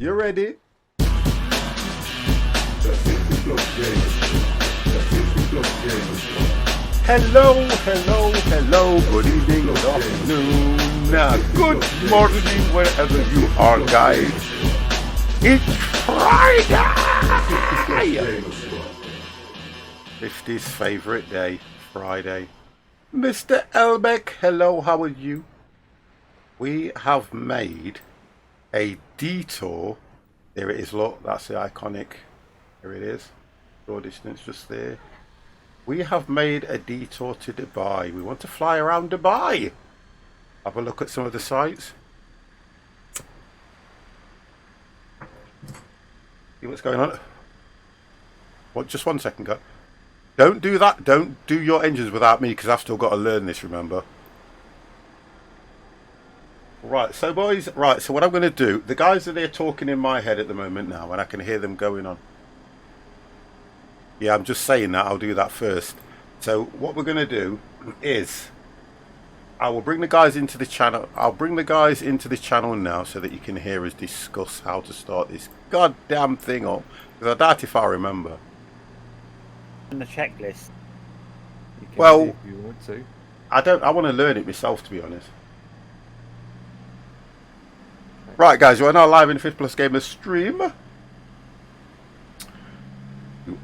You ready? Hello, hello, hello. Good evening, good afternoon, good morning, wherever you are, guys. It's Friday! 50's favorite day, Friday. Mr. Elbeck, hello, how are you? We have made a detour. There it is, look, that's the iconic. Here it is. Draw distance just there. We have made a detour to Dubai. We want to fly around Dubai. Have a look at some of the sights. See what's going on. What? Just 1 second, go. Don't do that. Don't do your engines without me, because I've still got to learn this, remember. Right, so boys, right, so what I'm going to do, the guys are there talking in my head at the moment now, and I can hear them going on. Yeah, I'm just saying that, I'll do that first. So what we're going to do is, I will bring the guys into the channel, I'll bring the guys into the channel now so that you can hear us discuss how to start this goddamn thing up, because I doubt if I remember. In the checklist. You can Well, if you want to. I want to learn it myself, to be honest. Right, guys, you are now live in the 5th Plus Gamers stream. You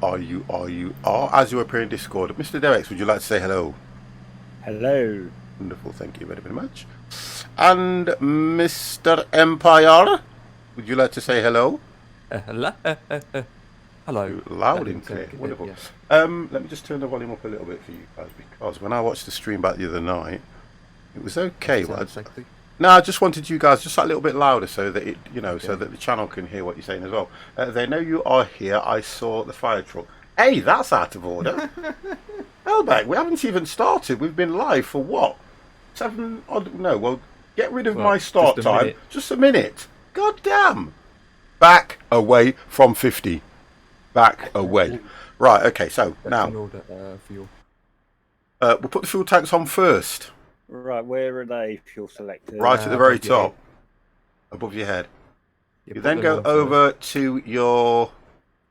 are. As you appear in Discord. Mr. Derex, would you like to say hello? Hello. Wonderful, thank you very, very much. And Mr. Empire, would you like to say hello? Hello. Hello. Loud and clear. Wonderful. Yeah. Let me just turn the volume up a little bit for you guys, because when I watched the stream back the other night, it was okay. No, I just wanted you guys just a little bit louder so that it, so that the channel can hear what you're saying as well. They know you are here. I saw the fire truck. Hey, that's out of order. Elbeck, we haven't even started. We've been live for what? 7 odd? No, well, get rid of my start time. Just a minute. God damn. Back away from 50. Back away. Right, okay, so now. Fuel. We'll put the fuel tanks on first. Right, where are they, fuel selectors? Right at the very top. Above your head. You then go over to your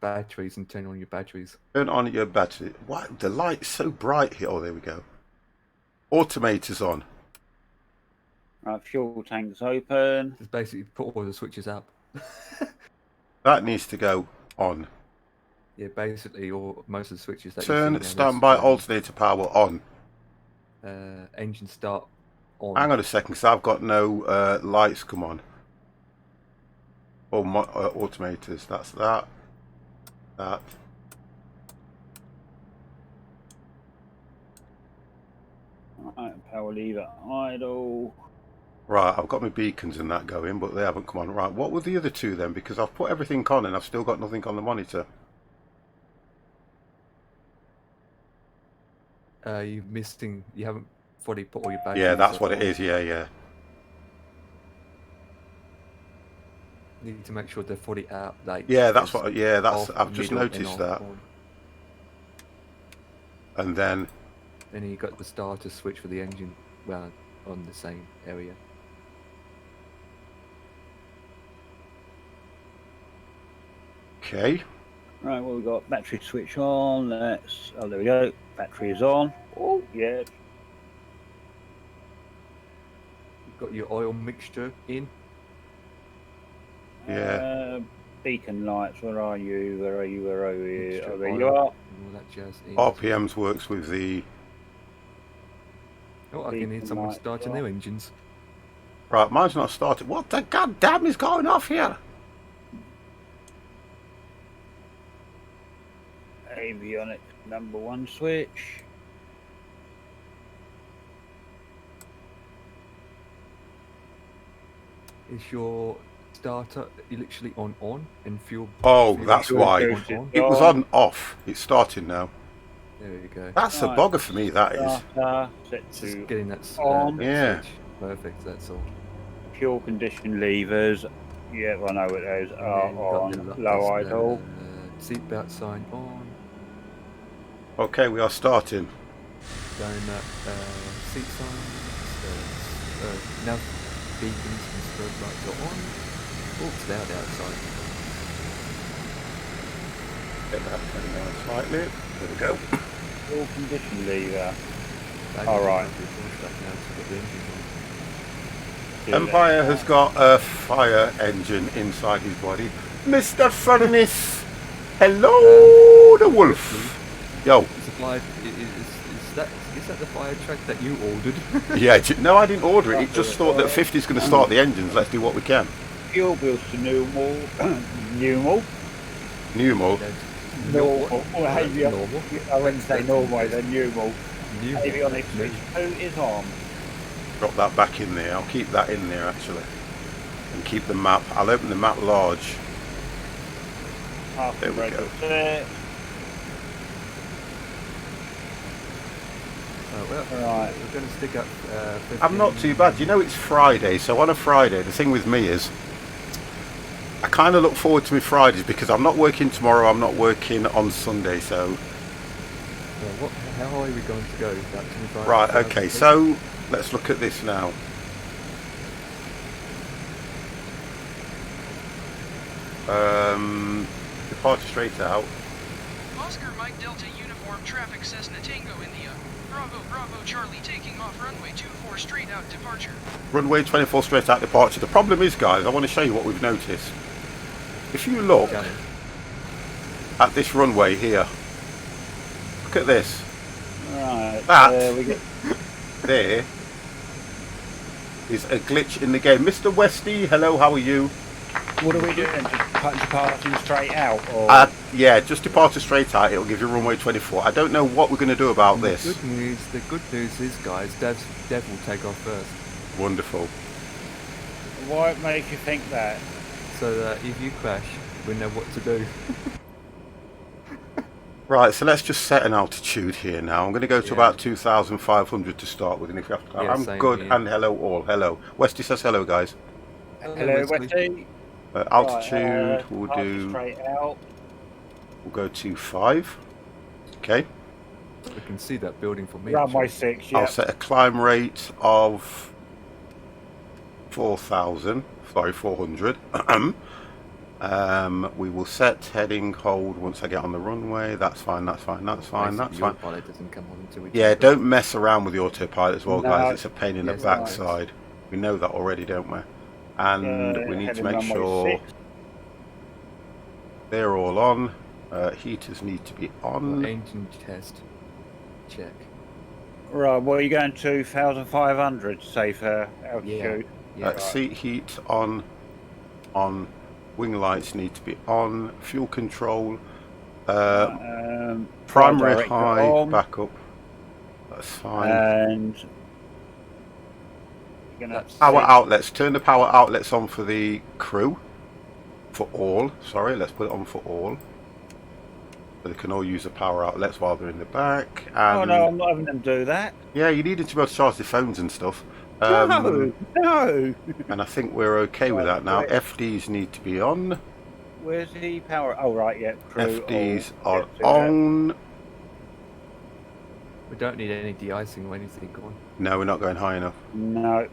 batteries and turn on your batteries. Turn on your battery. Why the light's so bright here? Oh, there we go. Automator's on. Right, fuel tanks open. Just basically put all the switches up. That needs to go on. Yeah, basically, or most of the switches. That Turn standby alternator power on. Engine start on. Hang on a second, because I've got no lights come on. Oh, my automators. That's that. That. Right, power lever idle. Right, I've got my beacons and that going, but they haven't come on. Right, what were the other two then? Because I've put everything on and I've still got nothing on the monitor. You haven't fully put all your batteries. Yeah, that's what it is. Yeah. You need to make sure they're fully out. Like yeah, that's what. Yeah, that's. I've just noticed that. And then you got the starter switch for the engine. Well, on the same area. Okay. Right, well, we've got battery switch on. Oh, there we go. Battery is on. Oh, yeah. You've got your oil mixture in. Yeah. Beacon lights, where are you? Where are you? Where are you? Mixture Oh, there oil you are. And all that jazz in. RPMs works with the. Oh, I can hear someone starting their engines. Right, mine's not started. What the goddamn is going off here? Avionics #1 switch. Is your starter literally on and fuel? Oh, that's why. It was on off. It's starting now. There you go. That's a bugger for me, that is. Set to Just getting that on. Yeah. switch. Perfect, that's all. Fuel condition levers. Yeah, I know what those are on. Low idle. Seatbelt sign on. Okay, we are starting. Going up seat signs. Nav beacons and strobe lights are on. Oh, it's loud outside. Get that turned down slightly. There we go. Fuel condition lever. Bag All engine right. light is all stuck now to get the engine on. Do that. Empire has got a fire engine inside his body. Mr. Furnace! Hello, the wolf! Yo. Is the fire, is that the fire truck that you ordered? Yeah, no, I didn't order it. It just thought that 50's going to start the engines. Let's do what we can. Fuel bills to normal. Normal. Pneumo. Normal. Normal. I wouldn't say normal, I said normal. New Avionics switch 2 is on. Drop that back in there. I'll keep that in there actually. And keep the map. I'll open the map large. Half There the we red go. set. Well, Right. we're going to stick up. I'm not too bad. You know, it's Friday, so on a Friday, the thing with me is I kind of look forward to my Fridays because I'm not working tomorrow, I'm not working on Sunday, so... How high are we going to go? About 25? Right, okay, so let's look at this now. Departure straight out. Oscar Mike Delta Uniform Traffic Cessna Tango India. Bravo Bravo Charlie taking off runway 24 straight out departure. Runway 24 straight out departure. The problem is, guys, I want to show you what we've noticed. If you look at this runway here, look at this. Right. That we get there is a glitch in the game. Mr. Westy, hello, how are you? what are we doing? Just departing straight out? Or? Yeah, just departure straight out. It'll give you runway 24. I don't know what we're going to do about this. The good news is, guys, Dev will take off first. Wonderful. What makes you think that? So that if you crash, we know what to do. Right, so let's just set an altitude here now. I'm going to go to about 2,500 to start with, and if you have to, Yeah, I'm same good. here. And hello all, hello. Westy says hello, guys. Hello, Westy. Altitude, Right, we'll departure do. straight out. We'll go to 5. Okay. We can see that building from here. Runway 6, yeah. I'll set a climb rate of 4,000. Sorry, 400. We will set heading hold once I get on the runway. That's fine. That's fine. That's fine. That's fine. Autopilot doesn't come on until we Yeah, take don't mess around with the autopilot as well, No. guys. It's a pain in the Yes, backside. We know that already, don't we? And we need to heading make runway sure 6. they're all on. Heaters need to be off. on. Engine test. Check. Right, well, you're going to 2,500 safer altitude. Yeah. Seat heat on. On. Wing lights need to be on. Fuel control. Primary director high. on. Backup. That's fine. And you're gonna Power set- outlets. Turn the power outlets on for the crew. For all. Sorry, let's put it on for all. So they can all use the power outlets while they're in the back. And Oh no, I'm not having them do that. yeah, you needed to be able to charge their phones and stuff. No. And I think we're okay with that now. Right. FDs need to be on. Where's the power? Oh right, yeah. Crew FDs all. are Yeah, do that. on. We don't need any de-icing or anything on. No, we're not going high enough. No.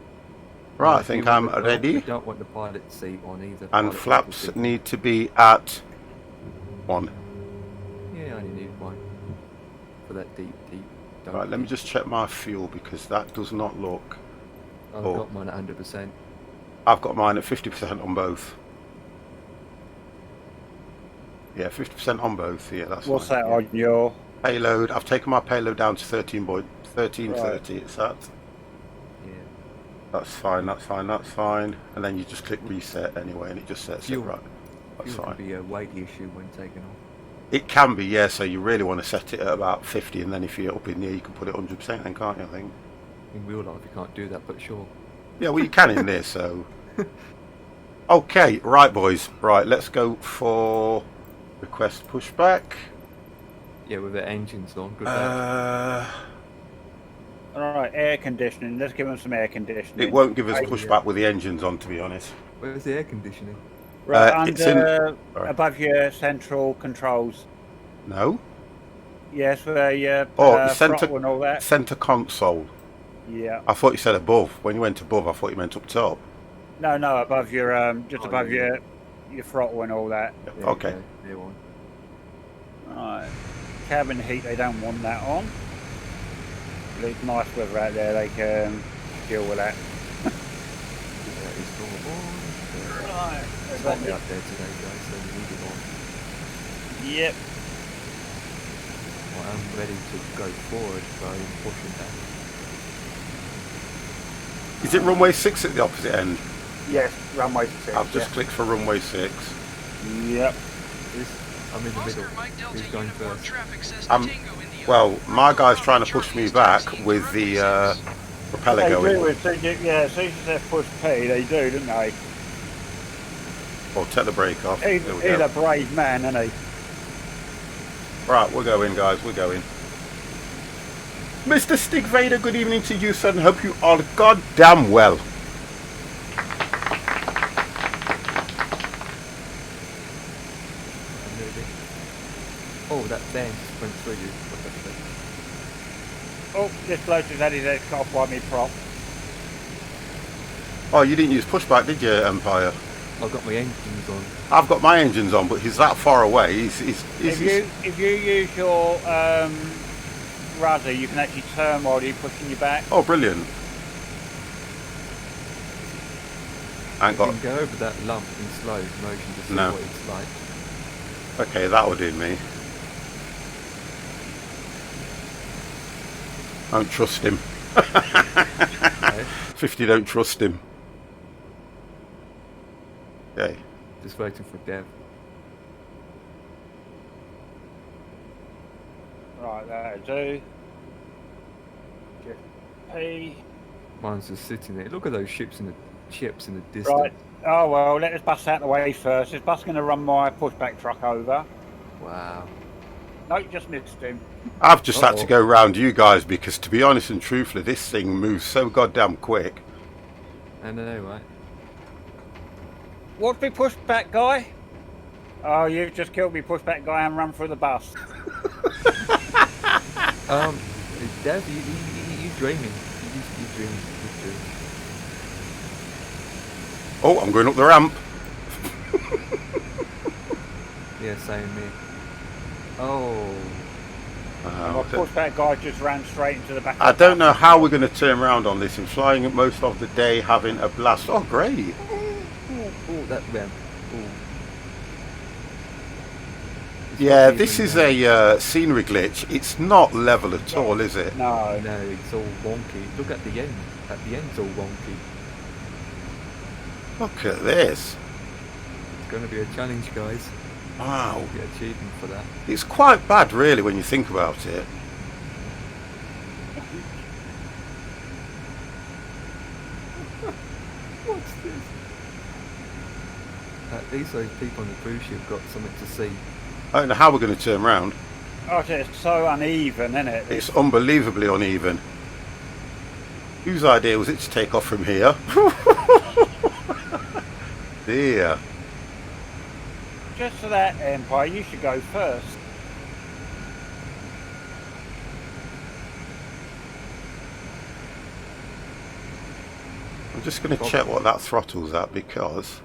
Right, I If think you I'm want the- We ready. don't want the pilot seat on either. And Pilot flaps seat. need to be at 1. Yeah, I only need one. For that deep. Right, let me just check my fuel because that does not look. I've oh. got mine at 100%. I've got mine at 50% on both. Yeah, 50% on both. Yeah, that's What's fine. that on your? Payload. I've taken my payload down to 13.30. It's at. Yeah. That's fine. That's fine. That's fine. And then you just click reset anyway, and it just sets it Fuel. right. That's Fuel fine. can be a weight issue when taken off. It can be, yeah. So you really want to set it at about 50, and then if you're up in there, you can put it 100%. Then can't you? I think. In real life, you can't do that, but sure. Yeah, well, you can in there. So. Okay, right, boys. Right, let's go for request pushback. Yeah, with the engines on. Good luck. All right, air conditioning. Let's give them some air conditioning. It won't give us Right, pushback with the engines on, to be honest. Where's the air conditioning? Right, it's in- under, Sorry. above your central controls. No. Yes, where your centre throttle and all that. center console. Yeah. I thought you said above. When you went above, I thought you meant up top. No, above your just Oh, above yeah. your throttle and all that. There Okay. you go, there one. Right. Cabin heat, they don't want that on. But it's nice weather out there, they can deal with that. That is all on. Right. It's hot out there today, guys, so we need it on. Yep. Well, I'm ready to go forward, so I'm pushing that. Is it runway 6 at the opposite end? Yes, runway 6. I've just clicked for runway 6. Yep. I'm in the middle. Oscar Mike Delta Who's going Uniform first? Traffic says I'm- Tango India. Well, my Bravo, guy's trying to Bravo, push me Charlie back is taxiing with to the runway 6. propeller They do, going. as soon as they push P, they do, don't they? Or take the brake off. He's There we go. a brave man, isn't he? Right, we're going, guys. We're going. Mr. Stig Vader, good evening to you, sir, and hope you are goddamn well. I'm moving. Oh, that van just went through you. What the fuck? Oh, this bloke has had his head cut off by me prop. Oh, you didn't use pushback, did you, Empire? I've got my engines on. I've got my engines on, but he's that far away. If you use your rudder, you can actually turn while you're pushing you back. Oh, brilliant. I ain't You got... can go over that lump in slow motion to see No. what it's like. Okay, that'll do me. Don't trust him. Okay, 50 don't trust him. Okay. just waiting for Dev. Right, that'll do. Just P. Mine's just sitting there. Look at those ships in the distance. Right. Oh well, let us bus out the way first. This bus going to run my pushback truck over. Wow. No, just missed him. I've just had to Uh-oh. go round you guys because, to be honest and truthfully, this thing moves so goddamn quick. I know, right? What's me pushback guy? Oh, you've just killed me pushback guy and run through the bus. Dev, you dreaming? You dreaming? You dreaming? Oh, I'm going up the ramp. Yeah, same me. Oh. My pushback guy just ran straight into the back. I of the don't know bus. how we're going to turn around on this. I'm flying it most of the day, having a blast. Oh, great. Oh, that ramp. Oh. Yeah, this is a scenery glitch. It's not level at all, is it? No. No, it's all wonky. Look at the end. At the end's all wonky. Look at this. It's going to be a challenge, guys. Wow. Get achievement for that. It's quite bad, really, when you think about it. What's this? At least those people on the cruise ship got something to see. I don't know how we're going to turn around. Oh, it's so uneven, isn't it? It's unbelievably uneven. Whose idea was it to take off from here? Dear. Just for that, Empire, you should go first. I'm just going to check what that throttle's at because...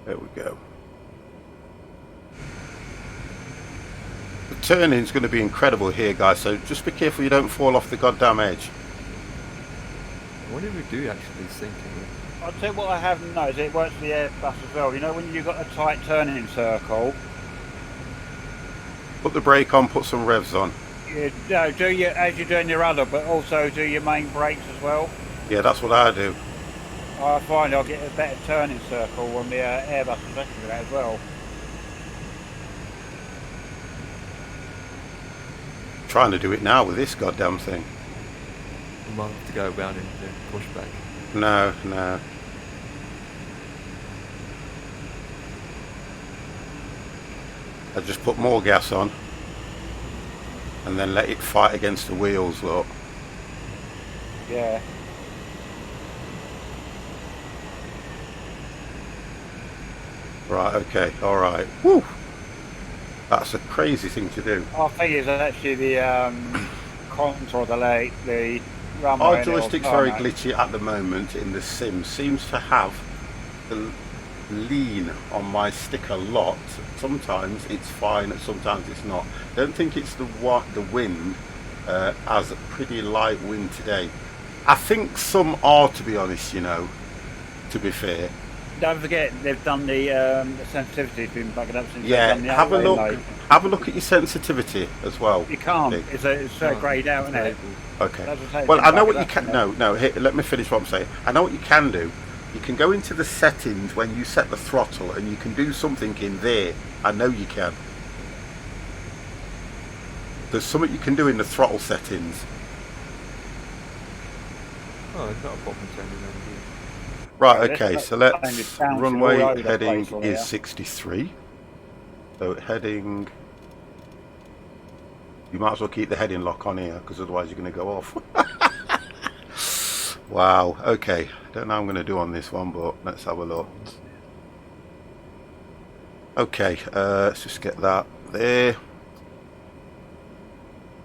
There we go. The turning's going to be incredible here, guys, so just be careful you don't fall off the goddamn edge. What did we do actually sinking? I'll tell you what I haven't noticed, it works for the Airbus as well. You know when you've got a tight turning circle, Put the brake on, put some revs on. you know, do your, as you're doing your other, but also do your main brakes as well. Yeah, that's what I do. I find I'll get a better turning circle on the Airbus, especially with that as well. Trying to do it now with this goddamn thing. We might have to go around and push back. No, no. I just put more gas on and then let it fight against the wheels, look. Yeah. Right, okay, alright. Woo! That's a crazy thing to do. I think it's actually the contour the lake, the runway. Our and it'll joystick's very tarmac. glitchy at the moment in the sim. Seems to have the lean on my stick a lot. Sometimes it's fine, sometimes it's not. Don't think it's the wind. As a pretty light wind today. I think some are, to be honest. You know, to be fair. Don't forget they've done the sensitivity's been bugging up since Yeah, they've done the have a overlay look. mode. Have a look at your sensitivity as well. You can't. Nick. It's greyed out, isn't it? Okay. That's what I'm Well, saying, I know bug what it you up, can. isn't it? No, here, let me finish what I'm saying. I know what you can do. You can go into the settings when you set the throttle, and you can do something in there. I know you can. There's something you can do in the throttle settings. Oh, it's not a problem turning around here. Right. Yeah, Okay. this So thing let's is bouncing all runway over the heading place all is here. 63. So heading. You might as well keep the heading lock on here because otherwise you're going to go off. Wow. Okay. Don't know how I'm going to do on this one, but let's have a look. Okay. Let's just get that there.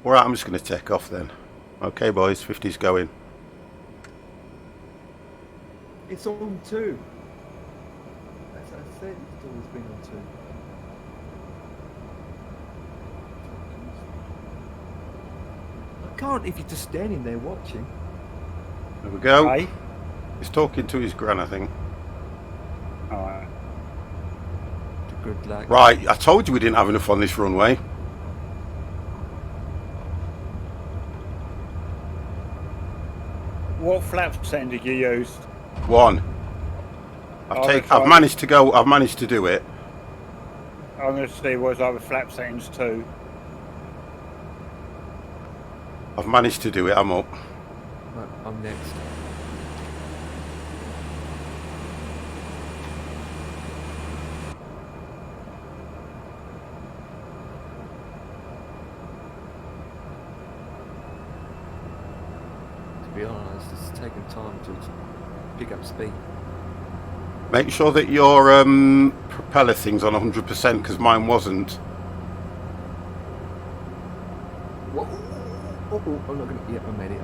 All right. I'm just going to take off then. Okay, boys. 50's going. It's on 2. As I said, it's always been on 2. I can't if you're just standing there watching. There we go. Right. He's talking to his gran, I think. All right. Good luck. Right. I told you we didn't have enough on this runway. What flap setting did you use? One. Oh, I've that's right. managed to go. I've managed to do it. I'm going to see what's like with flap settings too. I've managed to do it. I'm up. Right, I'm next. To be honest, it's taken time to pick up speed. Make sure that your propeller thing's on 100% because mine wasn't. Whoa. Oh, I'm not gonna. Yep, I made it.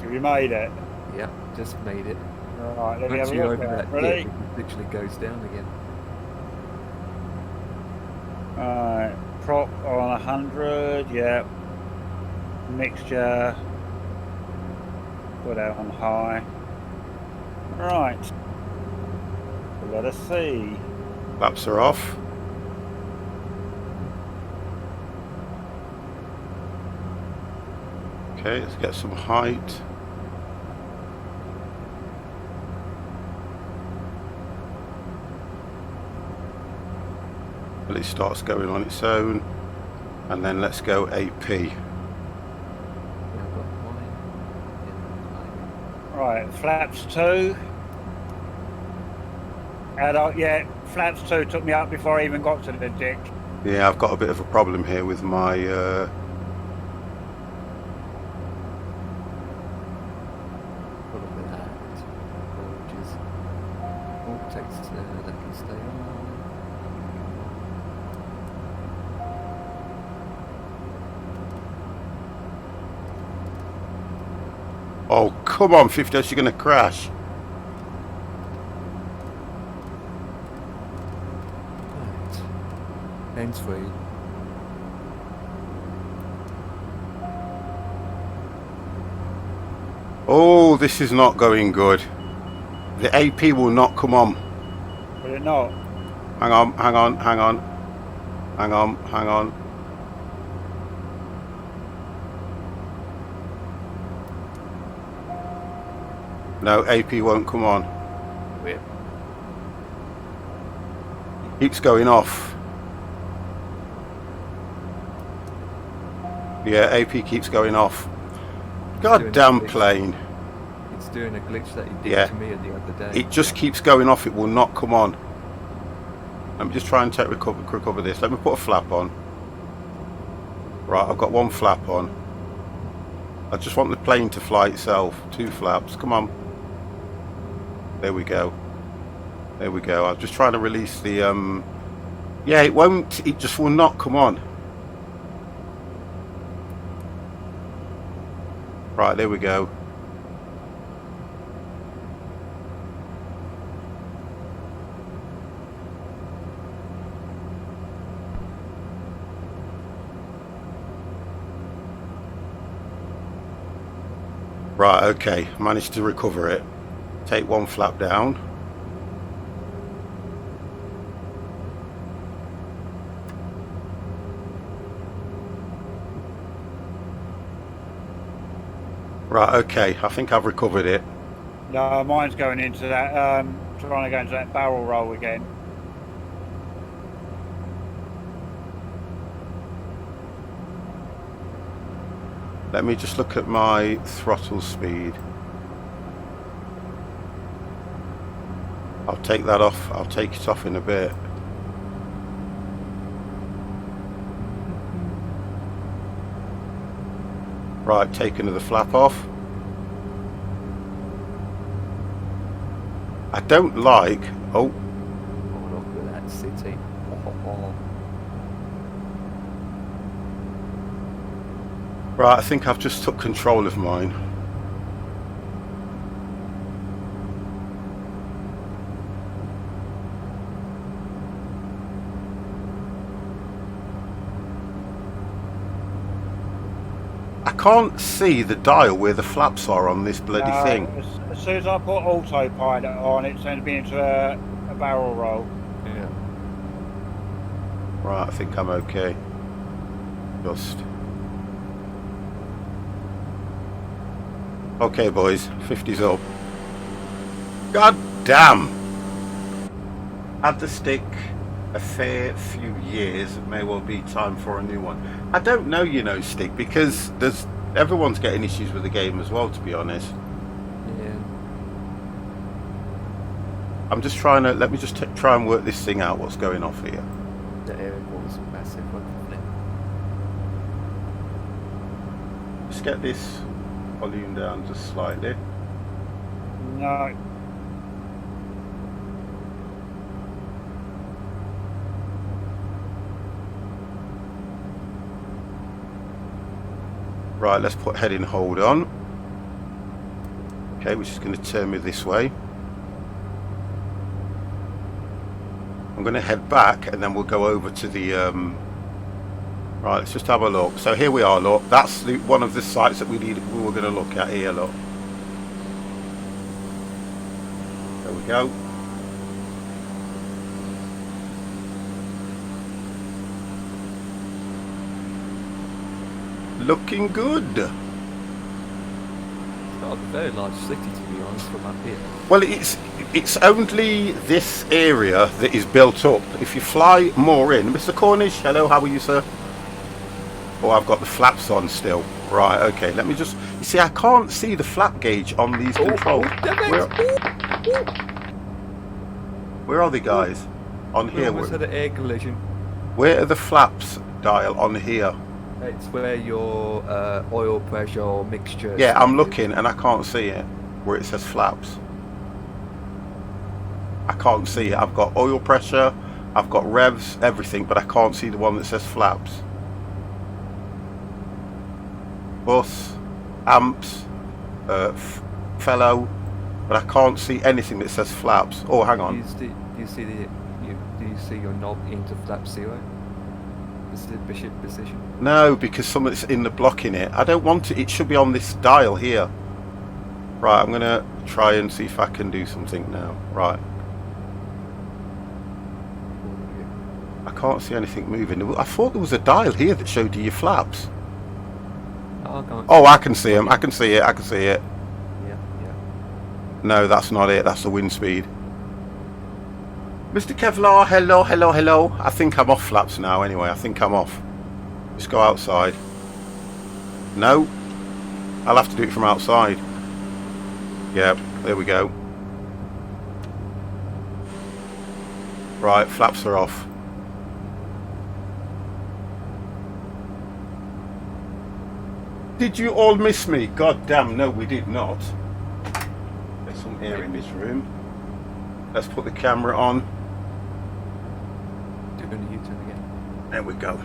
Have you made it? Yep, just made it. Right, let me have Once a you look over at that it. Ready? dip, it literally goes down again. Alright, prop on 100, yep. Mixture, put out on high. Right, let us see. Laps are off. Okay, let's get some height. Well, it starts going on its own, and then let's go AP. Yeah, I've got mine in the Right, flaps 2. Adult, yeah, flaps 2 took me up before I even got to the dick. Yeah, I've got a bit of a problem here with my. Full of that. Gorgeous. Oh, text that can stay on. Oh, come on, 50, you're going to crash. Right. Hands free. Oh, this is not going good. The AP will not come on. Will it not? Hang on, hang on, hang on. Hang on, hang on. No, AP won't come on. Whip. Keeps going off. Yeah, AP keeps going off. God damn plane. It's doing a glitch that it did Yeah. to me the other day. It just keeps going off. It will not come on. Let me just try and recover this. Let me put a flap on. Right, I've got one flap on. I just want the plane to fly itself. 2 flaps. Come on. There we go. There we go. I'm just trying to release the... Yeah, it won't. It just will not come on. Right, there we go. Right, okay, managed to recover it. Take one flap down. Right, okay, I think I've recovered it. No, mine's going into that, trying to go into that barrel roll again. Let me just look at my throttle speed. I'll take that off. I'll take it off in a bit. Right, take another flap off. I don't like... Oh. Oh, look at that city. Oh. Right, I think I've just took control of mine. I can't see the dial where the flaps are on this bloody thing. As soon as I put autopilot on, it sends me into a barrel roll. Yeah. Right, I think I'm okay. Just... Okay, boys, 50's up. God damn! Had the stick a fair few years. It may well be time for a new one. I don't know, you know, stick, because everyone's getting issues with the game as well, to be honest. Yeah. I'm just trying to... Let me just try and work this thing out, what's going off here. The airport was massive, wasn't it? Just get this volume down just slightly. No. Right, let's put heading hold on. Okay, which is going to turn me this way. I'm going to head back and then we'll go over to the... Right, let's just have a look. So here we are, look. That's one of the sites that we were going to look at here, look. There we go. Looking good. It's not a very large city, to be honest, from up here. Well, it's only this area that is built up. If you fly more in... Mr. Cornish, hello, how are you, sir? Oh, I've got the flaps on still. Right, okay, let me just... You see, I can't see the flap gauge on these controls. Where are they, guys? On here. We almost had an air collision. Where are the flaps dial on here? It's where your oil pressure or mixture... Yeah, I'm looking and I can't see it. Where it says flaps. I can't see it. I've got oil pressure, I've got revs, everything, but I can't see the one that says flaps. Bus, amps, fellow, but I can't see anything that says flaps. Oh, hang on. Do you see your knob into flap 0? This is the bishop position. No, because something's in the blocking it. I don't want it. It should be on this dial here. Right, I'm gonna try and see if I can do something now. Right. I can't see anything moving. I thought there was a dial here that showed you your flaps. Oh, I can see them. I can see it. I can see it. Yeah. No, that's not it. That's the wind speed. Mr. Kevlar, hello, hello, hello. I think I'm off flaps now anyway. I think I'm off. Just go outside. No. I'll have to do it from outside. Yep, there we go. Right, flaps are off. Did you all miss me? God damn, no, we did not. There's some air in this room. Let's put the camera on. Doing a U-turn again. There we go.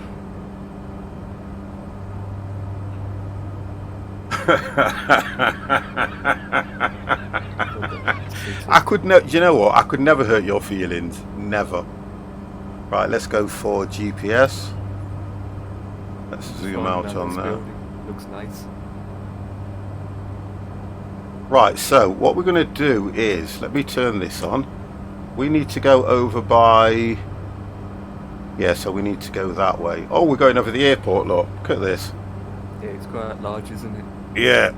I could no. You know what? I could never hurt your feelings. Never. Right. Let's go for GPS. Let's zoom out on that. Looks nice. Right. So what we're going to do is, let me turn this on. We need to go over by. Yeah. So we need to go that way. Oh, we're going over the airport. Look at this. Yeah, it's quite large, isn't it? Yeah.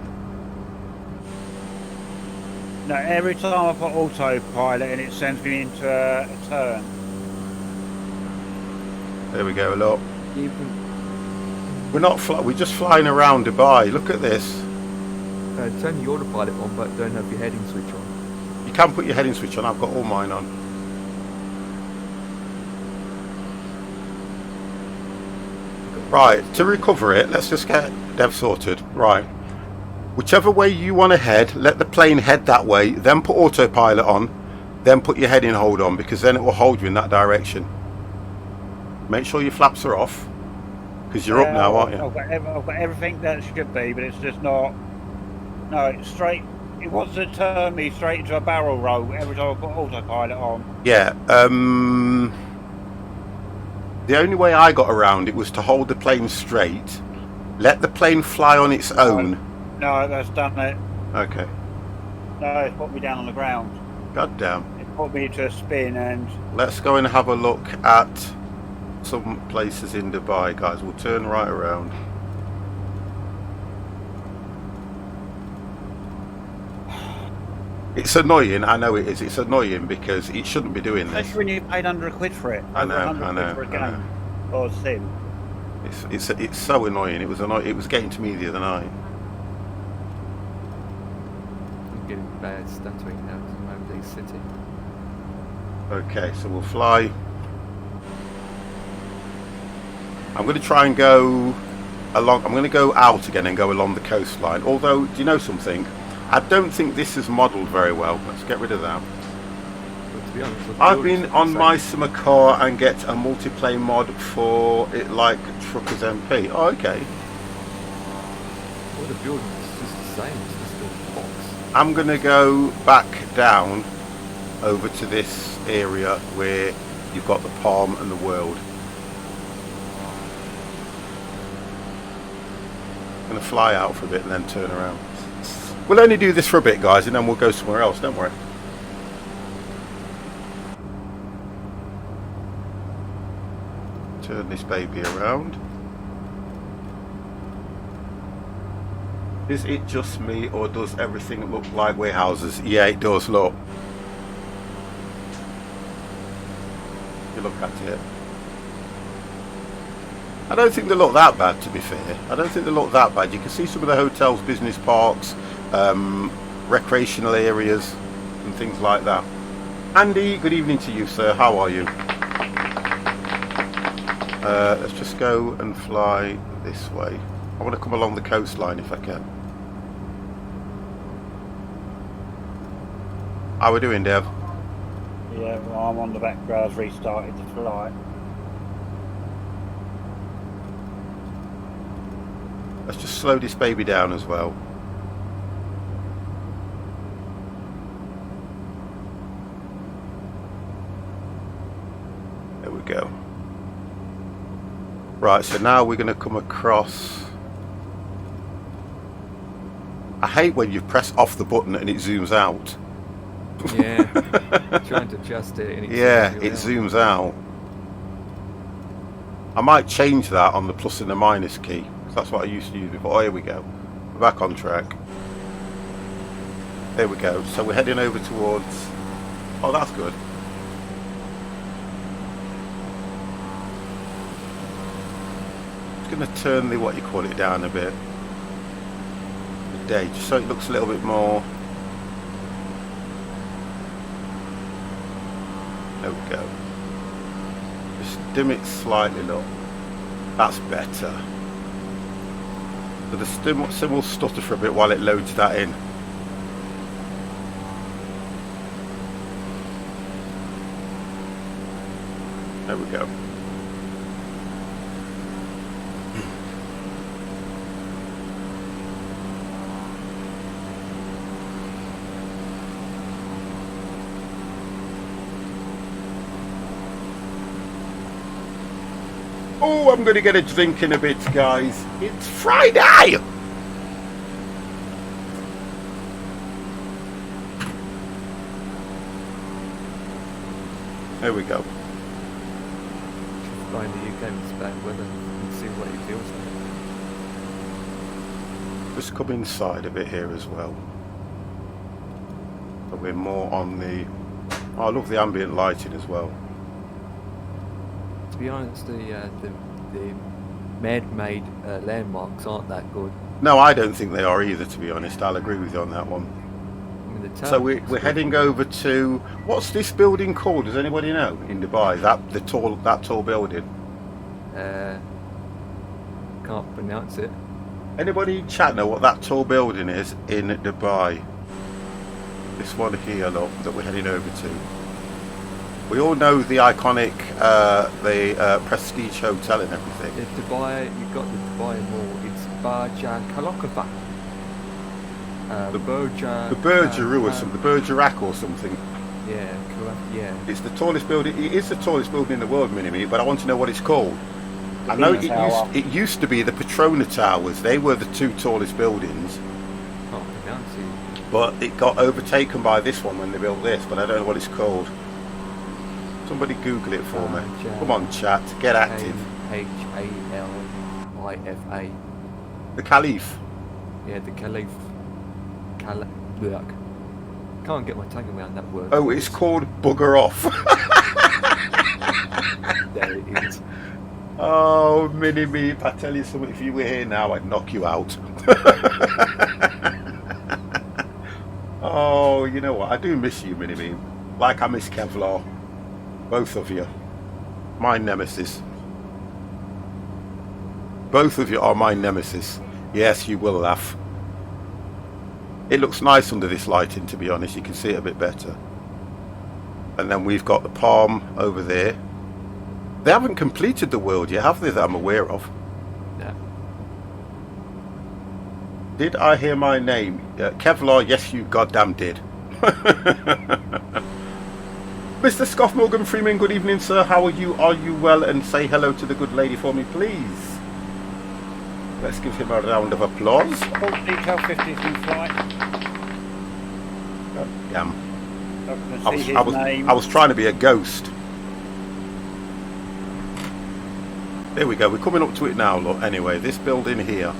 No, every time I put autopilot in, it sends me into a turn. There we go. Look. Even We're not. We're just flying around Dubai. Look at this. turn your autopilot on, but don't have your heading switch on. You can put your heading switch on. I've got all mine on. Right, to recover it, let's just get Dev sorted. Right. Whichever way you want to head, let the plane head that way, then put autopilot on, then put your heading hold on, because then it will hold you in that direction. Make sure your flaps are off, because you're up now, aren't you? I've got everything that should be, but it's just not. No, it's straight. It wants to turn me straight into a barrel roll every time I put autopilot on. Yeah. The only way I got around it was to hold the plane straight, let the plane fly on its own. No, that's done it. Okay. No, it's put me down on the ground. God damn. It put me to a spin and. Let's go and have a look at some places in Dubai, guys. We'll turn right around. It's annoying, I know it is. It's annoying because it shouldn't be doing this. Especially when you paid £100 for it. I know, Over 100 quid for a game. Or a sim. It's so annoying. It was annoying. It was getting to me the other night. I'm getting bad stuttering now because I'm over the city. Okay, so we'll fly. I'm going to try and go along. I'm going to go out again and go along the coastline. Although, do you know something? I don't think this is modelled very well. Let's get rid of that. But to be honest, I've been on my summer car and get a multiplayer mod for it, like Truckers MP. Oh, okay. All the buildings is just the same. It's just a box. I'm going to go back down over to this area where you've got the palm and the world. I'm going to fly out for a bit and then turn around. We'll only do this for a bit, guys, and then we'll go somewhere else, don't worry. Turn this baby around. Is it just me, or does everything look like warehouses? Yeah, it does, look. You look at it. I don't think they look that bad, to be fair. I don't think they look that bad. You can see some of the hotels, business parks, recreational areas and things like that. Andy, good evening to you, sir. How are you? Let's just go and fly this way. I want to come along the coastline if I can. How are we doing, Dev? Yeah, well, I'm on the back row. I've restarted the flight. Let's just slow this baby down as well. There we go. Right, so now we're going to come across. I hate when you press off the button and it zooms out. Yeah. Trying to adjust it. And it zooms out. I might change that on the plus and the minus key, because that's what I used to use before. Oh, here we go. We're back on track. There we go. So we're heading over towards. Oh, that's good. Just going to turn the, what you call it, down a bit. The day, just so it looks a little bit more. There we go. Just dim it slightly, look. That's better. So the sim will stutter for a bit while it loads that in. There we go. Oh, I'm going to get a drink in a bit, guys. It's Friday! There we go. Find the UK with bad weather and see what it feels like. Just come inside a bit here as well. So we're more on the... Oh, I love the ambient lighting as well. To be honest, the man-made landmarks aren't that good. No, I don't think they are either, to be honest. I'll agree with you on that one. I mean, the So we're heading over to... What's this building called? Does anybody know? In Dubai? That tall building? Can't pronounce it. Anybody in chat know what that tall building is in Dubai? This one here, look, that we're heading over to. We all know the iconic, Prestige Hotel and everything. The Dubai, you've got the Dubai Mall. It's Burj Khalifa. The Burj Burj-Aru or something, the Burj-Arak or something. Yeah, correct. Yeah. It's the tallest building. It is the tallest building in the world, Mini-Me, but I want to know what it's called. The I know Tower. it used to be the Petrona Towers. They were the two tallest buildings, Can't pronounce it. but it got overtaken by this one when they built this, but I don't know what it's called. Somebody Google it for me. Come on, chat, get active. Khalifa. The Caliph. Yeah, the Caliph. Look. Can't get my tongue around that word. Oh, it's called Bugger Off. There it is. Oh, Mini-Me, if I tell you something, if you were here now, I'd knock you out. Oh, you know what? I do miss you, Mini-Me. Like I miss Kevlar. Both of you. My nemesis. Both of you are my nemesis. Yes, you will laugh. It looks nice under this lighting, to be honest. You can see it a bit better. And then we've got the Palm over there. They haven't completed the world yet, have they, that I'm aware of? Yeah. Did I hear my name? Kevlar, yes you goddamn did. Mr. Scoff Morgan Freeman, good evening sir. How are you? Are you well? And say hello to the good lady for me, please. Let's give him a round of applause. Full detail 50's in flight. Damn. I can see his name. I was trying to be a ghost. There we go, we're coming up to it now, look. Anyway, this building here.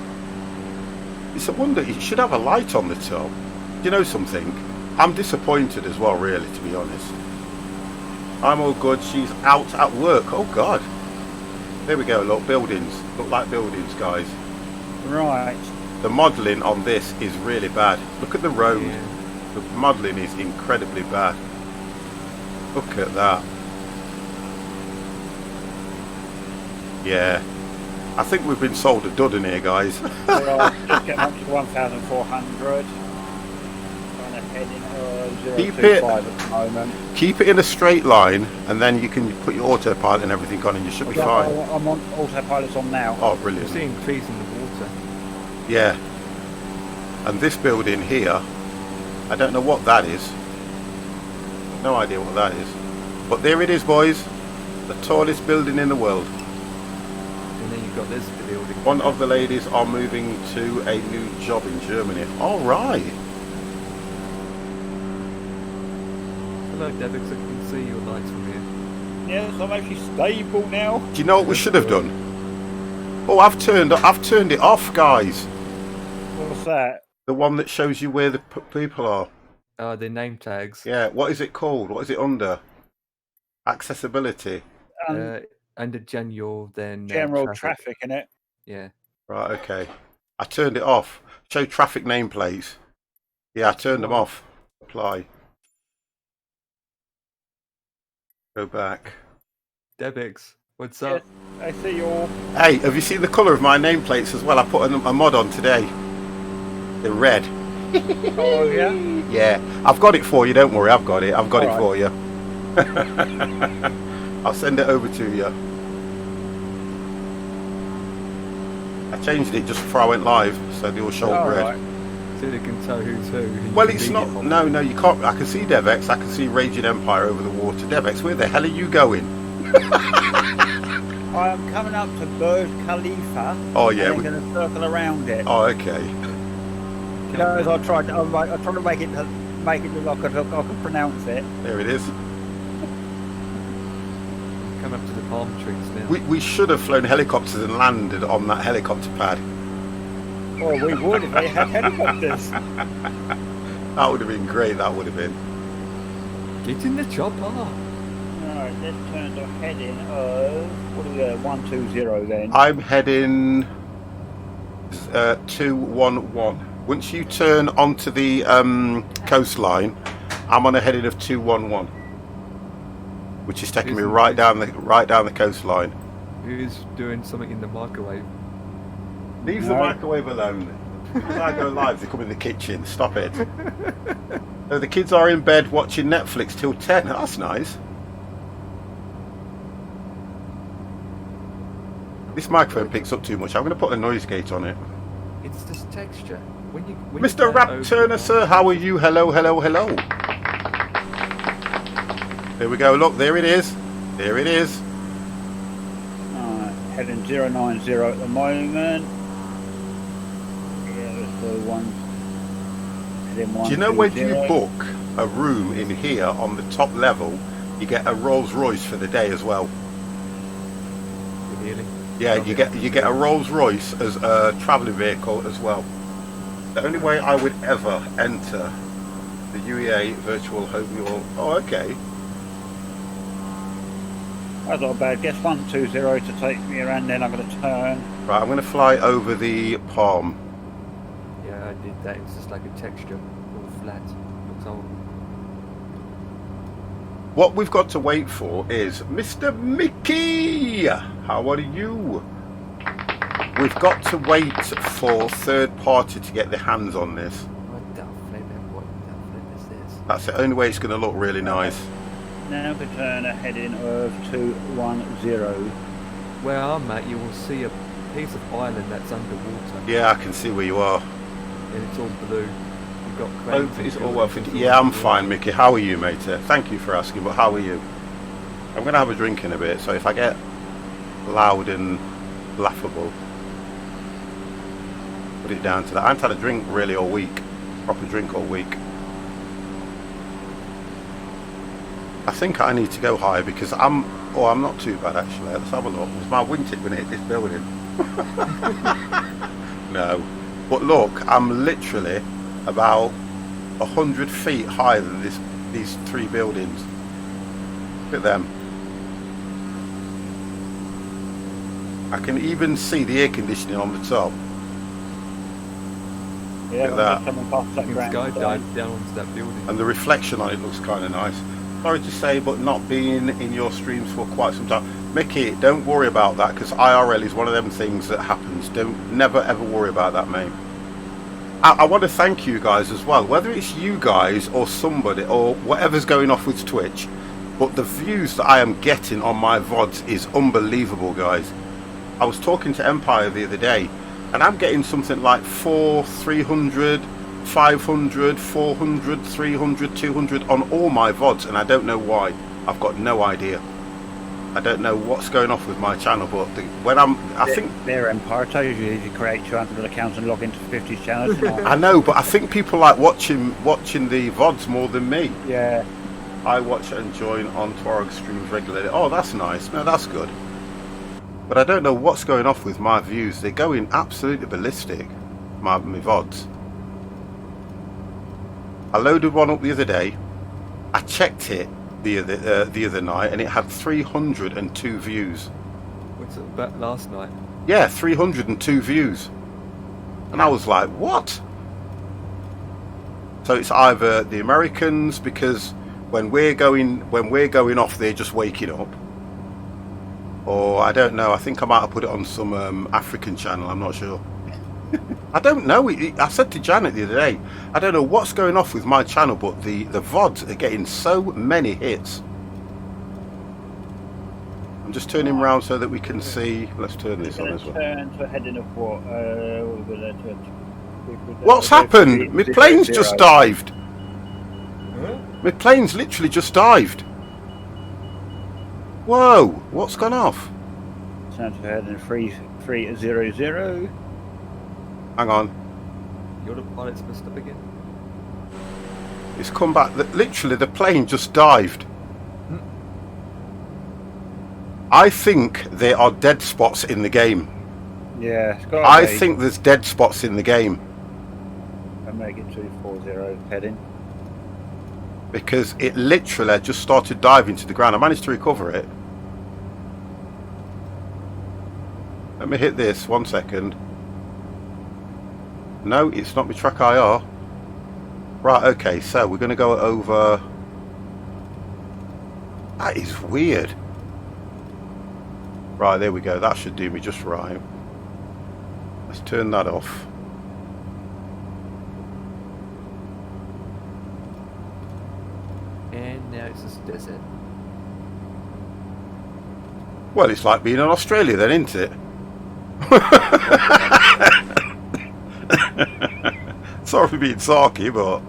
It's a wonder, it should have a light on the top. Do you know something? I'm disappointed as well, really, to be honest. I'm all good, she's out at work. Oh, God. There we go, look, buildings. Look like buildings, guys. Right. The modelling on this is really bad. Look at the road. Yeah. The modelling is incredibly bad. Look at that. Yeah. I think we've been sold a dud in here, guys. We're just getting up to 1,400. Kind of heading Keep 025 at the moment. Keep it in a straight line, and then you can put your autopilot and everything on, and you should be fine. I'm on autopilot's on now. Oh, brilliant. You're seeing trees in the water. Yeah. And this building here, I don't know what that is. No idea what that is. But there it is, boys. The tallest building in the world. And then you've got this building. One of the ladies are moving to a new job in Germany. All right. Hello, Devix, I can see your lights from here. Yes, I'm actually stable now. Do you know what we should have done? Oh, I've turned it off, guys. What's that? The one that shows you where the people are. The name tags. Yeah. What is it called? What is it under? Accessibility. Under general, then General traffic in it. Yeah. Right. Okay. I turned it off. Show traffic nameplates. Yeah, I turned them off. Apply. Go back. Devix, what's up? I see your... Hey, have you seen the colour of my nameplates as well? I put a mod on today. They're red. Oh, yeah? Yeah, I've got it for you, don't worry, I've got it for you. I'll send it over to you. I changed it just before I went live, so they all show red. Right. So they can tell who's who. Well, it's not, no, you can't, I can see Devex, I can see Raging Empire over the water. Devex, where the hell are you going? I'm coming up to Burj Khalifa. Oh yeah. And I'm going to circle around it. Oh okay. You know, as I tried to make it look like I could pronounce it. There it is. Come up to the palm trees now. We should have flown helicopters and landed on that helicopter pad. Oh, we would if they had helicopters. That would have been great. That would have been. Get in the chopper. Alright, let's turn to heading of, what are we at, 120 then? I'm heading 211. Once you turn onto the coastline, I'm on a heading of 211, which is taking me right down the coastline. Who's doing something in the microwave? Leave the microwave alone. When I go live, they come in the kitchen. Stop it. So the kids are in bed watching Netflix till 10. That's nice. This microphone picks up too much. I'm going to put a noise gate on it. It's this texture. When Mr. Rap Turner, sir, how are you? Hello, hello, hello. There we go. Look, there it is. There it is. Alright, heading 090 at the moment. Yeah, let's do one. Heading Do you know when you 120. book a room in here on the top level, you get a Rolls Royce for the day as well? Really? Yeah, you get a Rolls Royce as a travelling vehicle as well. The only way I would ever enter the UEA virtual home your... Oh, okay. That's not bad. Guess 120 to take me around, then I'm going to turn. Right, I'm going to fly over the palm. Yeah, I did that. It's just like a texture, all flat. Looks old. What we've got to wait for is Mr. Mickey. How are you? We've got to wait for third party to get their hands on this. What the flip is this? That's the only way it's going to look really nice. Now we turn a heading of 210. Where I'm at, you will see a piece of island that's underwater. Yeah, I can see where you are. And it's all blue. You've got cranes. Hope and it's all buildings, well. it's Yeah, I'm blue. fine, Mickey. How are you, mate? Thank you for asking, but how are you? I'm going to have a drink in a bit, so if I get loud and laughable, put it down to that. I haven't had a drink really all week. Proper drink all week. I think I need to go higher because I'm not too bad actually. Let's have a look. Was my wingtip when it hit this building? No. But look, I'm literally about 100 feet higher than these three buildings. Look at them. I can even see the air conditioning on the top. Yeah, Look at that. coming past that You ground. can skydive down onto that building. And the reflection on it looks kind of nice. Sorry to say, but not being in your streams for quite some time. Mickey, don't worry about that because IRL is one of them things that happens. Never ever worry about that, mate. I want to thank you guys as well, whether it's you guys or somebody or whatever's going off with Twitch, but the views that I am getting on my VODs is unbelievable, guys. I was talking to Empire the other day and I'm getting something like 300, 500, 400, 300, 200 on all my VODs, and I don't know why. I've got no idea. I don't know what's going off with my channel, but I think their Empire tells you you create 200 accounts and log into 50 channels. I know, but I think people like watching the VODs more than me. Yeah. I watch and join on Twarog streams regularly. Oh, that's nice. No, that's good. But I don't know what's going off with my views. They're going absolutely ballistic. My VODs. I loaded one up the other day. I checked it the other night, and it had 302 views. What's it about last night? Yeah, 302 views. And I was like, what? So it's either the Americans, because when we're going off, they're just waking up. Or I don't know. I think I might have put it on some African channel. I'm not sure. I don't know. I said to Janet the other day, I don't know what's going off with my channel, but the VODs are getting so many hits. I'm just turning around so that we can see. Let's turn this on as well. Turn to a heading of what? What's happened? My plane's just dived. My plane's literally just dived. Whoa, what's gone off? Sounds like heading 300. Hang on. The autopilot's messed up again. It's come back. Literally, the plane just dived. I think there are dead spots in the game. Yeah, it's got I think there's dead spots in the game. I'll make it 240 heading. Because it literally just started diving to the ground. I managed to recover it. Let me hit this, 1 second. No, it's not my track IR. Right, okay, so we're going to go over... That is weird. Right, there we go. That should do me just right. Let's turn that off. And now it's just desert. Well, it's like being in Australia then, isn't it? Sorry for being sarky, but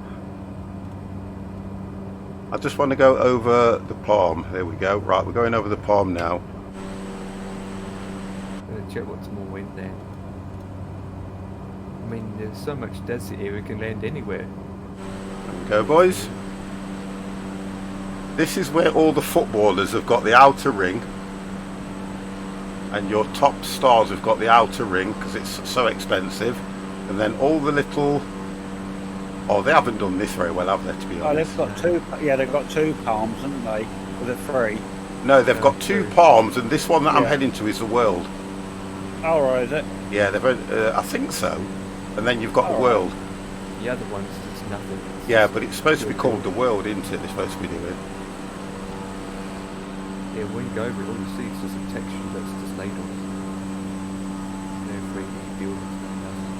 I just want to go over the palm. There we go. Right, we're going over the palm now. I'm gonna check what's more wind there. I mean, there's so much desert here, we can land anywhere. There we go, boys. This is where all the footballers have got the outer ring, and your top stars have got the outer ring because it's so expensive. And then all the little... Oh, they haven't done this very well, have they, to be Oh, honest? they've got two. Yeah, they've got 2 palms, haven't they? With a 3. No, they've got 2 palms, and this one that I'm Yeah. heading to is the world. Oh, right, is it? Yeah, they've. I think so. And then you've got the Oh, world. The other one's just nothing. It's Yeah, just but it's supposed to be pure called the world, isn't it? They're supposed to be doing. gold. Yeah, when you go over it, all you see is just a texture that's just laid on it. No 3D buildings, no nothing.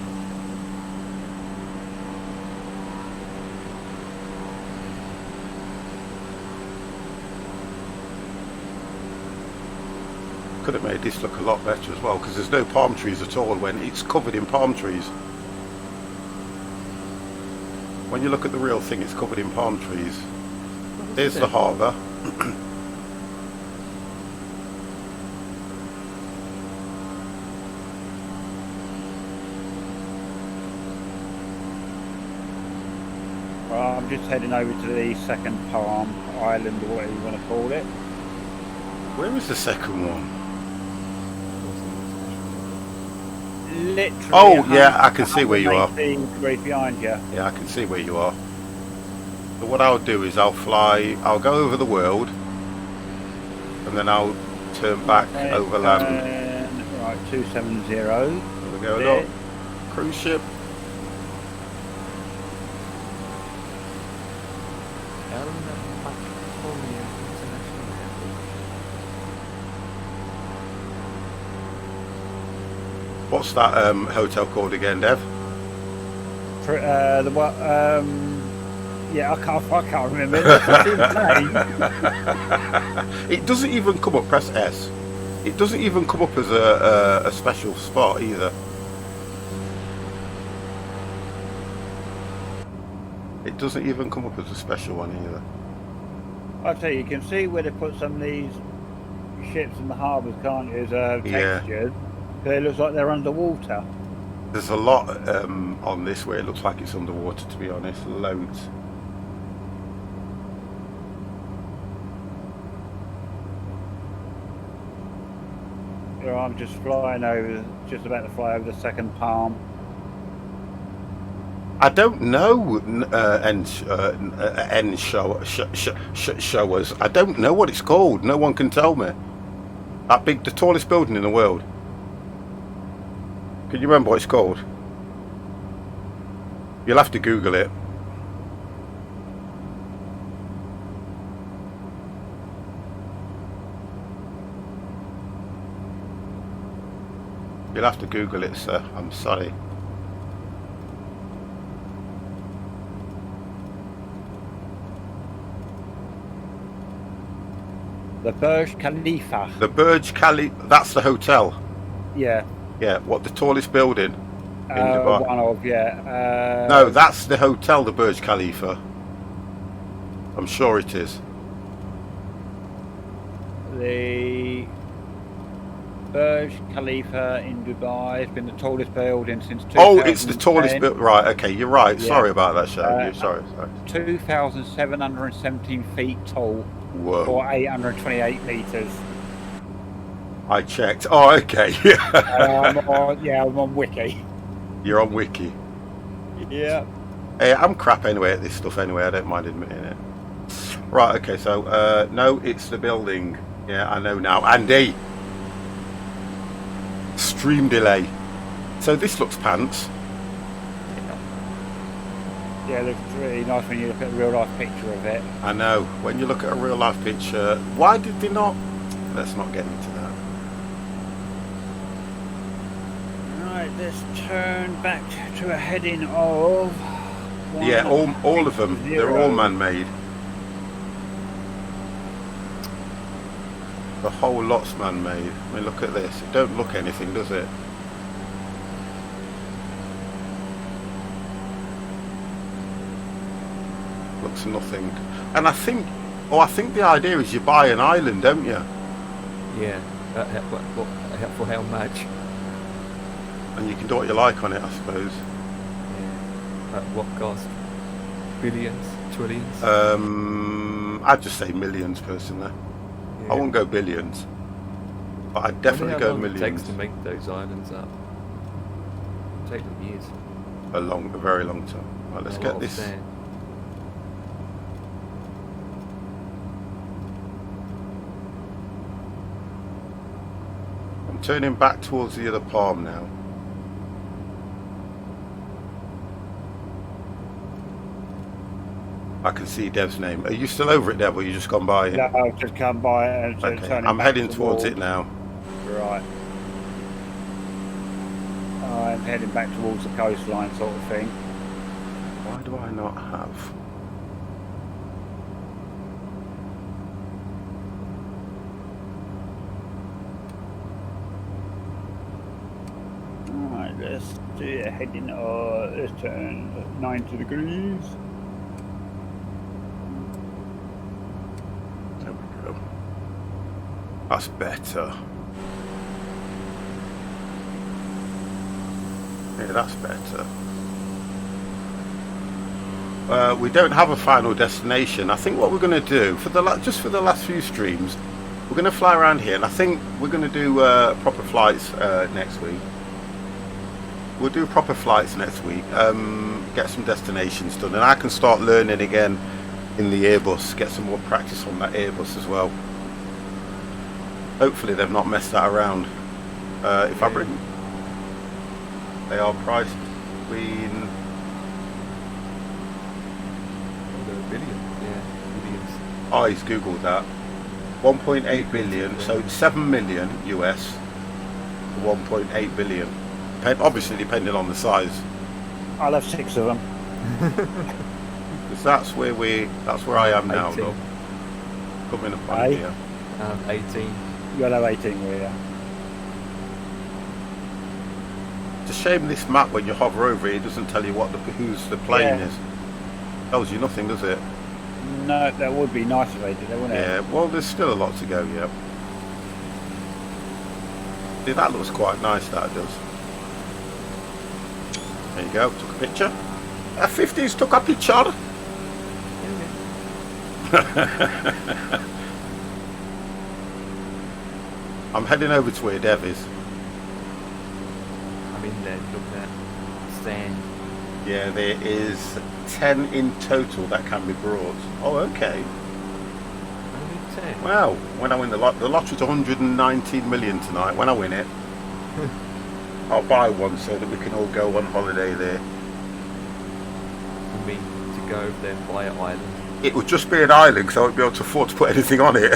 Could have made this look a lot better as well, because there's no palm trees at all when it's covered in palm trees. When you look at the real thing, it's covered in palm trees. There's the harbour. Well, I'm just heading over to the second palm island, or whatever you want to call it. Where is the second one? Literally. Oh, yeah, I can see where you are. 118 degrees behind you. Yeah, I can see where you are. So what I'll do is I'll go over the world, and then I'll turn back over land. Right, 270. There we go, There. look. Cruise ship. What's that hotel called again, Dev? The what? Yeah, I can't remember. It's name. It doesn't even come up. Press S. It doesn't even come up as a special spot either. It doesn't even come up as a special one either. I'll tell you, you can see where they put some of these ships in the harbours, can't you? As Yeah. textured. It looks like they're underwater. There's a lot on this where it looks like it's underwater, to be honest. Loads. You know, I'm just flying over, just about to fly over the second palm. I don't know showers. I don't know what it's called. No one can tell me. That big, the tallest building in the world. Can you remember what it's called? You'll have to Google it. You'll have to Google it, sir. I'm sorry. The Burj Khalifa. The Burj Khalifa. That's the hotel. Yeah. Yeah. What, the tallest building in Dubai? One of, yeah. No, that's the hotel, the Burj Khalifa. I'm sure it is. The Burj Khalifa in Dubai. It's been the tallest building since 2010. Oh, it's the tallest building. Right, okay, you're right. Yeah. Sorry about that, Shane. You're sorry. 2,717 feet tall. Whoa. Or 828 metres. I checked. Oh, okay. I'm on Wiki. You're on Wiki. Yeah. Hey, I'm crap anyway at this stuff anyway. I don't mind admitting it. Right, okay, so, no, it's the building. Yeah, I know now. Andy! Stream delay. So this looks pants. Yeah, it looks really nice when you look at a real life picture of it. I know. When you look at a real life picture, why did they not? Let's not get into that. Right, let's turn back to a heading of... Yeah, all of them. 0. They're all man-made. The whole lot's man-made. I mean, look at this. It don't look anything, does it? Looks nothing. And I think the idea is you buy an island, don't you? Yeah. For how much? And you can do what you like on it, I suppose. At what cost? Billions? Trillions? I'd just say millions, personally. Yeah. I wouldn't go billions, but I'd definitely go millions. It takes to make those islands up. It'll take them years. A very long time. Right, let's get this. Sand. I'm turning back towards the other palm now. I can see Dev's name. Are you still over it, Dev, or you just gone by it? No, I've just come by it and Okay, turning I'm back heading towards it now. Right. I'm heading back towards the coastline sort of thing. Why do I not have? Alright, let's do a heading let's turn 90 degrees. There we go. That's better. Yeah, that's better. We don't have a final destination. I think what we're going to do for the last few streams, we're going to fly around here, and I think we're going to do proper flights next week. We'll do proper flights next week. Get some destinations done, and I can start learning again in the Airbus. Get some more practice on that Airbus as well. Hopefully they've not messed that around. If I bring, they are priced between. Oh, he's googled that. 1.8 billion, so 7 million US to 1.8 billion. Obviously, depending on the size. I'll have 6 of them. Because that's where I am now. Look, coming up on here. 18. You'll have 18 with you. It's a shame this map, when you hover over it, it doesn't tell you whose the plane is. Tells you nothing, does it? No, that would be nice if they did, wouldn't it? Yeah, well, there's still a lot to go, yeah. See, that looks quite nice, that does. There you go, took a picture. F-50s took a picture. I'm heading over to where Dev is. I'm in there looking at sand. Yeah, there is 10 in total that can be brought. Oh, okay. Only 10? Wow, when I win the lottery's 119 million tonight. When I win it, I'll buy one so that we can all go on holiday there. For me to go over there and buy an island. It would just be an island because I won't be able to afford to put anything on it.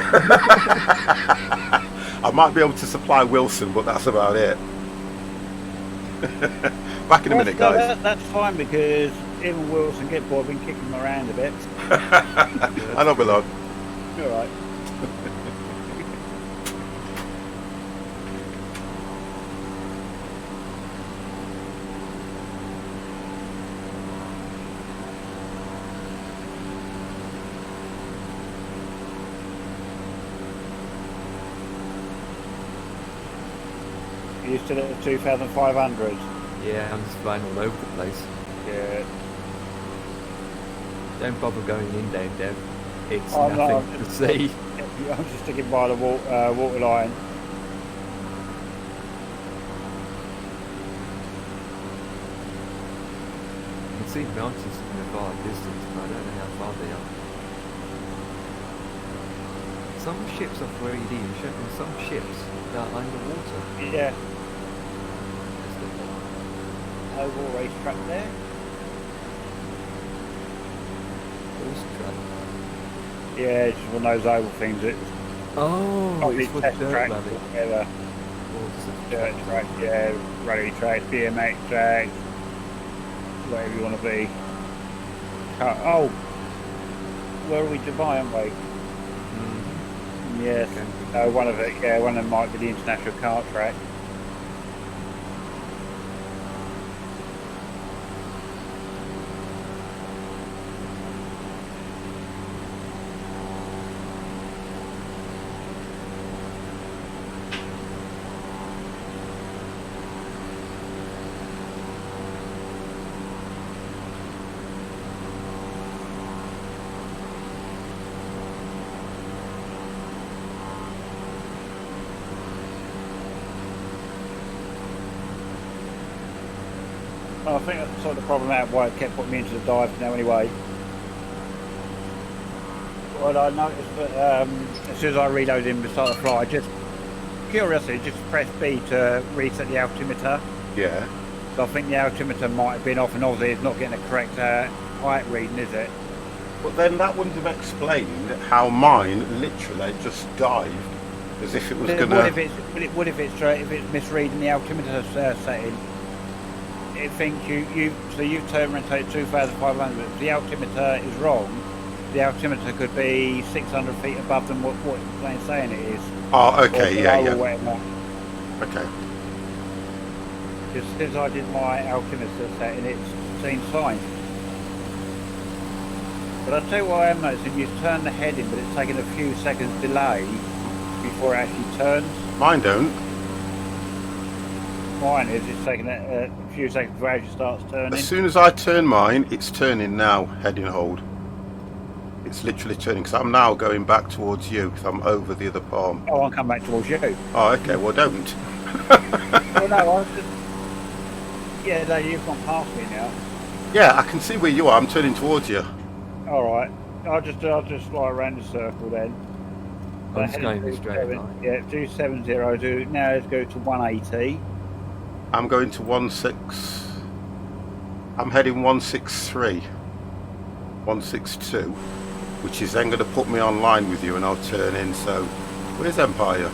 I might be able to supply Wilson, but that's about it. Back in a minute, guys. That's fine, because even Wilson get bored, been kicking him around a bit. I know, below. All right. You still at 2,500? Yeah, I'm just flying all over the place. Yeah. Don't bother going in there, Dev. It's I'm not, nothing to see. I'm just sticking by the water line. You can see the mountains in the far distance, but I don't know how far they are. Some ships are 3D, and some ships that are underwater. Yeah. Oval racetrack there. Horse track. Yeah, it's one of those oval things. It's Oh, probably it's for test dirt track rally. together. Or just a Dirt track, yeah, rally track, BMX track, whatever you want to be. Oh, where are we? Dubai, aren't we? Mhm. Yes. Okay. One of it. Yeah, one of them might be the international kart track. I think that's sort of the problem out why it kept putting me into the dive now anyway. Well, I noticed that as soon as I reloaded him to start the fly, just curiosity, just press B to reset the altimeter. Yeah. So I think the altimeter might have been off, and obviously it's not getting a correct height reading, is it? But then that wouldn't have explained how mine literally just dived as if it was going to... What if it's misreading the altimeter setting? It thinks you've turned around to 2,500. If the altimeter is wrong, the altimeter could be 600 feet above than what it's saying it is. Oh, okay, or yeah. whatever. Okay. Because since I did my altimeter setting, it's seen fine. But I'll tell you what I am noticing, you turn the head in, but it's taking a few seconds delay before it actually turns. Mine don't. Mine is, it's taking a few seconds before it actually starts turning. As soon as I turn mine, it's turning now, heading hold. It's literally turning, because I'm now going back towards you, because I'm over the other palm. Oh, I'll come back towards you. Oh, okay, well don't. Well, no, I was just... Yeah, no, you've gone past me now. Yeah, I can see where you are, I'm turning towards you. Alright, I'll just fly around the circle then. I'm just going this straight line. Yeah, 270, now let's go to 180. I'm going to I'm heading 163, 162, which is then going to put me online with you and I'll turn in, so where's Empire?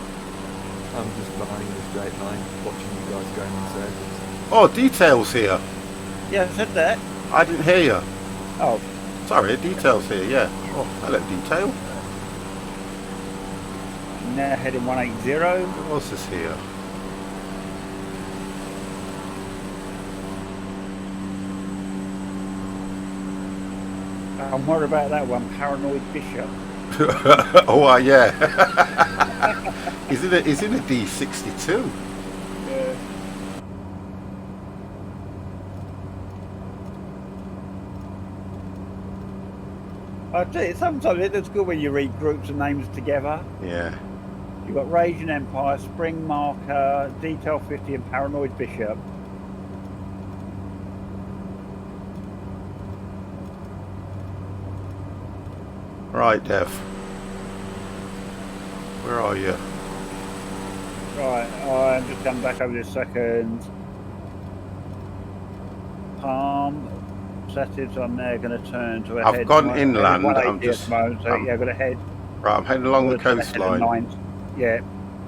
I'm just flying a straight line, watching you guys going in circles. Oh, Detail's here. Yeah, I said that. I didn't hear you. Oh. Sorry, Detail's here, yeah. Oh, hello, Detail. Now heading 180. Who else is here? I'm worried about that one, Paranoid Bishop. Oh, yeah. He's in a D62. Yeah. I tell you, sometimes it looks good when you read groups of names together. Yeah. You've got Raging Empire, Spring Marker, Detail 50 and Paranoid Bishop. Right, Dev. Where are you? Right, I'm just coming back over this second. Palm settings, I'm now going to turn to a head. I've gone inland. I'm just. Moment, so yeah, I've got a head. Right, I'm heading along the coastline. Yeah,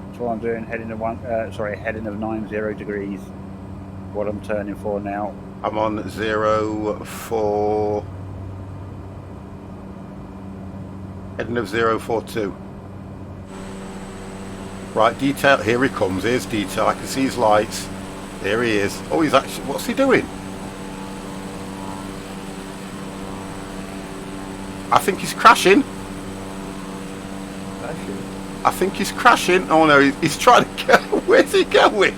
that's what I'm doing. Heading of 90 degrees. What I'm turning for now. I'm on 04. Heading of 042. Right, Detail. Here he comes. Here's Detail. I can see his lights. There he is. Oh, he's actually. What's he doing? I think he's crashing. Crashing? I think he's crashing. Oh no, he's trying to go. Where's he going?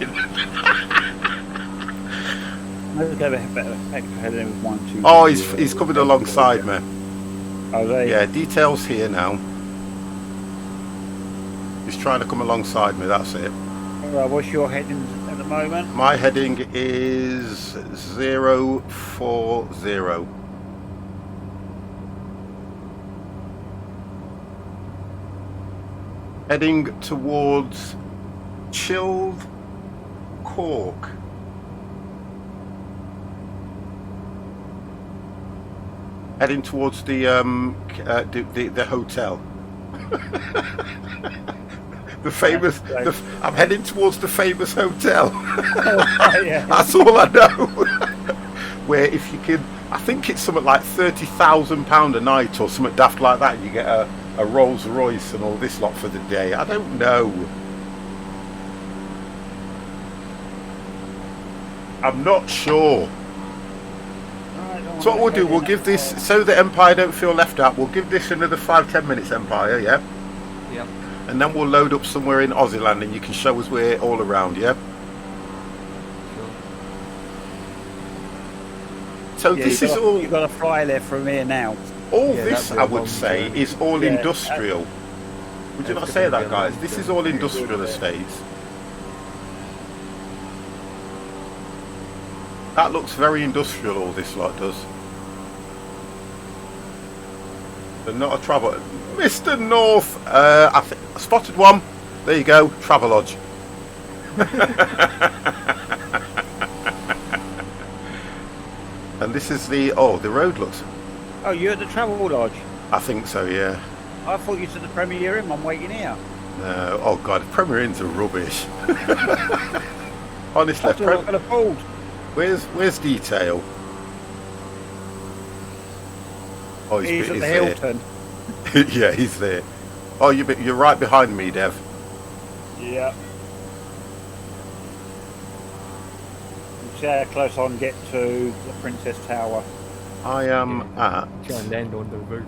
Let's go ahead in with 1, 2. Oh, he's coming alongside me. Oh, there. Yeah, details here now. He's trying to come alongside me. That's it. Right, what's your heading at the moment? My heading is 040. Heading towards Chilled Cork. Heading towards the hotel. The famous. I'm heading towards the famous hotel. Oh, yeah. That's all I know. Where if you can, I think it's something like £30,000 a night or something daft like that. You get a Rolls Royce and all this lot for the day. I don't know. I'm not sure. So what we'll do, we'll give this, so the Empire don't feel left out, we'll give this another 5-10 minutes, Empire, yeah? Yeah. And then we'll load up somewhere in Aussieland and you can show us where all around, yeah? Sure. So this is all... You've got to fly there from here now. All Yeah, this, that'd be I a would long say, journey. is all Yeah, industrial. Would you not That's say gonna that, be a long guys? This is journey. all industrial estates. That looks very industrial, all this lot does. But not a travel... Mr. North! I spotted one. There you go, Travelodge. And this is the... Oh, the road looks... Oh, you're at the Travel Lodge? I think so, yeah. I thought you said the Premier Inn. I'm waiting here. No, oh god, Premier Inns are rubbish. Honestly, That's all I can afford. where's detail? Oh, He's at the there. Hilton. Yeah, he's there. Oh, you're right behind me, Dev. Yeah. See how close I can get to the Princess Tower. I am at Try and land on the roof.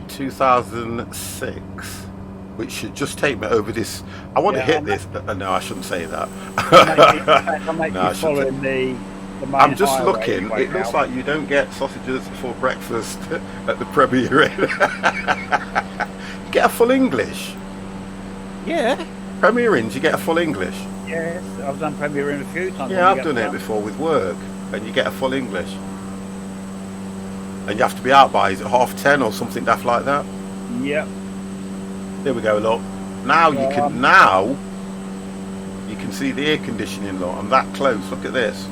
2006, which should just take me over this. I want to Yeah, hit this. No, I shouldn't say that. I'm making No, I you shouldn't following the main I'm just highway looking. right It looks now. like you don't get sausages for breakfast at the Premier Inn. You get a full English. Yeah. Premier Inns, you get a full English. Yes, I've done Premier Inn a few times. Yeah, I've done it before with work, and you get a full English. And you have to be out by, is it 10:30 or something daft like that? Yep. There we go, look. Now you Yeah, can see the air conditioning, look. I'm that close. Look at this.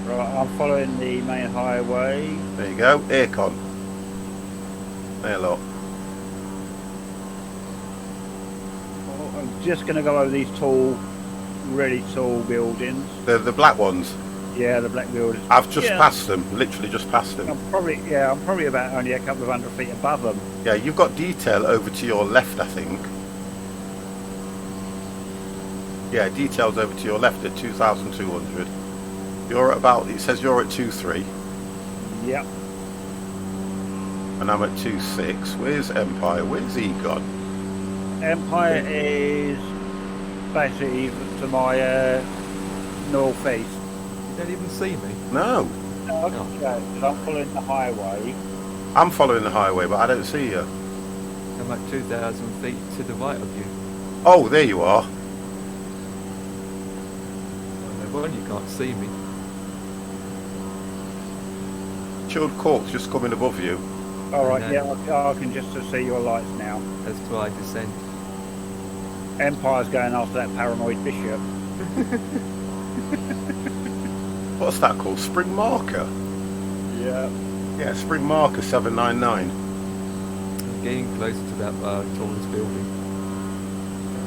Right, I'm following the main highway. There you go, aircon. There, look. I'm just going to go over these tall, really tall buildings. The black ones. Yeah, the black buildings. I've just Yeah. passed them. Literally just passed them. I'm probably about only a couple of 100 feet above them. Yeah, you've got detail over to your left, I think. Yeah, details over to your left at 2,200. You're at about, it says you're at 2.3, Yep. and I'm at 2.6. Where's Empire? Where's he gone? Empire is basically to my northeast. You don't even see me. No, Okay, so I'm following the highway. I'm following the highway, but I don't see you. I'm at 2,000 feet to the right of you. Oh, there you are. No wonder you can't see me. Chilled Cork's just coming above you. Alright, And yeah, I can just see your lights now. That's why I descend. Empire's going after that paranoid bishop. What's that called? Spring Marker? Yeah. Yeah, Spring Marker 799. I'm getting closer to that tallest building.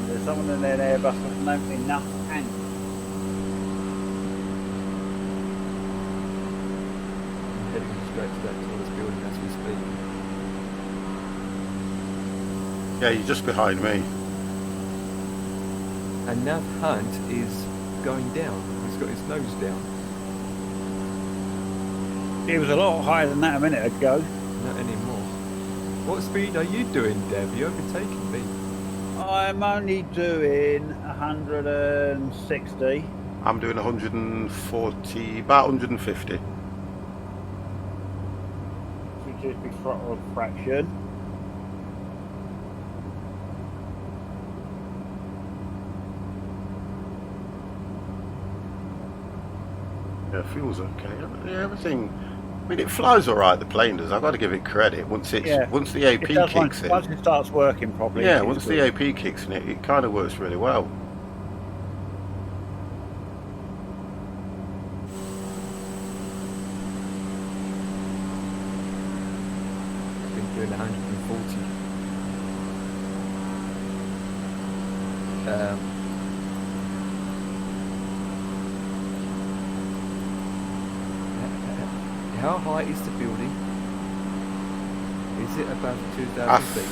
There's someone in there, Airbus with enough tank. I'm heading straight to that tallest building as we speak. Yeah, you're just behind me. And Nav Hunt is going down. He's got his nose down. He was a lot higher than that a minute ago. Not anymore. What speed are you doing, Dev? You're overtaking me. I'm only doing 160. I'm doing 140, about 150. Which is big throttle fraction. Yeah, fuel's okay. Yeah, everything. I mean, it flies all right. The plane does. I've got to give it credit. Once the AP It does kicks in. once it starts working properly. Yeah, it's once good. the AP kicks in, it kind of works really well. I've been doing 140. How high is the building? Is it above 2,000 feet?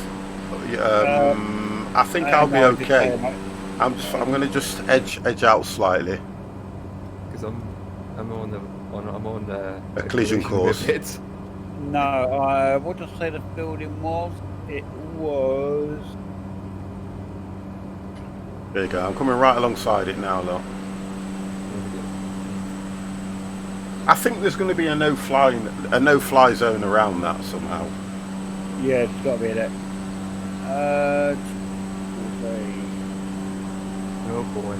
I think I'll be okay. I'm going to just edge out slightly. Because I'm on A collision course. with it. No, what did I say the building was? It was. There you go. I'm coming right alongside it now, though. I think there's going to be a no-fly zone around that somehow. Yeah, it's got to be there. Oh boy.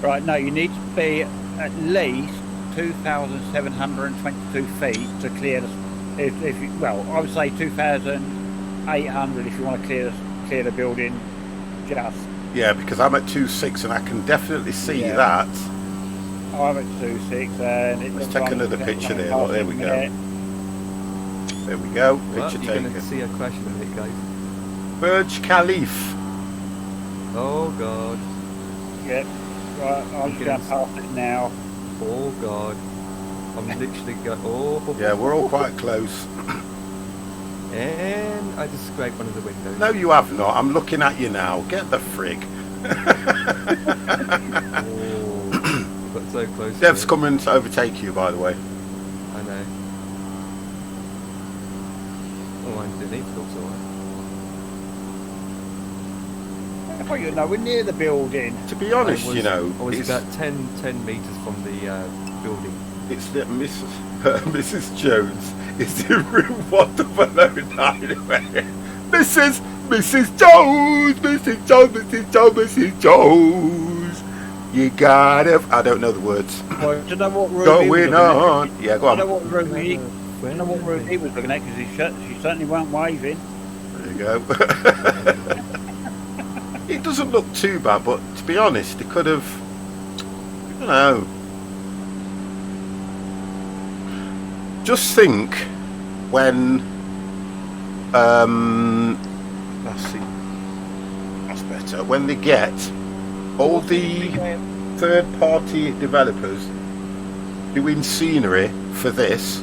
Right, no, you need to be at least 2,722 feet to clear the. If you, well, I would say 2,800 if you want to clear the building. Just. Yeah, because I'm at 2.6 and I can definitely see Yeah. that. I'm at 2.6 and it Let's looks take like another it's picture gonna there. pass Oh, there in we go. there. There we go. Well, Picture you're going to taken. see a crash in a minute, guys. Burj Khalifa. Oh god. Yep. Right, I'm just going to pass it now. Oh god. I'm literally going. Oh. Yeah, we're all quite close. And I just scraped one of the windows. No, you have not. I'm looking at you now. Get the frig. Oh, you got so close. to Dev's it. coming to overtake you, by the way. I know. Oh, underneath looks alright. Well, you're nowhere near the building. To be honest, I was it's, about 10 meters from the building. it's that Mrs. Jones is in room 100 anyway. Mrs. Jones, Mrs. Jones, Mrs. Jones, Mrs. Jones. You gotta. I don't know the words. Well, do you know what room Going on. Yeah, go I don't know on. what room he. I don't know what room he was looking at because she certainly weren't waving. There you go. It doesn't look too bad, but to be honest, it could have. I don't know. Just think when. Let's see. That's better. When they get all the third-party developers doing scenery for this,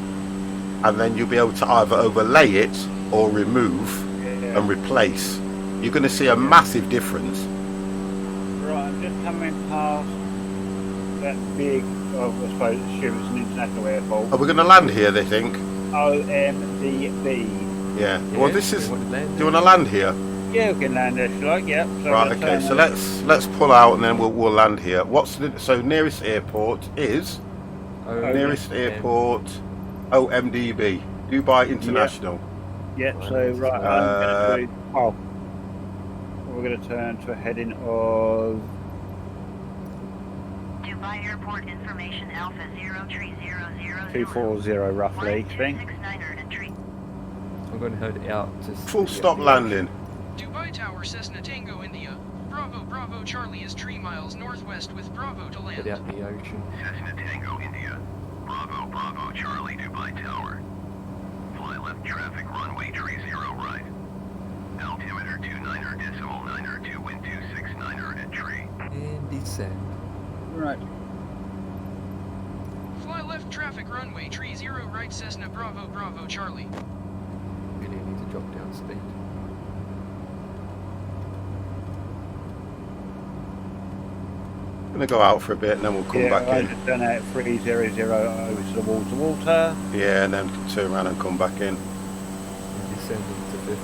and then you'll be able to either overlay it or remove and replace. You're going to see a massive difference. Right, I'm just coming past that big. I suppose it's an international airport. Are we going to land here, they think? OMDB. Yeah. Well, this is. Do Do you want to land here? Yeah, we can land there if you like. Yeah. So Right. we'll Okay. turn So there. let's pull out and then we'll land here. So nearest airport is nearest airport OMDB, Dubai International. Yeah. So right, I'm going to do. Oh, we're going to turn to a heading of. Dubai Airport Information Alpha 0300 240 roughly, I think. I'm going to head out to Full stop landing. Dubai Tower, Cessna Tango, India. Bravo, Bravo, Charlie is 3 miles northwest with Bravo to Head land. out the ocean. Cessna Tango, India. Bravo, Bravo, Charlie, Dubai Tower. Fly left traffic runway 30 right. Altimeter 29er.9er, wind 269er at tree. And descend. Right. Fly left traffic runway 30 right, Cessna Bravo, Bravo, Charlie. Really need to drop down speed. Gonna go out for a bit and then we'll come back I in. just done out 300 over to the water. Yeah, and then turn around and come back in. And descending to 15.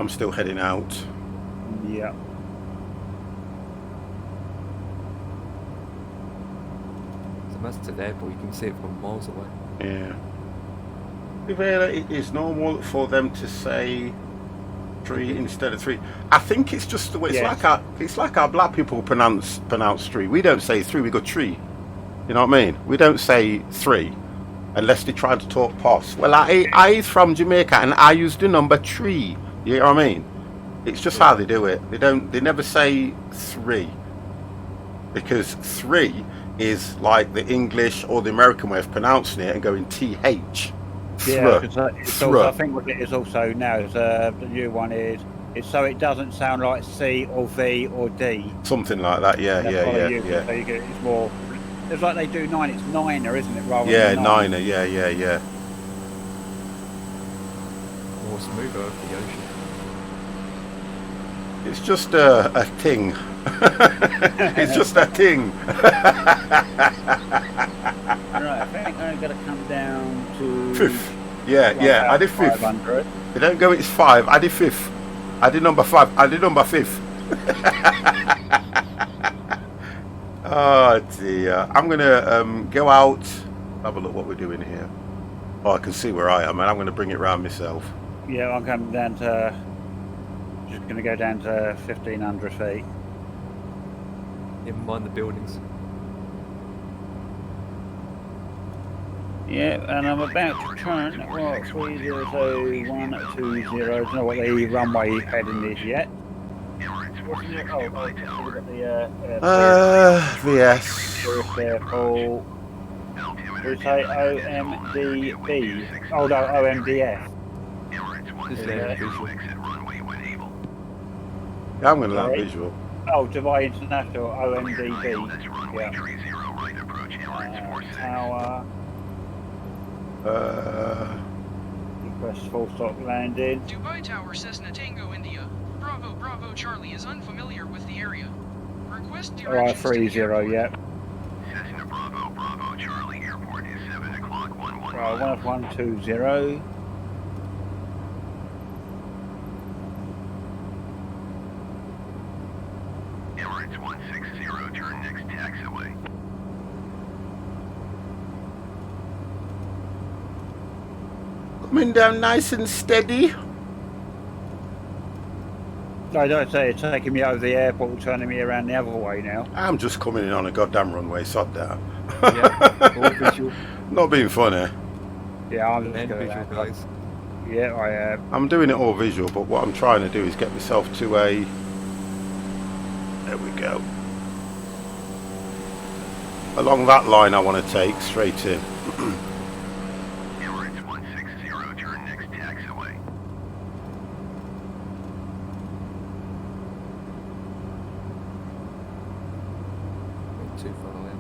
I'm still heading out. Yeah. It's a massive airport, you can see it from miles away. Yeah. It is normal for them to say 3 instead of 3. I think it's just the way it's like our black people pronounce 3. We don't say 3, we go 3. You know what I mean? We don't say 3 unless they try to talk posh. Well, I from Jamaica and I use the number 3. You know what I mean? It's just how they do it. They never say 3, because 3 is like the English or the American way of pronouncing it and going TH. Yeah, I think what it is also now is the new one is it's so it doesn't sound like C or V or D. Something like that. Yeah. So you get, it's more. It's like they do 9. It's niner, isn't it? Rather than niner. Yeah. More smooth over the ocean. It's just a thing. It's just a thing. Right, I think I'm going to come down to 5th. Yeah. I did 5th. 500. They don't go. It's 5. I did 5th. I did number 5. I did number 5th. Oh dear. I'm gonna go out. Have a look what we're doing here. Oh, I can see where I am, and I'm gonna bring it round myself. Yeah, I'm coming down to. Just going to go down to 1,500 feet. Yeah, mind the buildings. Yeah, and I'm about to turn. Well, 300120. Don't know what the runway heading is yet. What's the, we've got the VS. Airport. We say OMDB. Oh no, OMDF. Just visual. Yeah, I'm going to that visual. Oh, Dubai International, OMDB. Yeah. Tower. Request full stop landing. Dubai Tower, Cessna Tango, India. Bravo, Bravo, Charlie is unfamiliar with the area. Request directions. Alright, 30, to the airport. yeah. Cessna Bravo, Bravo, Charlie Airport is 7 o'clock, 115. Right, 1120. Emirates 160, turn next taxiway. Coming down nice and steady. I don't say it's taking me over the airport, turning me around the other way now. I'm just coming in on a goddamn runway, sod that. Yeah, all visual. Not being funny. Yeah, I'm just And going visual, to. guys. Yeah, I am. I'm doing it all visual, but what I'm trying to do is get myself to a... There we go. Along that line I want to take, straight in. Emirates 160, turn next taxiway. Not too far away.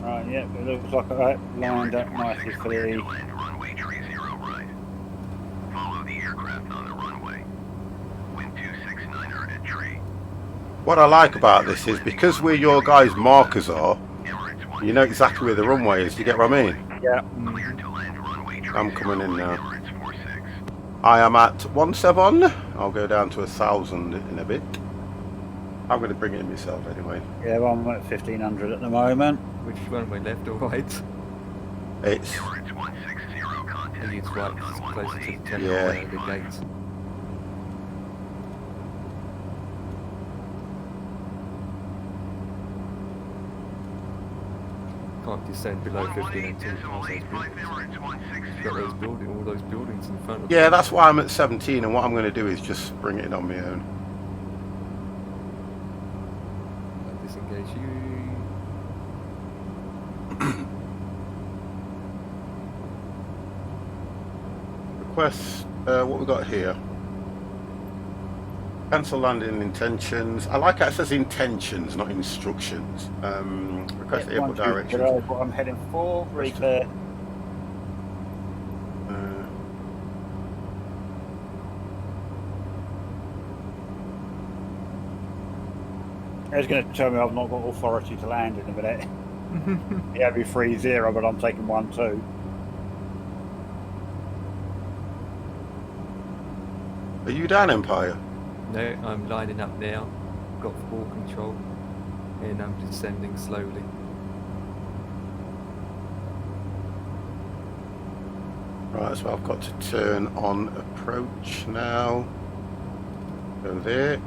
Right, yeah, it looks like I lined up nicely for the... Land runway 30 right. Follow the aircraft on the runway. Wind 269 at tree. What I like about this is because where your guys' markers are, you know exactly where the runway is. Do you get what I mean? Yeah. Clear to land runway 30 I'm coming in now. Emirates 46. I am at 17. I'll go down to 1,000 in a bit. I'm going to bring it in myself anyway. Yeah, well, I'm at 1,500 at the moment. Which runway, left or right? It's... Emirates 160, contact. I think it's right, 'cause it's closer to the runway. terminal Yeah. than the gates. Can't descend below 15 until you pass those buildings. You've got those buildings, all those buildings in front of Yeah, you. that's why I'm at 17, and what I'm going to do is just bring it in on my own. Disengage you. Request, what we got here? Cancel landing intentions. I like how it says intentions, not instructions. Request airport directions. What I'm heading for. Reclear. It's going to tell me I've not got authority to land in a minute. Yeah, it'd be 3-0, but I'm taking 1-2. Are you down, Empire? No, I'm lining up now. Got full control, and I'm descending slowly. Right, so I've got to turn on approach now. Go there.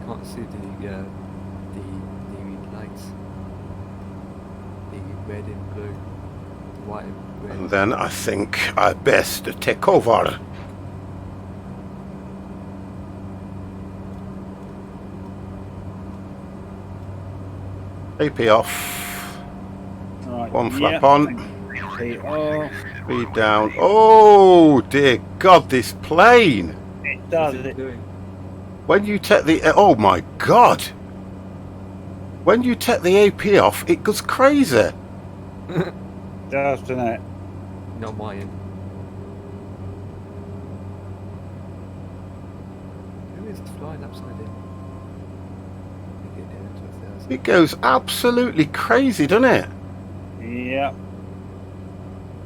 Can't see the lights. The red and blue, white and red. And then I think I best take over. AP off. Right, One flap yeah. on. Feet off. Speed down. Oh dear God, this plane. It does What's it it. doing? When you take the... Oh my God. When you take the AP off, it goes crazy. Does, doesn't it? Not my end. Who is flying upside down? Let me get down to 1,000. It goes absolutely crazy, doesn't it? Yeah.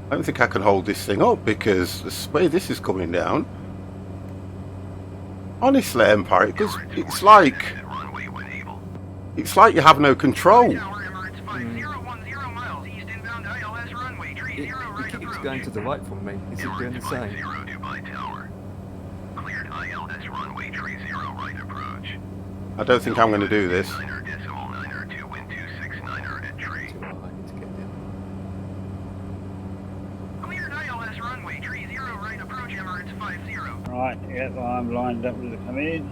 I don't think I can hold this thing up because the way this is coming down. Honestly, Empire, it's like Runway when able. it's like you have no control. Tower Emirates 5010 miles east inbound ILS runway tree It 0 right keeps approach. going to the right from me. Is it doing the Emirates same? 50 Dubai Tower. Cleared ILS runway tree 0 right approach. I don't think I'm going to do this. 9er decimal 9er 2 wind 269er at tree. Too high, I need to get down. Cleared ILS runway tree 0 right approach Emirates 50. Right, yep, I'm lined up with the come in.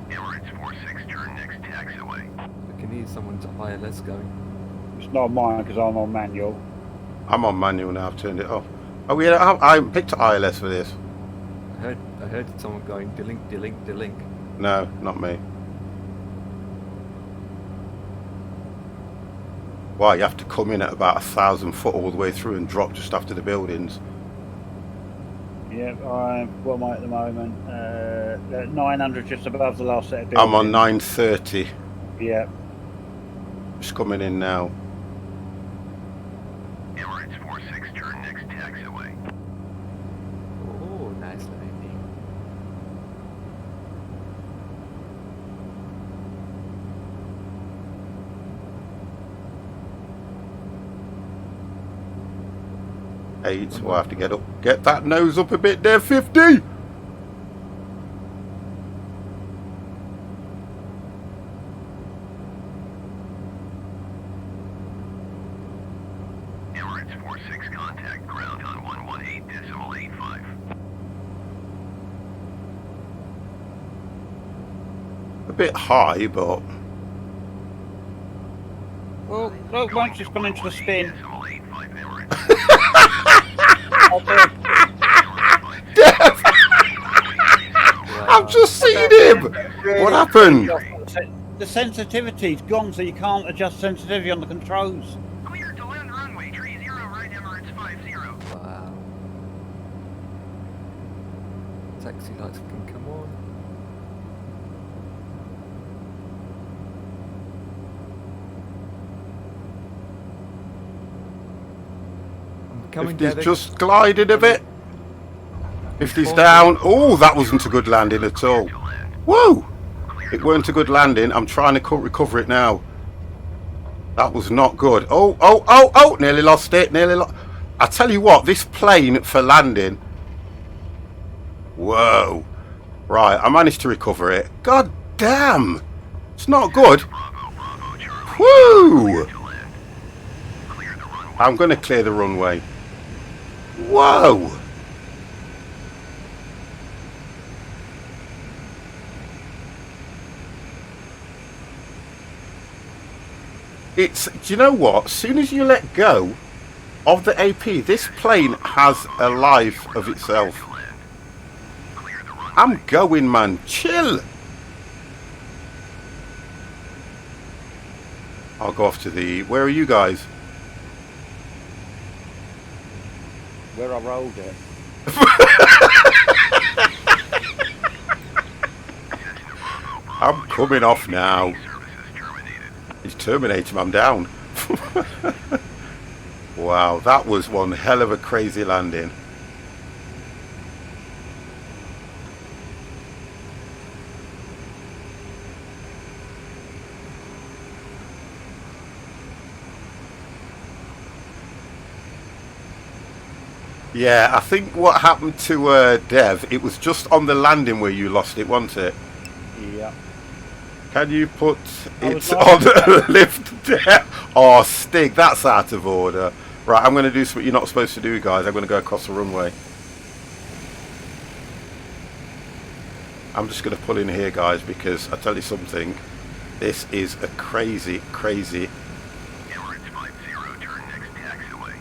Emirates 46 turn next taxiway. I can hear someone's ILS going. It's not mine because I'm on manual. I'm on manual now. I've turned it off. Oh yeah, I picked ILS for this. I heard someone going delink, delink, delink. No, not me. Why, you have to come in at about 1,000 foot all the way through and drop just after the buildings. Yep, what am I at the moment? 900 just above the last set of buildings. I'm on 930. Yep. Just coming in now. Emirates 46 turn next taxiway. Oh, nice landing. Eight, so I have to get up. Get that nose up a bit there, 50! Emirates 46 contact ground on 118.85. A bit high, but... Well, look, once it's gone into the spin. 118.85 Emirates. I've just seen him! What happened? The sensitivity's gone, so you can't adjust sensitivity on the controls. Clear to land runway tree 0 right Emirates 50. Wow. Taxi lights can come on. I'm coming 50's down. just glided a bit. 50's down. Oh, that wasn't a good landing at all. Whoa! It weren't a good landing. I'm trying to recover it now. That was not good. Oh! Nearly lost it. I tell you what, this plane for landing. Whoa. Right, I managed to recover it. God damn. It's not good. Woo! I'm going to clear the runway. Whoa! Do you know what? As soon as you let go of the AP, this plane has a life of itself. I'm going, man. Chill. I'll go off to the... Where are you guys? Where I rolled it. I'm coming off now. He's terminating him. I'm down. Wow, that was one hell of a crazy landing. Yeah, I think what happened to Dev, it was just on the landing where you lost it, wasn't it? Yeah. Can you put it was on the lift there? Oh, Stig, that's out of order. Right, I'm going to do something you're not supposed to do, guys. I'm going to go across the runway. I'm just going to pull in here, guys, because I tell you something. This is a crazy, crazy... Emirates 50, turn next taxiway.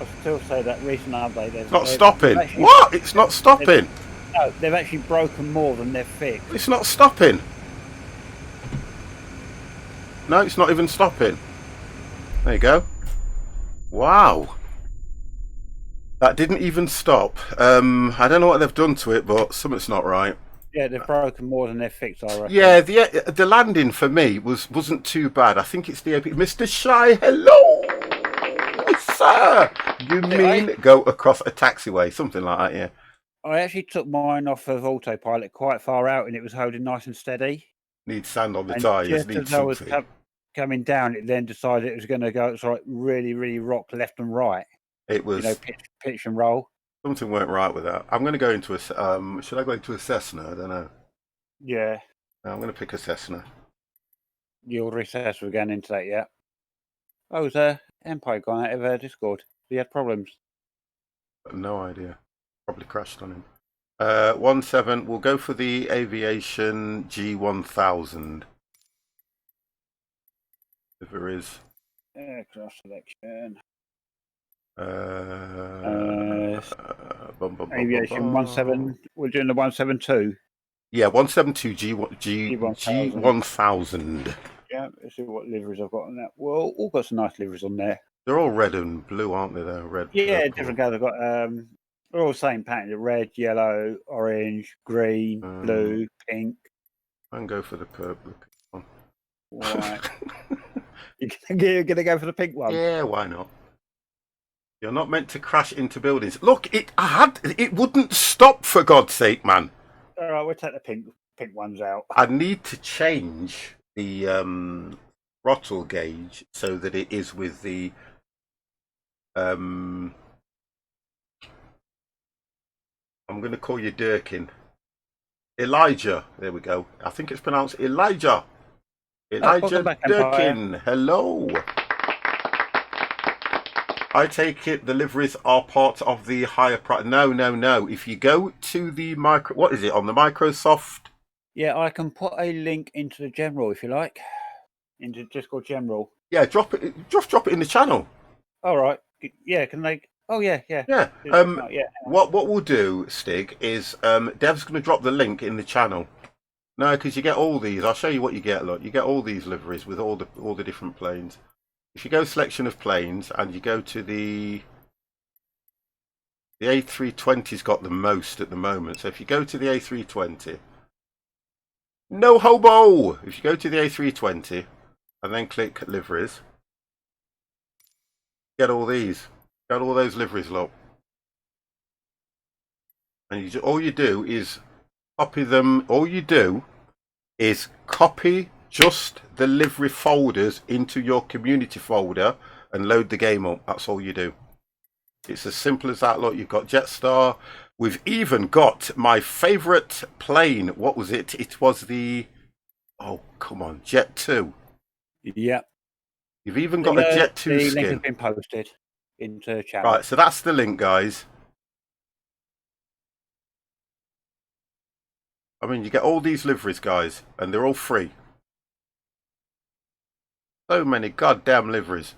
I still say that recent update. It's not stopping. What? It's not stopping. No, they've actually broken more than they've fixed. It's not stopping. No, it's not even stopping. There you go. Wow. That didn't even stop. I don't know what they've done to it, but something's not right. Yeah, they've broken more than they've fixed, I reckon. Yeah, the landing for me wasn't too bad. I think it's the AP. Mr. Shy, hello, sir. You mean go across a taxiway, something like that? Yeah. I actually took mine off of autopilot quite far out, and it was holding nice and steady. Needs sand on the And tyres. just Needs as I was something. coming down, it then decided it was going to go really, really rock left and right. It was, you know, pitch and roll. Something weren't right with that. I'm going to go into a. Should I go into a Cessna? I don't know. Yeah. No, I'm going to pick a Cessna. You'll recess. We're going into that yet. Oh, was Empire gone out of Discord? He had problems. No idea. Probably crashed on him. 17. We'll go for the Aviation G1000. If there is. Cross selection. Aviation 17. We're doing the 172. Yeah, 172 G1000. Yeah, let's see what liveries I've got on that. Well, all got some nice liveries on there. They're all red and blue, aren't they? They're red. Yeah, purple. different colours. I've got they're all the same pattern: red, yellow, orange, green, blue, pink. I can go for the purple one. Right. You're gonna go for the pink one? Yeah, why not? You're not meant to crash into buildings. Look, it wouldn't stop, for God's sake, man. All right, we'll take the pink ones out. I need to change the throttle gauge so that it is with the I'm going to call you Durkin. Elijah. There we go. I think it's pronounced Elijah. Elijah Durkin. Hello. I take it the liveries are part of the higher price. No. If you go to the what is it on the Microsoft? Yeah, I can put a link into the general if you like. Into Discord general. Yeah, drop it in the channel. All right. Yeah, can they? Oh yeah. Yeah. What we'll do, Stig, is Dev's going to drop the link in the channel. No, because you get all these. I'll show you what you get. Look, you get all these liveries with all the different planes. If you go selection of planes and you go to the A320's got the most at the moment. So if you go to the A320, no hobo. If you go to the A320 and then click liveries, get all these. Got all those liveries, look. And all you do is copy them. All you do is copy just the livery folders into your community folder and load the game up. That's all you do. It's as simple as that. Look, you've got Jetstar. We've even got my favourite plane. What was it? It was the... Oh, come on. Jet 2. Yep. You've even got a Jet 2 the skin. link has been posted into channel. Right, so that's the link, guys. I mean, you get all these liveries, guys, and they're all free. So many goddamn liveries.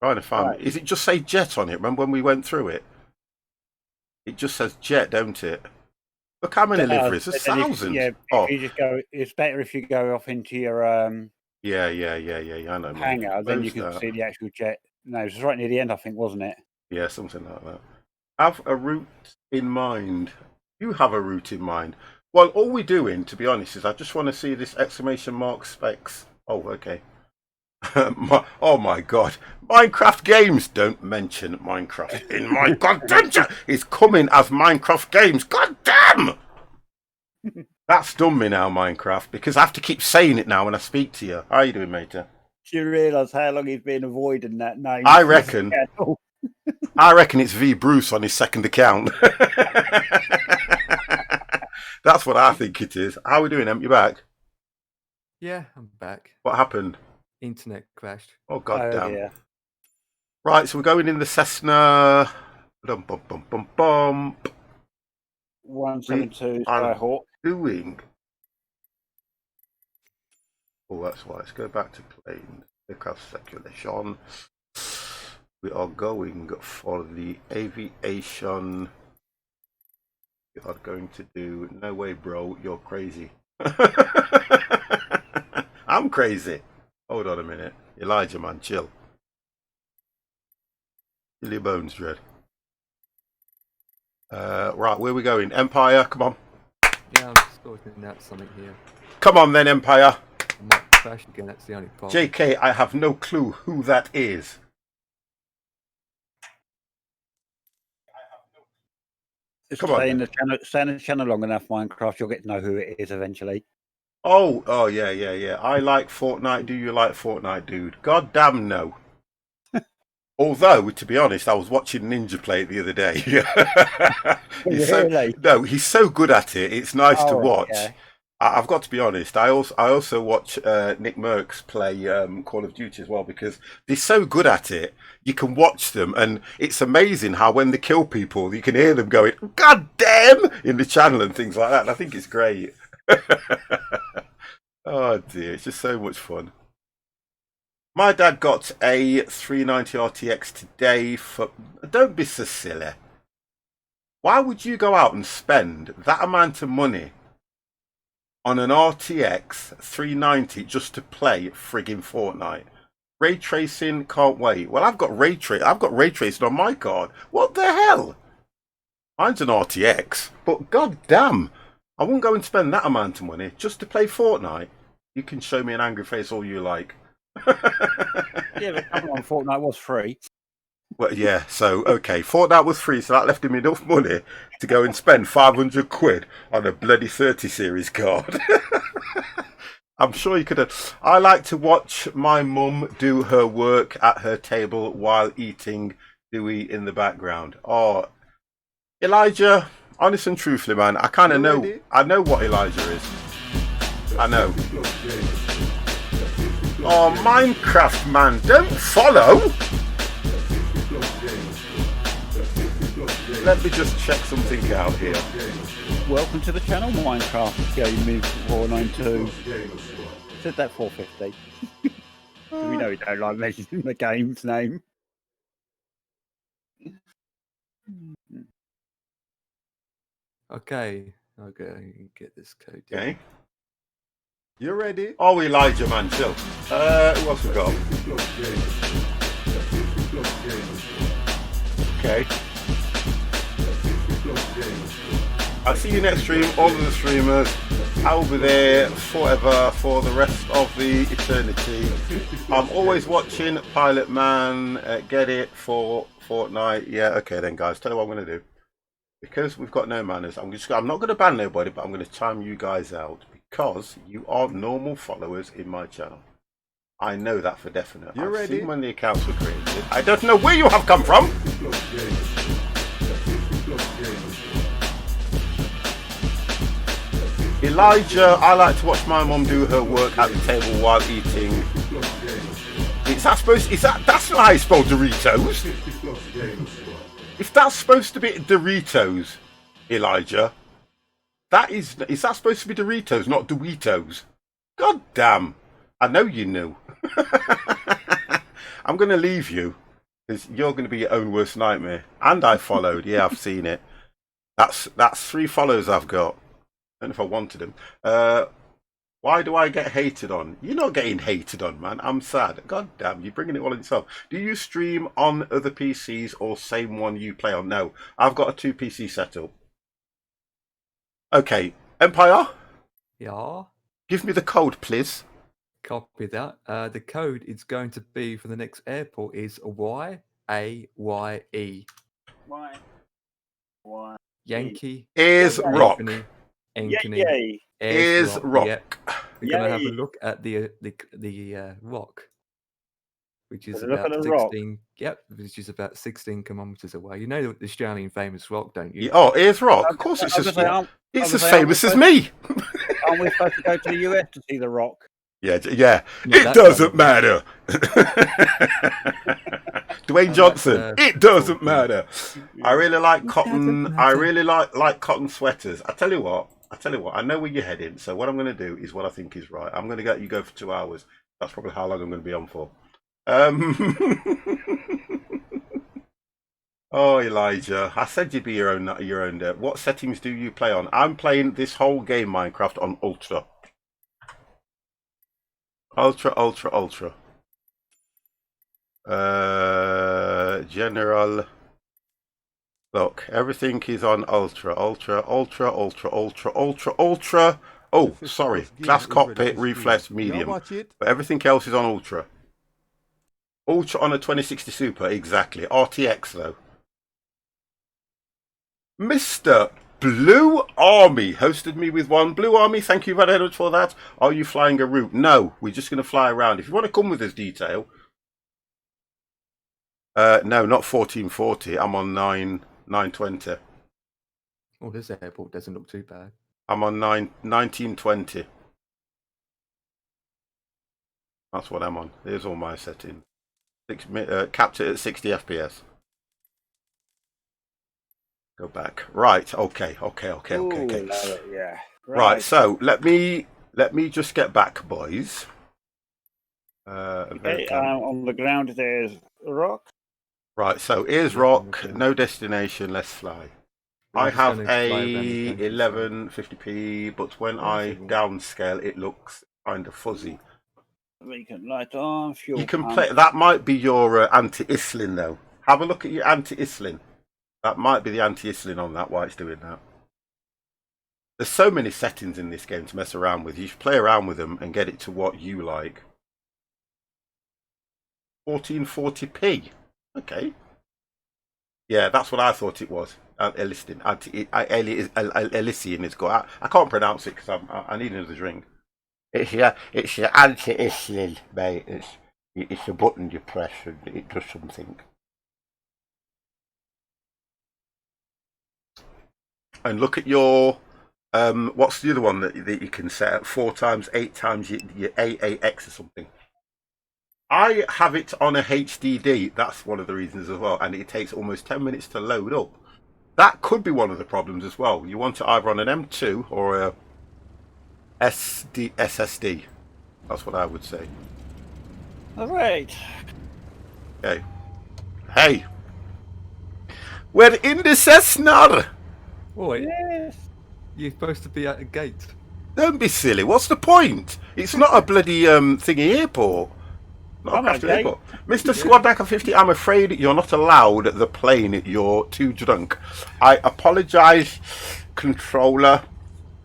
Trying to find. Right. Is it just say Jet on it? Remember when we went through it? It just says Jet, don't it? Look how many liveries. There's But then thousands. if Oh, you just go, it's better if you go off into your yeah. I know. mate. hangar, then you Close can that. see the actual jet. No, it was right near the end, I think, wasn't it? Yeah, something like that. Have a route in mind. You have a route in mind. Well, all we're doing, to be honest, is I just want to see this exclamation mark specs. Oh, okay. Oh my god. Minecraft games. Don't mention Minecraft in my goddamn chat. It's coming as Minecraft games. God damn! That's done me now, Minecraft, because I have to keep saying it now when I speak to you. How are you doing, mate? Do you realise how long he's been avoiding that name? I reckon it's V Bruce on his second account. That's what I think it is. How are we doing, Em? You back? Yeah, I'm back. What happened? Internet crashed. Oh, god damn. Dear. Right, so we're going in the Cessna. Bum, bum, bum, bum, bum. 172 I'm Skyhawk. doing. Oh, that's why. Let's go back to plane. Look at circulation. We are going for the aviation. We are going to do. No way, bro. You're crazy. I'm crazy. Hold on a minute. Elijah, man, chill. Chill your bones, Dread. Right, where are we going? Empire, come on. Yeah, I'm sorting out something here. Come on then, Empire. I might crash again, that's the only problem. JK, I have no clue who that is. Just Come on. stay in the channel long enough, Minecraft, you'll get to know who it is eventually. Oh, yeah. I like Fortnite. Do you like Fortnite, dude? God damn no. Although, to be honest, I was watching Ninja play it the other day. Really? He's so good at it. It's nice to Oh, watch. okay. I've got to be honest. I also watch Nick Merckx play Call of Duty as well, because they're so good at it. You can watch them, and it's amazing how when they kill people, you can hear them going "God damn" in the channel and things like that. And I think it's great. Oh dear, it's just so much fun. My dad got a 390 RTX today for. Don't be so silly. Why would you go out and spend that amount of money on an RTX 390 just to play friggin' Fortnite? Ray tracing, can't wait. Well, I've got ray tracing on my card. What the hell? Mine's an RTX, but god damn, I wouldn't go and spend that amount of money just to play Fortnite. You can show me an angry face all you like. Yeah, but come on, Fortnite was free. Well, yeah, so, okay, Fortnite was free, so that left him enough money to go and spend 500 quid on a bloody 30 series card. I'm sure you could have. I like to watch my mum do her work at her table while eating Dewey in the background. Oh, Elijah, honest and truthfully, man, I kind of know. I know what Elijah is. I know. Oh, Minecraft, man, don't follow. Let me just check something out here. Welcome to the channel, Minecraft Gaming 492. Said that 450. We know we don't like mentioning the game's name. Okay, I'll go and get this code. Okay. You ready? Oh, Elijah, man, chill. Who else we got? Okay. I'll see you next stream, all of the streamers. I will be there forever for the rest of the eternity. I'm always watching Pilot Man, get it for Fortnite. Yeah, okay then, guys. Tell you what I'm going to do. Because we've got no manners, I'm not going to ban nobody, but I'm going to time you guys out because you are normal followers in my channel. I know that for definite. I've seen when the accounts were created. I don't know where you have come from. Elijah, I like to watch my mum do her work at the table while eating. That's not how you spell Doritos. If that's supposed to be Doritos, Elijah, is that supposed to be Doritos, not Doritos? God damn, I know you knew. I'm going to leave you Because you're going to be your own worst nightmare. And I followed. Yeah, I've seen it. That's 3 follows I've got. I don't know if I wanted them. Why do I get hated on? You're not getting hated on, man. I'm sad. God damn, you're bringing it all on yourself. Do you stream on other PCs or same one you play on? No, I've got a 2 PC setup. Okay, Empire, Yeah. give me the code, please. Copy that. The code is going to be for the next airport is YAYE. Why? Yankee. Is Yeah, rock. Ankeny. Yay! Is rock. Yep. We're going to have a Yay. look at the rock, which is Have a look about at the rock. 16. Yep, which is about 16 kilometers away. You know the Australian famous rock, don't you? Yeah, oh, is rock. Of course, it's I was just. gonna say, It's I as was gonna say, famous as me. Aren't we supposed to go to the US to see the rock? Yeah. Not It that doesn't kind matter. Dwayne Johnson. It doesn't matter. I really like cotton. doesn't I matter. really like cotton sweaters. I tell you what. I know where you're heading. So what I'm going to do is what I think is right. I'm going to let you go for 2 hours. That's probably how long I'm going to be on for. Oh, Elijah! I said you'd be your own. What settings do you play on? I'm playing this whole game Minecraft on Ultra. Ultra. General. Look, everything is on Ultra. Oh, sorry. Glass cockpit, reflex, medium. But everything else is on Ultra. Ultra on a 2060 Super, exactly. RTX, though. Mr. Blue Army hosted me with 1. Blue Army, thank you very much for that. Are you flying a route? No, we're just going to fly around. If you want to come with us, detail. No, not 1440. I'm on 920. Oh, this airport doesn't look too bad. I'm on 1920. That's what I'm on. Here's all my settings. Capped it at 60 FPS. Go back. Right. Okay. Ooh, yeah. Right. So let me just get back, boys. Okay, on the ground there's a rock. Right. So here's rock. No destination. Let's fly. I have a 1150p, but when I downscale, it looks kind of fuzzy. Beacon light on. Fuel. You can play. That might be your anti-Islin, though. Have a look at your anti-Islin. That might be the anti-Islin on that. Why it's doing that. There's so many settings in this game to mess around with. You should play around with them and get it to what you like. 1440p. Okay. Yeah, that's what I thought it was. Elysian. Elysian. It's got. I can't pronounce it because I need another drink. It's your anti-Islin, mate. It's a button you press and it does something. And look at your what's the other one that you can set at 4 times, 8 times your AAX or something. I have it on a HDD. That's one of the reasons as well, and it takes almost 10 minutes to load up. That could be one of the problems as well. You want it either on an M2 or a SSD. That's what I would say. All right. Okay. Hey, we're in the Cessna. Oh, Yes. you're supposed to be at a gate. Don't be silly. What's the point? It's not a bloody thingy airport. Not I'm a crafted okay. airport. Mr. Squad Backer 50, I'm afraid you're not allowed the plane. You're too drunk. I apologise, controller.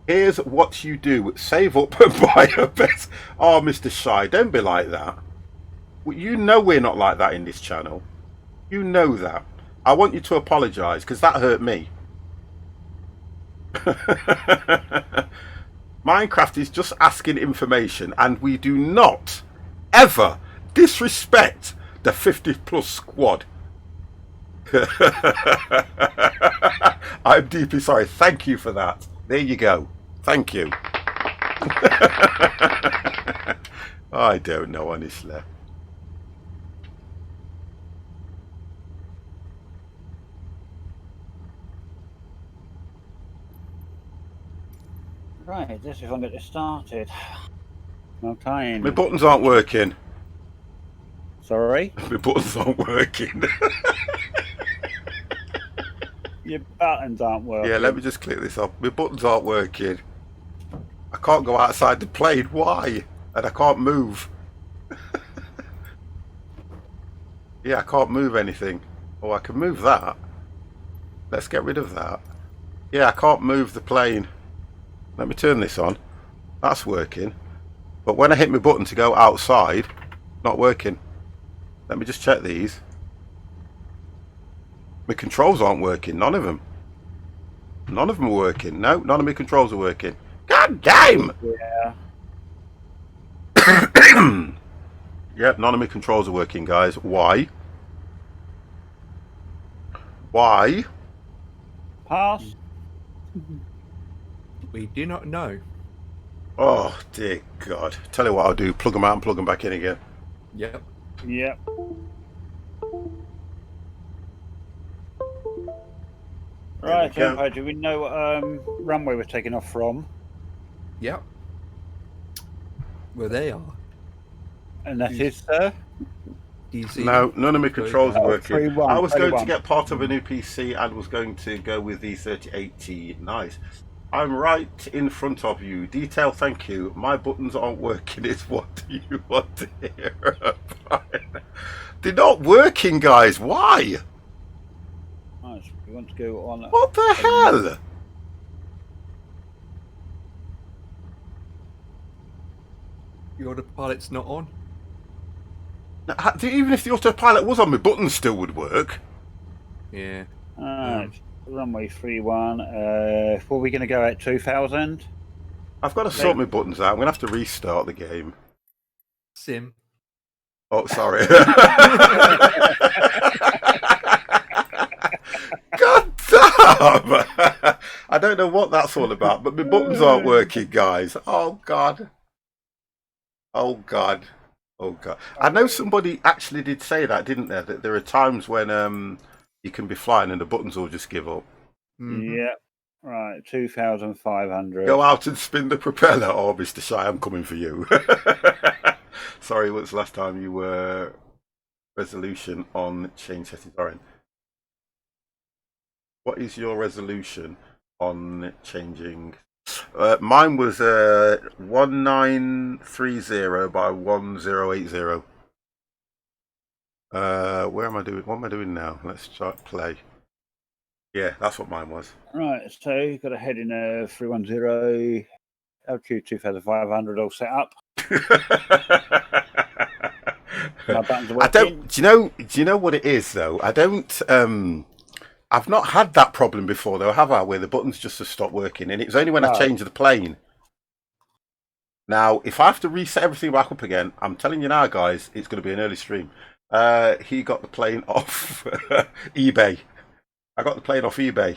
Here's what you do. Save up and buy a best. Oh, Mr. Shy, don't be like that. You know we're not like that in this channel. You know that. I want you to apologise because that hurt me. Minecraft is just asking information, and we do not ever disrespect the 50+ squad. I'm deeply sorry. Thank you for that. There you go. Thank you. I don't know, honestly. Right, this is if I get this started. No time. My buttons aren't working. Sorry? My buttons aren't working. Your buttons aren't working. Yeah, let me just click this off. My buttons aren't working. I can't go outside the plane. Why? And I can't move. Yeah, I can't move anything. Oh, I can move that. Let's get rid of that. Yeah, I can't move the plane. Let me turn this on. That's working. But when I hit my button to go outside, not working. Let me just check these. My controls aren't working. None of them. None of them are working. No, none of my controls are working. God damn! Yeah. Yep, none of my controls are working, guys. Why? Why? Pass. We do not know. Oh, dear God. Tell you what I'll do. Plug them out and plug them back in again. Yep. Yep. Right, we go. Empire, do we know what runway we're taking off from? Yep. Well, they are. And that is, sir? Do you see? No, none of my controls are working. 3-1, I was going to 31. get part of a new PC and was going to go with the 3080. Nice. I'm right in front of you. Detail, thank you. My buttons aren't working. It's what do you want to hear about? They're not working, guys. Why? Right, so we want to go on. What the hell? Your autopilot's not on? Now, even if the autopilot was on, my buttons still would work. Yeah. Alright, runway 31. What are we going to go at 2000? I've got to sort my buttons out. I'm going to have to restart the game. Sim. Oh, sorry. God damn! I don't know what that's all about, but my buttons aren't working, guys. Oh, God. Oh, God. Oh, God. I know somebody actually did say that, didn't there? That there are times when you can be flying and the buttons will just give up. Mhm. Yeah. Right, 2,500. Go out and spin the propeller. Oh, Mr. Shy, I'm coming for you. Sorry, what's the last time you were resolution on change settings? Oren, what is your resolution on changing? Mine was 1930 by 1080. Where am I doing? What am I doing now? Let's start play. Yeah, that's what mine was. Right, so you've got a heading 310, LQ 2,500 all set up. My buttons are I don't. working. Do you know what it is though? I don't. I've not had that problem before though, have I? Where the buttons just have stopped working, and it was only when I changed the plane. Now, if I have to reset everything back up again, I'm telling you now, guys, it's going to be an early stream. He got the plane off eBay. I got the plane off eBay.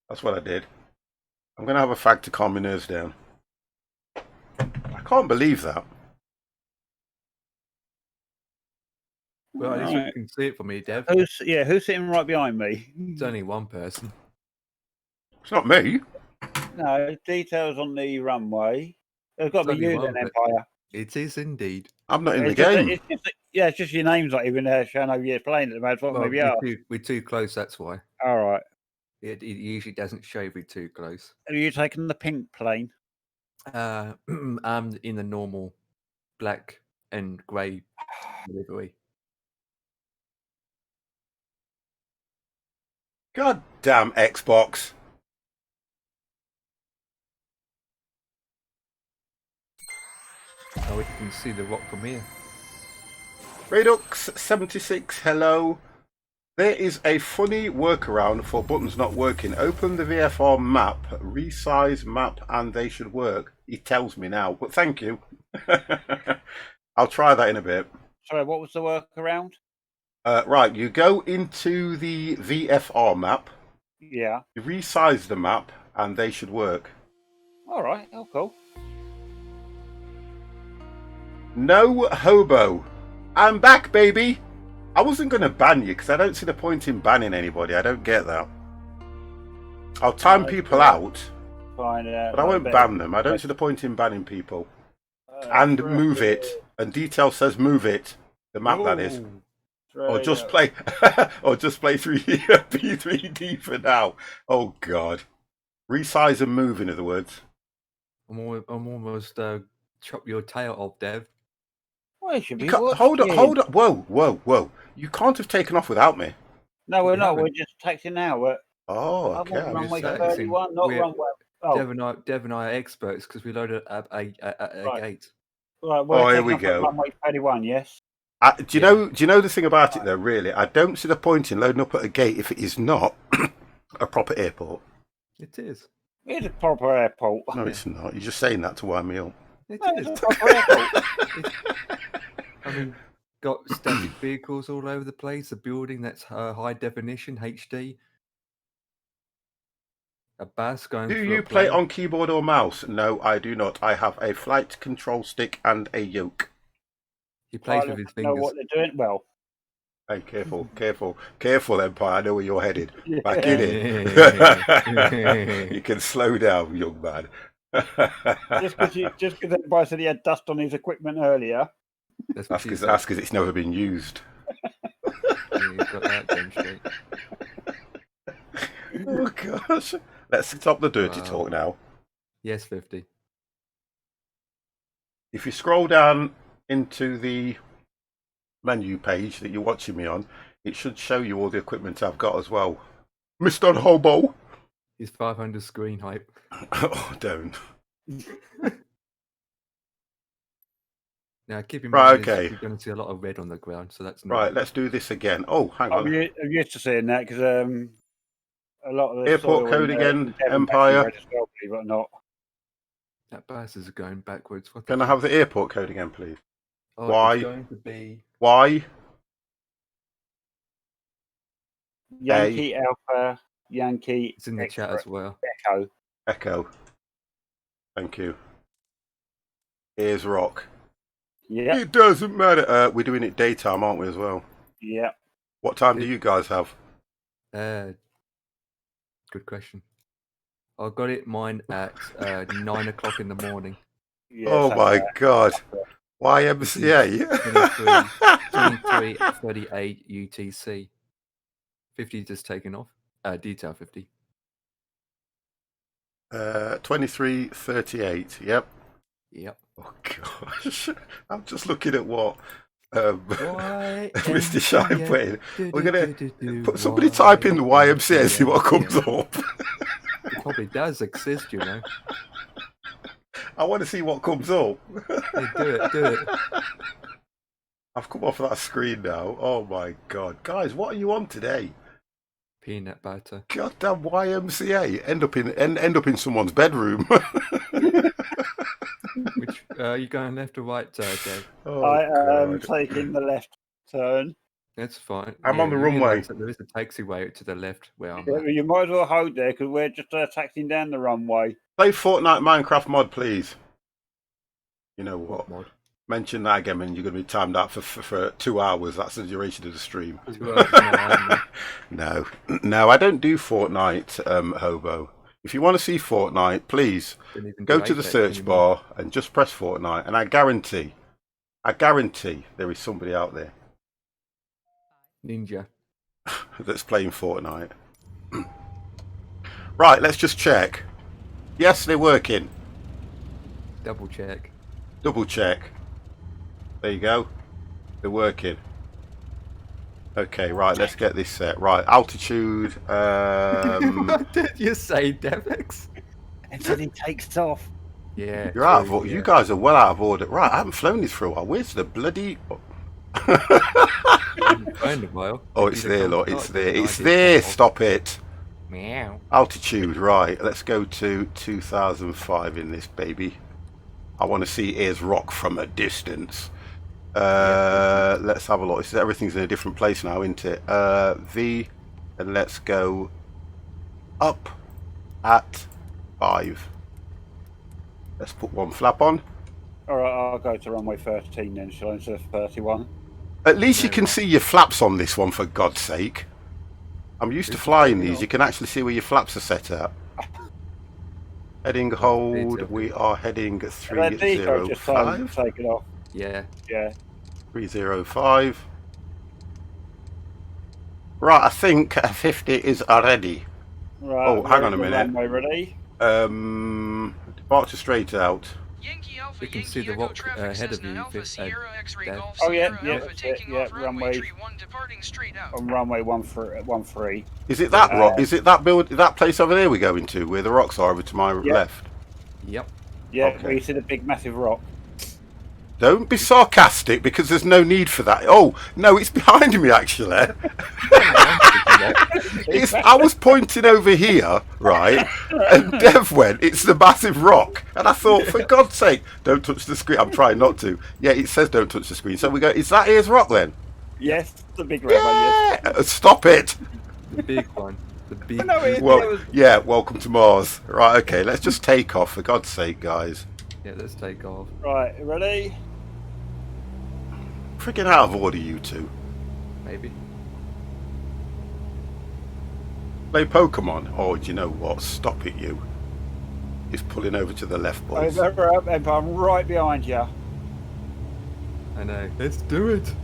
That's what I did. I'm going to have a fag to calm my nerves down. I can't believe that. Well, at least you can see it for me, Dev. Who's sitting right behind me? It's only one person. It's not me. No, details on the runway. There's got to It's be only you one then, bit. Empire. It is indeed. I'm not in the It's just- game. it's just- it's just your name's not even showing over your plane at the moment. What Well, maybe are. we're too close, that's why. All right. It usually doesn't show if we're too close. Have you taken the pink plane? I'm in the normal black and grey livery. God damn Xbox. Oh, you can see the rock from here. Redux76, hello. There is a funny workaround for buttons not working. Open the VFR map, resize map, and they should work. He tells me now, but thank you. I'll try that in a bit. Sorry, what was the workaround? Right, you go into the VFR map, Yeah. you resize the map, and they should work. All right. Oh, cool. No hobo. I'm back, baby. I wasn't going to ban you because I don't see the point in banning anybody. I don't get that. I'll time people out, Fine. but I won't ban them. I don't see the point in banning people. And move it. And detail says move it. The map, that is. Or Straight just up. play, or just play through P3D for now. Oh God, resize and move. In other words, I'm almost chop your tail off, Dev. Well, it should you be can't, watching. hold on. Whoa! You can't have taken off without me. No, we're We not. haven't. We're just taxing now. I'm Oh, on okay. I'm runway just saying. 31, not We're- runway. Oh, Dev and I are experts because we loaded up a Right. gate. right. We're Oh, here taking we off go. at runway 31. Yes. Do you know the thing about it though? Really, I don't see the point in loading up at a gate if it is not a proper airport. It is. It's a proper airport. No, it's not. You're just saying that to wind me up. It No, is. it's a proper airport. I mean, got static vehicles all over the place. A building that's high definition HD. A bus going Do through you a play plane. on keyboard or mouse? No, I do not. I have a flight control stick and a yoke. He plays Pilots with his know fingers. what they're doing. Well, Hey, careful, Empire. I know where you're headed. Back yeah. in it. You can slow down, young man. just because everybody said he had dust on his equipment earlier. That's what she That's said. because it's never been used. Yeah, you've got that damn straight. Oh gosh. Let's stop the dirty Wow. talk now. Yes, 50. If you scroll down into the menu page that you're watching me on, it should show you all the equipment I've got as well. Mr. Hobo. He's 500 screen height. Oh, don't. Now, keep in Right, mind, okay. you're going to see a lot of red on the ground, so that's Right, let's do this again. Oh, hang I'm on. used to seeing that because a lot of the Airport soil code in, again, in Devon Empire. red as well, believe it or not. That bus is going backwards. What the Can I fuck? have the airport code again, please? Oh, Why? It's going to be Y Yankee Alpha, Yankee It's in the chat as well. Echo. Echo. Thank you. Here's Rock. Yeah, It doesn't matter. We're doing it daytime, aren't we, as well? yeah. What time do you guys have? Good question. I got it mine at 9 o'clock in the morning. Yeah, Oh so, my God. YMCA. 23:38 UTC. 50 just taken off. Detail 50. 23:38. Yep. Yep. Oh gosh. I'm just looking at what Mr. Mr. Shine put in. We're gonna put somebody type in the YMCA and see what comes up. It probably does exist, you know. I want to see what comes up. Hey, do it. I've come off that screen now. Oh my God, guys, what are you on today? Peanut butter. Goddamn YMCA. End up in someone's bedroom. Which you going left or right, Dave? Oh, I am God. taking the left turn. That's fine. I'm on the you runway. realise that there is a taxiway to the left where I'm Yeah, at. you might as well hold there because we're just taxiing down the runway. Play Fortnite Minecraft mod, please. You know What what? mod? Mention that again, and you're going to be timed out for 2 hours. That's the duration of the stream. 2 hours now, No, I don't do Fortnite, Hobo. If you want to see Fortnite, please Didn't even go do to the Apex search anymore. bar and just press Fortnite, and I guarantee there is somebody out there Ninja. that's playing Fortnite. Right, let's just check. Yes, they're working. Double check. Double check. There you go. They're working. Okay, right, let's get this set. Right, altitude. What did you say, Devex? Until he takes off. Yeah. You're out of true, order. yeah. You guys are well out of order. Right, I haven't flown this for a while. Where's the bloody... Phone a while. Oh, it's Either there, come look. start It's there. it or It's I did there. come off. Stop it. Meow. Altitude, right. Let's go to 2005 in this baby. I want to see Ears Rock from a distance. Let's have a look. Everything's in a different place now, isn't it? V, and let's go up at 5. Let's put one flap on. All right, I'll go to runway 13 then, shall I, instead of 31? At least you can see your flaps on this one, for God's sake. I'm used to flying these. You can actually see where your flaps are set at. Heading hold. We are heading That deco just 305. take it off. Yeah. Yeah. 305. Right, I think 50 is ready. Right. Oh, hang on a the minute. Runway ready. Departure straight out. Yankee Alpha We can Yankee see the Echo rock traffic ahead of Cessna you, Alpha Sierra X-ray Dev. Golf Oh yeah, Sierra yeah, Alpha that's it. taking Yeah, off runway tree 1 departing straight out. on runway 13. Is it that Yeah. rock? Is it that that place over there we're going to, where the rocks are over to my Yeah. left? Yep. Yeah, Okay. where you see the big massive rock. Don't be sarcastic, because there's no need for that. Oh no, it's behind me actually. I was pointing over here, right, and Dev went, "It's the massive rock," and I thought, for God's sake, don't touch the screen. I'm trying not to. Yeah, it says don't touch the screen. So we go. Is that here's rock then? Yes, the big red one. Yes. Yeah. Stop it. The big one. The big. No, it- Well, yeah. Welcome to Mars. Right. Okay. Let's just take off, for God's sake, guys. Yeah, let's take off. Right, ready? Freaking out of order, you two. Maybe. Play Pokemon. Oh, do you know what? Stop it, you. He's pulling over to the left, boys. Over up, and I'm right behind you. I know. Let's do it.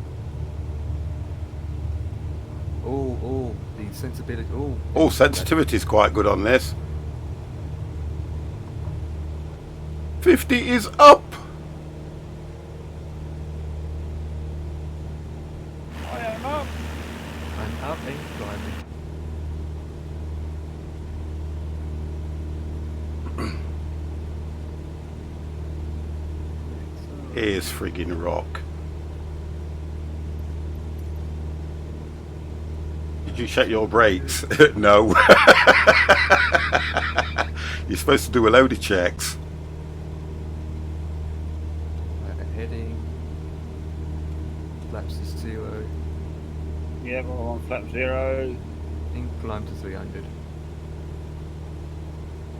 Oh, the sensibility. Oh, sensitivity's quite good on this. 50 is up. I am up. I'm up and climbing. Here's friggin' rock. Did you check your brakes? No. You're supposed to do a load of checks. Heading. Flaps is 0. Yeah, we're on flap 0. Incline to 300.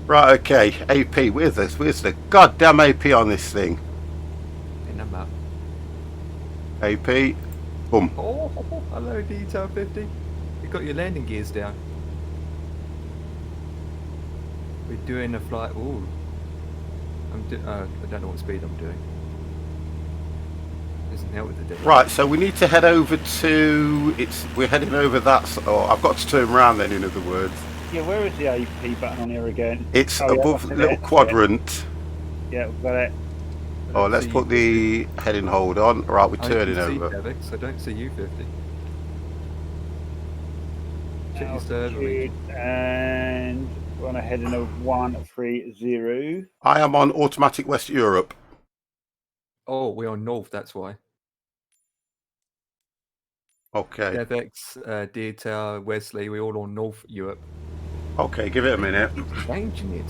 Right, okay. AP, where's this? Where's the goddamn AP on this thing? In the map. AP. Boom. Oh, hello, detail 50. You got your landing gears down. We're doing a flight. Ooh. I don't know what speed I'm doing. Doesn't help with the depth. Right, so we need to head over to. We're heading over that. I've got to turn around then, in other words. Yeah, where is the AP button on here again? It's Oh, yeah, above that's the it little there. quadrant. Yeah, we've got it. Oh, let's put the heading hold on. Right, we're turning over. Avex, I don't see you 50. Check your server. Altitude, and we're on a heading of 130. I am on automatic West Europe. Oh, we're on north, that's why. Okay. Avex, Detail, Wesley, we're all on North Europe. Okay, give it a minute. Changing it.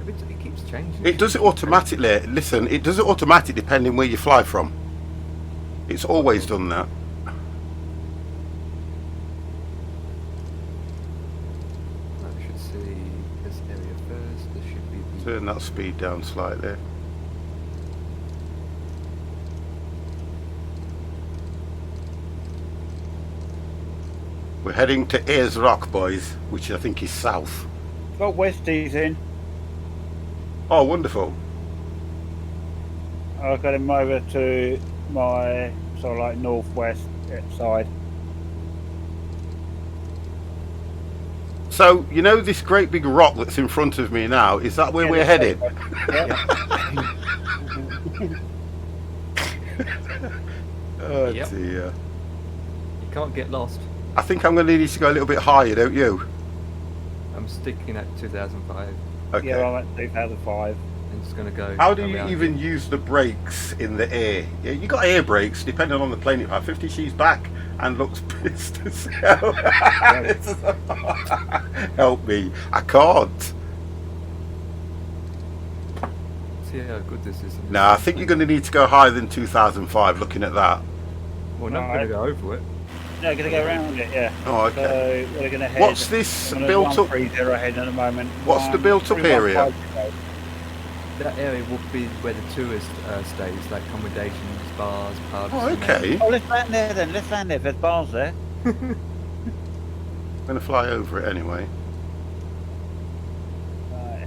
It keeps changing. It does it automatically. Listen, it does it automatically depending where you fly from. It's always done that. I should see this area first. There should be the... Turn that speed down slightly. We're heading to Ayers Rock, boys, which I think is south. Got Westies in. Oh, wonderful. I've got him over to my sort of like northwest side. So, you know this great big rock that's in front of me now? Is that where Yeah, we're that's headed? Oh, Yep. dear. You can't get lost. I think I'm going to need to go a little bit higher, don't you? I'm sticking at 2005. Okay. Yeah, I'm at 2005. I'm just going to go. How do you around even here. use the brakes in the air? Yeah, you got air brakes, depending on the plane you've had. 50, she's back and looks pissed as hell. Help me. I can't. See how good this is. No, I think you're going to need to go higher than 2005 looking at that. We're not going to go over it. No, going to go around it, yeah. Oh, okay. So we're going to head. What's this I'm on a built up? 130 heading at the moment. What's the built up area? 130. That area will be where the tourist stays, like accommodations, bars, pubs. Oh, and okay. Oh, let's land there then. Let's land there. There's bars there. I'm going to fly over it anyway.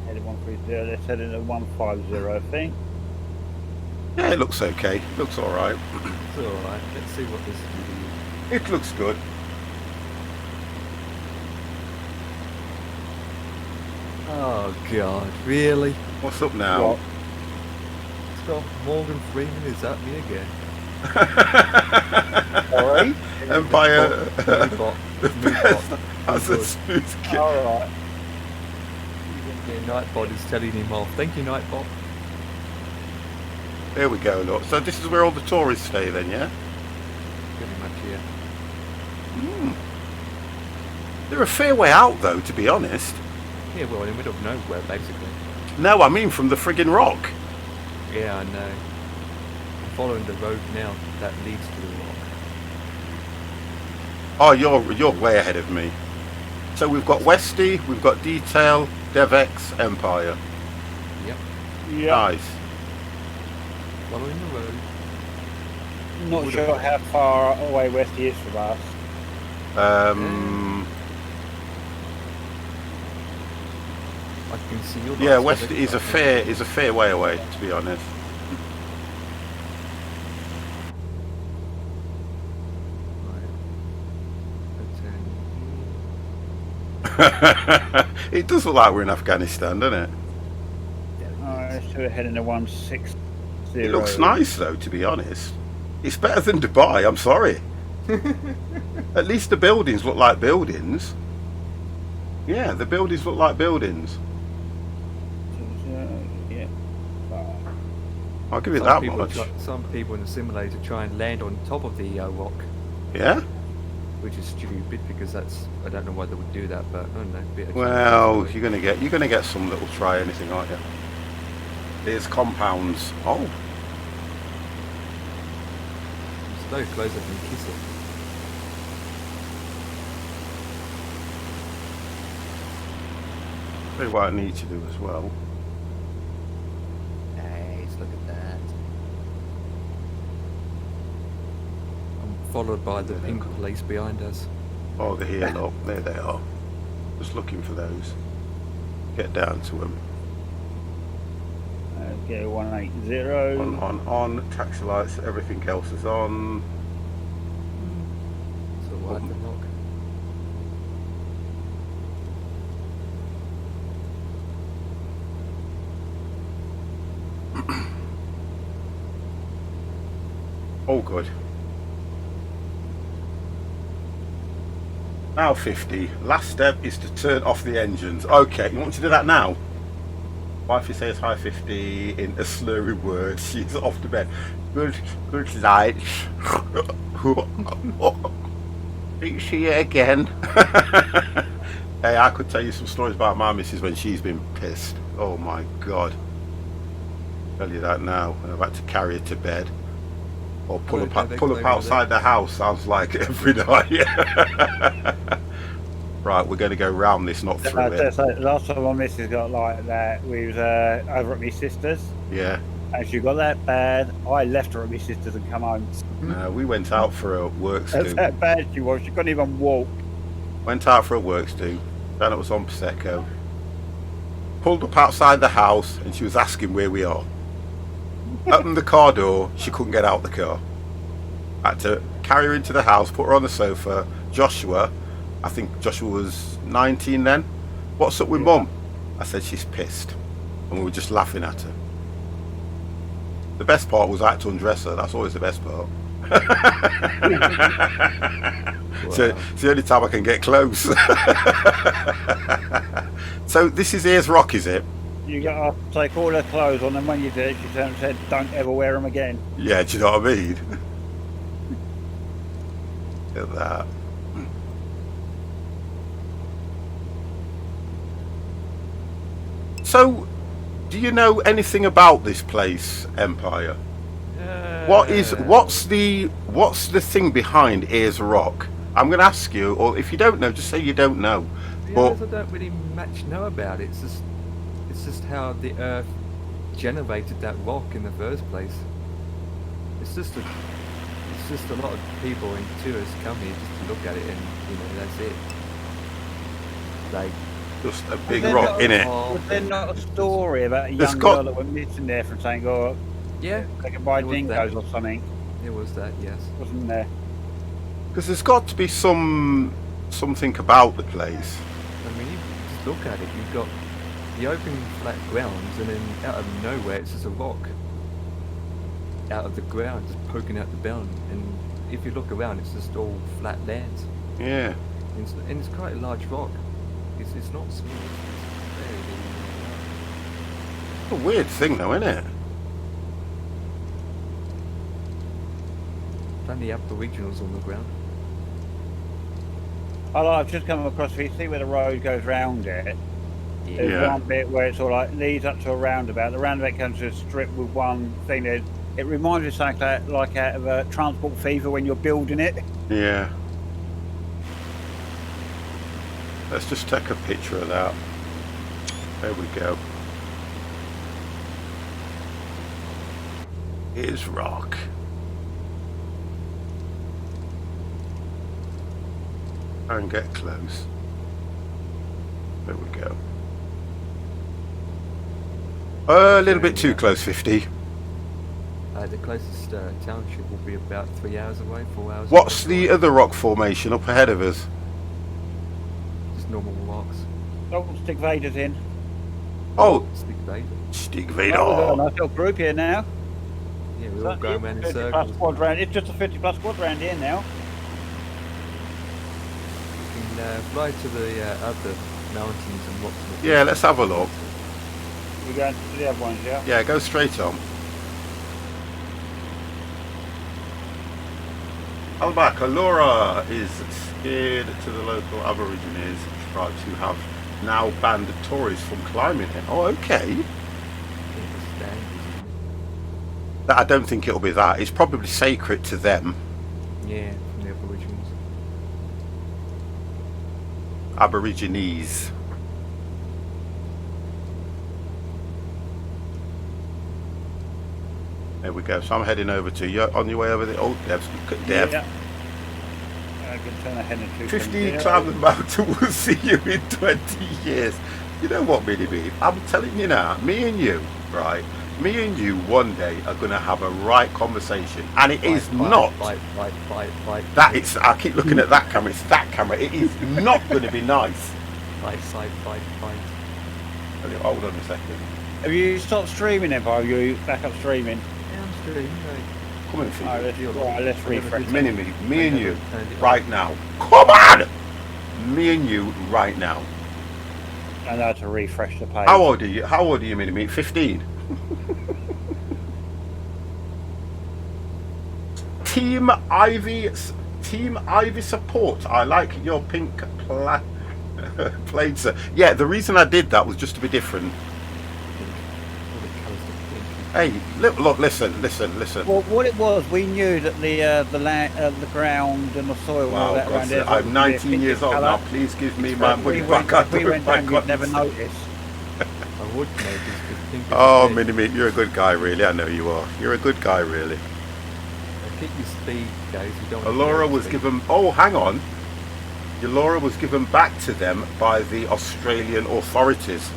Heading 130. Let's head in at 150, I think. Yeah, it looks okay. It looks all right. It's alright. Let's see what this video It looks good. Oh god, really? What's up now? What? It's got Morgan Freeman is at me again. Sorry? Empire. Moodbot. That's a smooth kid. Alright. Yeah, Nightbot is telling him off. Thank you, Nightbot. There we go, look. So this is where all the tourists stay then, yeah? Pretty much, yeah. They're a fair way out though, to be honest. Yeah, well, in the middle of nowhere, basically. No, I mean from the friggin' rock. Yeah, I know. I'm following the road now that leads to the rock. Oh, you're way ahead of me. So we've got Westy, we've got Detail, DevX, Empire. Yep. Yeah. Nice. Following the road. Not sure how far away West he is from us. I can see your Yeah, lights, West I think. is a fair way away, to be honest. Right. It does look like we're in Afghanistan, doesn't it? Let's do it heading to 160. It looks nice though, to be honest. It's better than Dubai, I'm sorry. At least the buildings look like buildings. Yeah, the buildings look like buildings. Yeah. I'll give you that much. Some people in the simulator try and land on top of the rock, Yeah? which is stupid because that's, I don't know why they would do that, but I don't know. Bit of Well, challenge. you're gonna get some that'll try anything, aren't you? There's compounds. Oh, It's so close I can kiss it. tell you what I need to do as well. Nice, look at that. I'm followed by the pink police behind us. Oh, they're here, look. There they are. Just looking for those. Get down to them. Okay, 180. On. Taxi lights, everything else is on. So right the rock. Oh, good. Now 50. Last step is to turn off the engines. Okay, you want to do that now? Wifey says hi 50 in a slurry word. She's off to bed. Good night. See you again. Hey, I could tell you some stories about my missus when she's been pissed. Oh my god. Tell you that now. I've had to carry her to bed. Or pull up outside the house. Sounds like every night. Right, we're going to go round this, not through it. So last time my missus got like that, we was over at my sister's, Yeah. and she got that bad. I left her at my sister's and come home. No, we went out for a works That's do. how bad she was. She couldn't even walk. Went out for a works do. Then it was on Prosecco. Pulled up outside the house and she was asking where we are. Opened the car door, she couldn't get out the car. Had to carry her into the house, put her on the sofa. Joshua, I think Joshua was 19 then. What's up with Mum? I said she's pissed. And we were just laughing at her. The best part was I had to undress her. That's always the best part. So it's the only time I can get close. So this is Ayers Rock, is it? You got to take all her clothes on, and when you did, she turned and said, "Don't ever wear them again." Yeah, do you know what I mean? Look at that. So, do you know anything about this place, Empire? What's the thing behind Ayers Rock? I'm going to ask you, or if you don't know, just say you don't know. Yeah, I don't really much know about it. It's just how the Earth generated that rock in the first place. It's just a lot of people and tourists come here just to look at it, and that's it. Like Just a big Then rock, not- innit? oh, Was there not a story about a There's young got- girl that went missing there from saying, "Oh, Yeah, Taken by it was that. dingoes or something, It was that, yes. wasn't there? Because there's got to be something about the place. I mean, you just look at it, you've got the open flat grounds, and then out of nowhere it's just a rock out of the ground, just poking out the ground. And if you look around, it's just all flat lands. Yeah. And it's quite a large rock. It's not small. It's very, It's a weird thing, though, isn't it? plenty of aboriginals on the ground. I've just come across, if you see where the road goes round it, there's Yeah. one bit where it's all like leads up to a roundabout. The roundabout comes to a strip with one thing there. It reminds me of something like out of Transport Fever when you're building it. Yeah. Let's just take a picture of that. There we go. Here's rock. And get close. There we go. A little bit too close, 50. The closest township will be about 3 hours away, 4 hours What's away. the other rock formation up ahead of us? Just normal rocks. Don't stick Vaders in. Oh, Stick bait. Stick Oh, we've got a Vader. nice little group here now. Yeah, we're all going around in 50 plus circles. squad round. It's just a 50 plus squad round here now. You can fly to the other mountains and rocks. Yeah, let's have a look. We're going to the other ones, yeah? Yeah, go straight on. Albaka, Laura is scared to the local Aborigines tribes who have now banned tourists from climbing it. Oh, okay. I don't think it'll be that. It's probably sacred to them. Yeah, from the Aboriginals. Aborigines. There we go. So I'm heading over to you. On your way over the old Devs. Look at Dev. Yeah. I can turn ahead in 50 climb the mountain. We'll see you in 20 years. You know what, Minnie B? I'm telling you now, me and you, right? Me and you one day are going to have a right conversation. And it is not. Fight. That it's. I keep looking at that camera. It's that camera. It is not going to be nice. Fight. Hold on a second. Have you stopped streaming then, Are you back up streaming? Yeah, I'm still in, Come in, for Let's refresh. Minnie B, me and you, right now. Come on! Me and you, right now. I know how to refresh the page. How old are you? How old are you, Minnie B? 15. Team Ivy support. I like your pink plaid, sir. Yeah, the reason I did that was just to be different. Hey, look, listen. Well, what it was, we knew that the land, the ground, and the soil. and all Wow, that around there, I'm 19 years old now. colour. Please give me my money We back. went, we went down, you'd never notice. I would notice because pink is Oh, red. Minnie, you're a good guy, really. I know you are. You're a good guy, really. Keep your speed, guys. You don't. want to Laura go was speed. given. Oh, hang on. Laura was given back to them by the Australian authorities.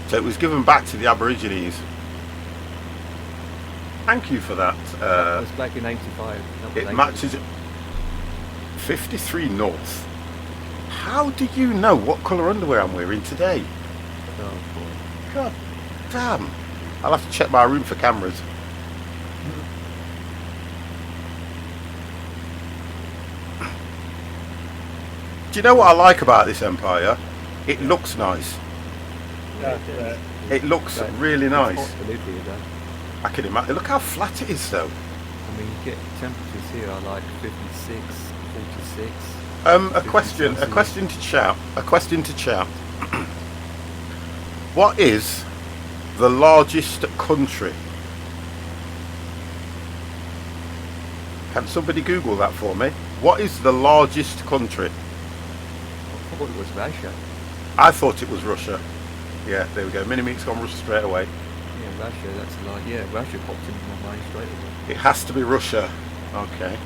So it was given back to the Aborigines. Thank you for that. That was back in '85. It matches 53 North. How do you know what colour underwear I'm wearing today? Oh boy. God damn. I'll have to check my room for cameras. Do you know what I like about this Empire? It looks nice. It looks really nice. Absolutely, though. I can imagine. Look how flat it is, though. I mean, you get temperatures here are like 56, 46. A question to chat. What is the largest country? Can somebody Google that for me? What is the largest country? I thought it was Russia. I thought it was Russia. Yeah, there we go. Mini-Meat's gone Russia straight away. Yeah, Russia. That's like Russia popped into my mind straight away. It has to be Russia. Okay.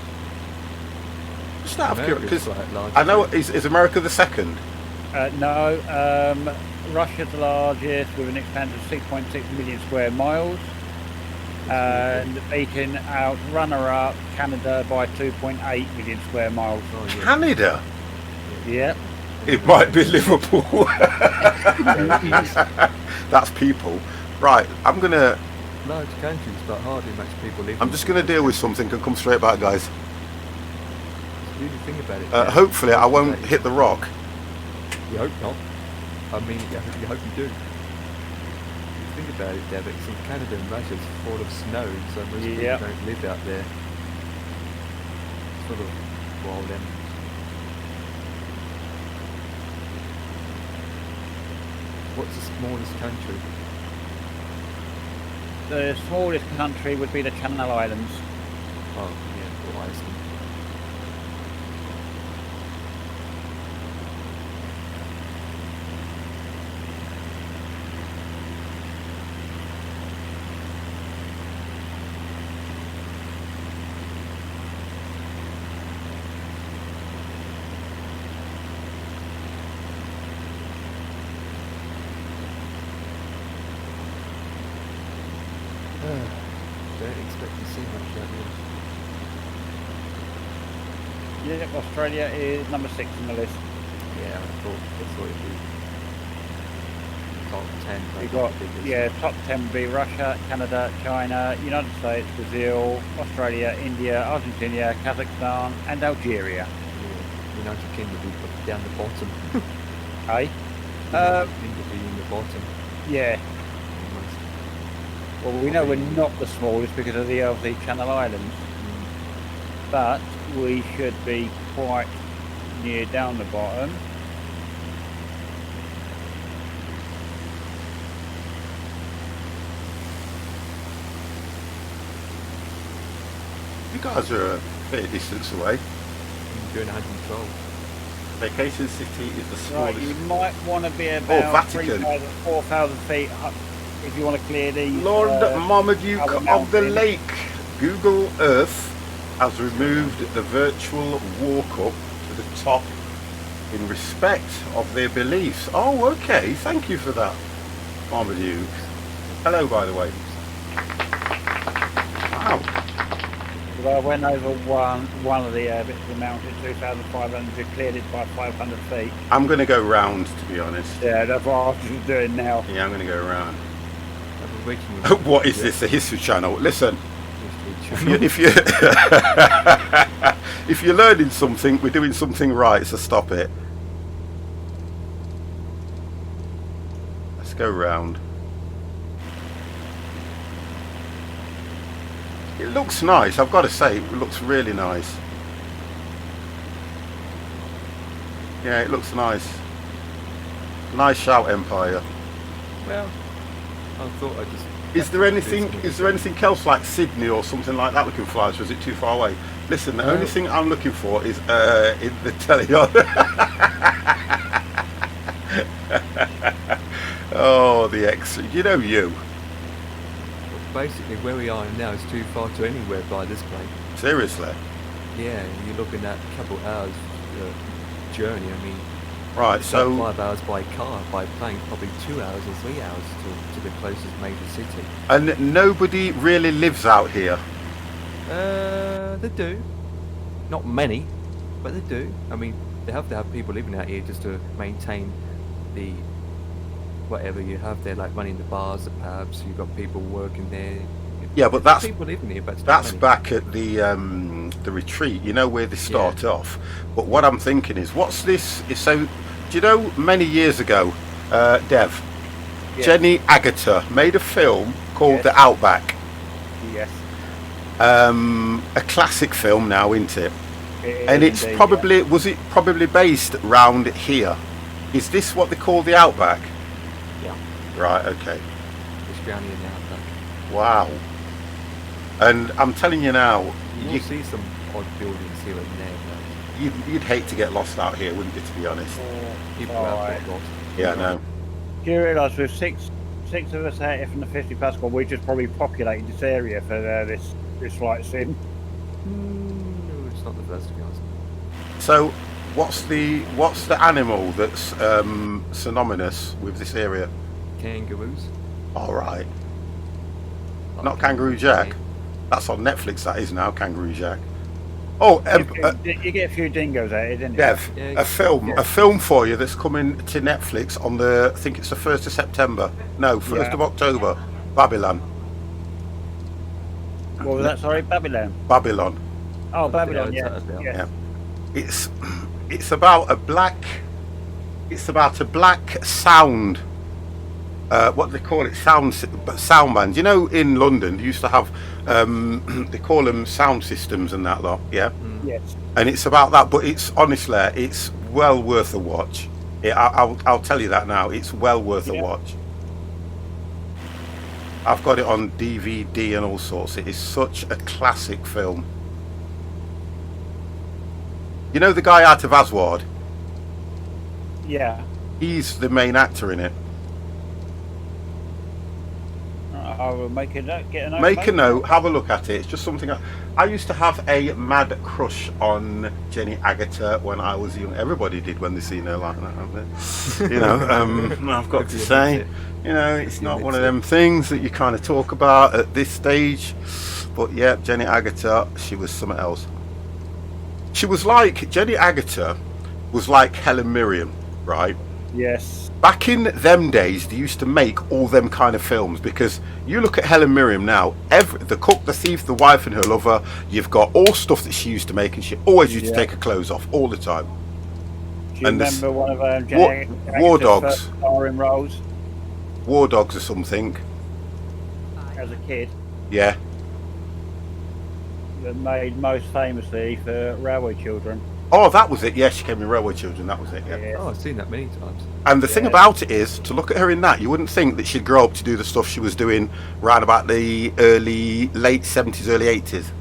Just out of America's curiosity, quite large. I know, is America the second? No, Russia's the largest with an expanse of 6.6 million square miles. And beating out runner-up Canada by 2.8 million square miles. Oh, yeah. Canada? Yep. It might be Liverpool. That's people. Right, I'm gonna. Large countries, but hardly much people live. I'm just gonna deal with something and come straight back, guys. Really think about it. Hopefully, I won't hit the rock. You hope not. I mean, you hope you do. Think about it, Dev. It's in Canada and Russia. It's full of snow, so most people don't live out there. It's full of wild animals. What's the smallest country? The smallest country would be the Channel Islands. Oh, yeah, or Iceland. Don't expect to see much out here. Yep, Australia is number 6 on the list. Yeah, I thought it'd be top 10. We've got, top 10 would be Russia, Canada, China, United States, Brazil, Australia, India, Argentina, Kazakhstan, and Algeria. Yeah, United Kingdom would be down the bottom. Hey? United Kingdom would be in the bottom. Yeah. Almost. Well, we know we're not the smallest because of the LZ Channel Islands, but we should be quite near down the bottom. You guys are a fair distance away. I'm doing 112. Vacation City is the Right, smallest. you might want to be about Vatican. 3,000, 4,000 feet up if you want to clear these. Lord Marmaduke other of the mountains. Lake. Google Earth has removed the virtual walk up to the top in respect of their beliefs. Oh, okay. Thank you for that, Marmaduke. Hello, by the way. Wow. Well, I went over one of the bits of the mountain, 2,500. You cleared it by 500 feet. I'm going to go round, to be honest. Yeah, that's what I was just doing now. Yeah, I'm going to go round. I'm waiting with What is this? A history channel? Listen. History If you if you're learning something, we're doing something right, so stop it. Let's go round. It looks nice, I've got to say, it looks really nice. Yeah, it looks nice. Nice shout, Empire. Well, I thought I just... Is there anything else like Sydney or something like that we can fly, or is it too far away? Listen, the only thing I'm looking for is in the telly. Oh, the X. You know you. Basically, where we are now is too far to anywhere by this plane. Seriously? Yeah, you're looking at a couple hours journey. I mean, Right, it's so... about 5 hours by car, by plane, probably 2 hours or 3 hours to the closest major city. And nobody really lives out here? They do. Not many, but they do. I mean, they have to have people living out here just to maintain the whatever you have there, like running the bars, the pubs. You've got people working there. Yeah, but There's that's people living here, but it's not that's many. back at the retreat. You know where they start off. But what I'm thinking is, what's this? So, do you know? Many years ago, Dev, Yes. Jenny Agutter made a film called Yes. The Outback. Yes. A classic film now, isn't it? It And is it's indeed, probably was it probably based round here? Is this what they call the Outback? Yeah, Right. Okay. it's down here now. But Wow. And I'm telling you now, you'll see some odd buildings here and there. But you'd hate to get lost out here, wouldn't you? To be honest. people Right. have got lost. Yeah. No. Do you realise with six of us out here from the 50 Pascal, we just probably populated this area for this flight sim. No, it's not the first, to be honest. So, what's the animal that's synonymous with this area? Kangaroos. All right. I Not Kangaroo Jack. That's on Netflix. That is now Kangaroo Jack. Oh, You get a few dingoes out of it, didn't you? Dev, Yeah, a film for you that's coming to Netflix on I think it's the 1st of September. No, 1st of October. Babylon. What was that? Sorry, Babylon. Babylon. Oh, Babylon. What's Yeah. that about? Yeah. It's about a black. It's about a black sound. What do they call it? Sound bands. You know, in London, they used to have. They call them sound systems and that lot. Yeah. Yes. And it's about that, but it's honestly, it's well worth a watch. I'll tell you that now. It's well worth a watch. I've got it on DVD and all sorts. It is such a classic film. You know the guy out of Aswad? Yeah. He's the main actor in it. I will make a note. Get a note. Make a note. Have a look at it. It's just something. I used to have a mad crush on Jenny Agutter when I was young. Everybody did when they seen her like that, haven't they? You know, I've got to say, you know, it's not one of them things that you kind of talk about at this stage. But yeah, Jenny Agutter, she was something else. She was like, Jenny Agutter was like Helen Mirren, right? Yes. Back in them days, they used to make all them kind of films, because you look at Helen Mirren now, the cook, the thief, the wife and her lover, you've got all stuff that she used to make, and she always used to take her clothes off all the time. Do you remember one of War Dogs. Starring roles War Dogs or something. as a kid? Yeah. That made most famously for Railway Children. Oh, that was it. Yeah, she came in Railway Children. That was it. Yeah. Yeah. Oh, I've seen that many times. And the thing about it is, to look at her in that, you wouldn't think that she'd grow up to do the stuff she was doing around about the late 70s, early 80s.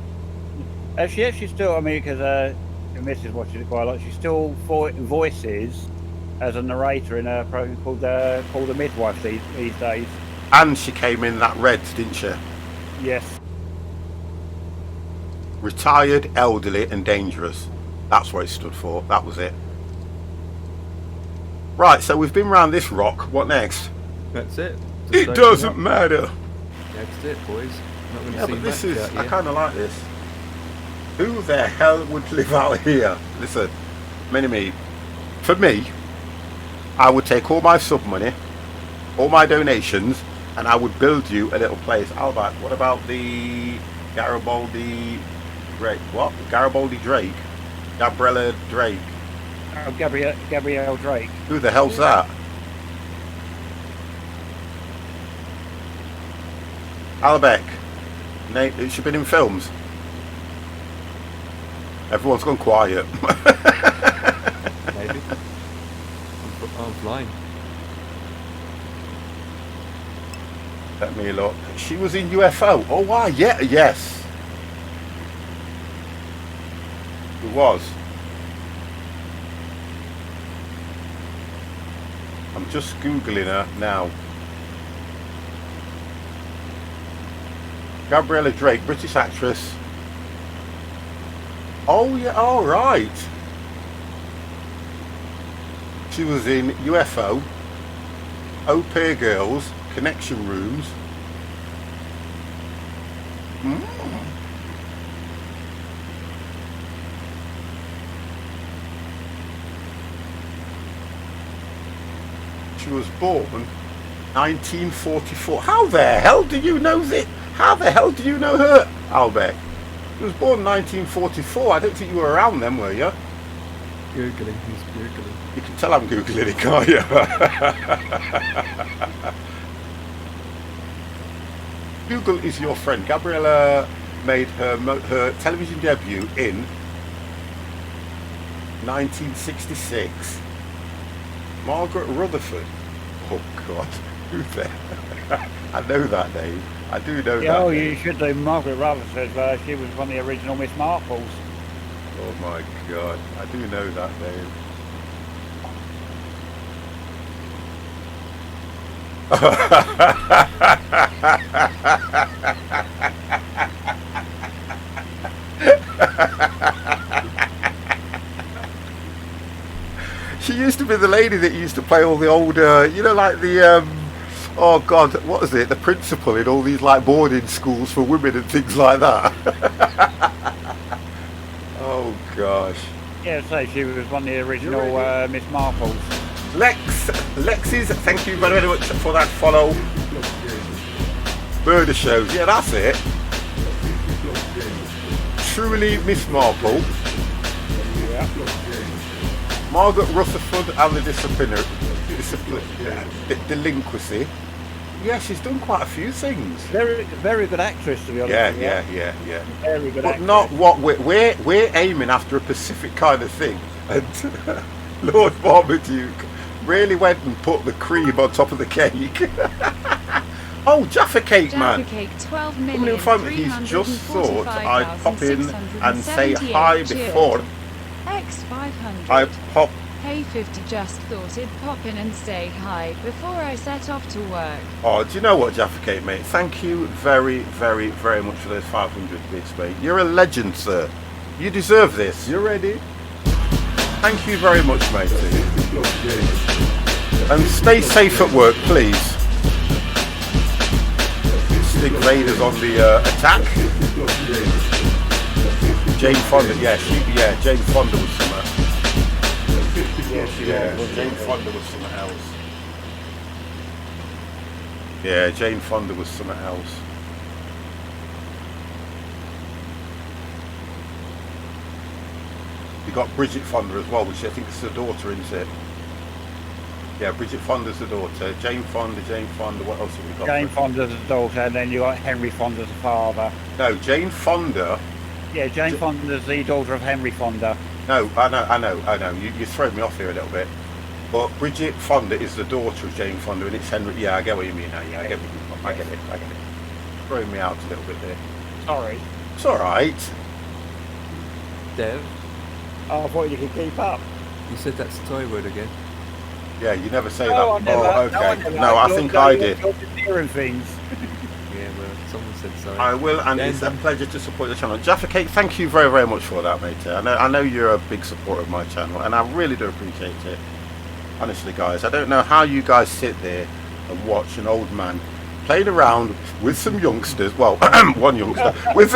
She still, I mean, because the missus watches it quite a lot, she still voices as a narrator in a program called The Midwife these days. And she came in that Red, didn't she? Yes. Retired, elderly and dangerous. That's what it stood for. That was it. Right, so we've been round this rock. What next? That's it. It doesn't matter. That's it, boys. Not gonna Yeah, see but this much is... out I here. kind of like this. Who the hell would live out here? Listen, Mini-Me. For me, I would take all my sub money, all my donations, and I would build you a little place. Albert, what about the Garibaldi Drake? What? Garibaldi Drake? Gabriella Drake. Oh, Gabrielle Drake. Who the hell's that? Albeck. Nate, has she been in films? Everyone's gone quiet. Maybe. I'm flying. Let me look. She was in UFO. Oh, wow. Yeah, yes. Who was? I'm just Googling her now. Gabriella Drake, British actress. Oh, yeah, all right. She was in UFO, Au Pair Girls, Connection Rooms. She was born 1944. How the hell do you know this? How the hell do you know her, Albeck? She was born 1944. I don't think you were around then, were you? Googling. He's Googling. You can tell I'm Googling it, can't you? Google is your friend. Gabriella made her television debut in 1966. Margaret Rutherford. Oh God, who there? I know that name. I do know that. Oh, name. you should do. Margaret Rutherford. She was one of the original Miss Marples. Oh my God, I do know that name. She used to be the lady that used to play all the old, you know, like the Oh God, what is it? The principal in all these like boarding schools for women and things like that. Oh gosh. Yeah, so she was one of the original Miss Marples. Lexis, thank you very much for that follow. Murder shows, yeah, that's it. Truly Miss Marple. Yeah. Margaret Rutherford and the delinquency. Yeah, she's done quite a few things. Very good actress, to be honest. Yeah. Very good But actress. not what we're aiming after a Pacific kind of thing. And Lord Marmaduke really went and put the cream on top of the cake. Oh, Jaffa Cake Man. Jaffa Cake 12 Coming in from, he's just thought I'd pop in and say hi before X500. I pop. Hey 50 just thought it'd pop in and say hi before I set off to work. Oh, do you know what, Jaffa Cake, mate? Thank you very, very, very much for those 500 bits, mate. You're a legend, sir. You deserve this. You're ready. Thank you very much, matey. And stay safe at work, please. Stig Raiders on the attack. Jane Fonda, Jane Fonda was somewhere. Jane Fonda was something else. Yeah, Jane Fonda was something else. You got Bridget Fonda as well, which I think is the daughter, isn't it? Yeah, Bridget Fonda's the daughter. Jane Fonda, what else have we got? Jane Fonda's the daughter, and then you got Henry Fonda's the father. No, Jane Fonda. Yeah, Jane Fonda's the daughter of Henry Fonda. No, I know. You thrown me off here a little bit. But Bridget Fonda is the daughter of Jane Fonda, and it's Henry. Yeah, I get what you mean now. Yeah, I get it. Throwing me out a little bit there. Sorry. It's all right. Dev, Oh, I thought you could keep up. you said that's a toy word again. Yeah, you never say No, I that. never. Oh, okay. never. No, I think I did. You're hearing things. Yeah, well, someone said sorry. I will, and Yeah, it's a pleasure to support the channel. Jaffa Cake, thank you very, very much for that, mate. I know you're a big supporter of my channel, and I really do appreciate it. Honestly, guys, I don't know how you guys sit there and watch an old man playing around with some youngsters. Well, one youngster with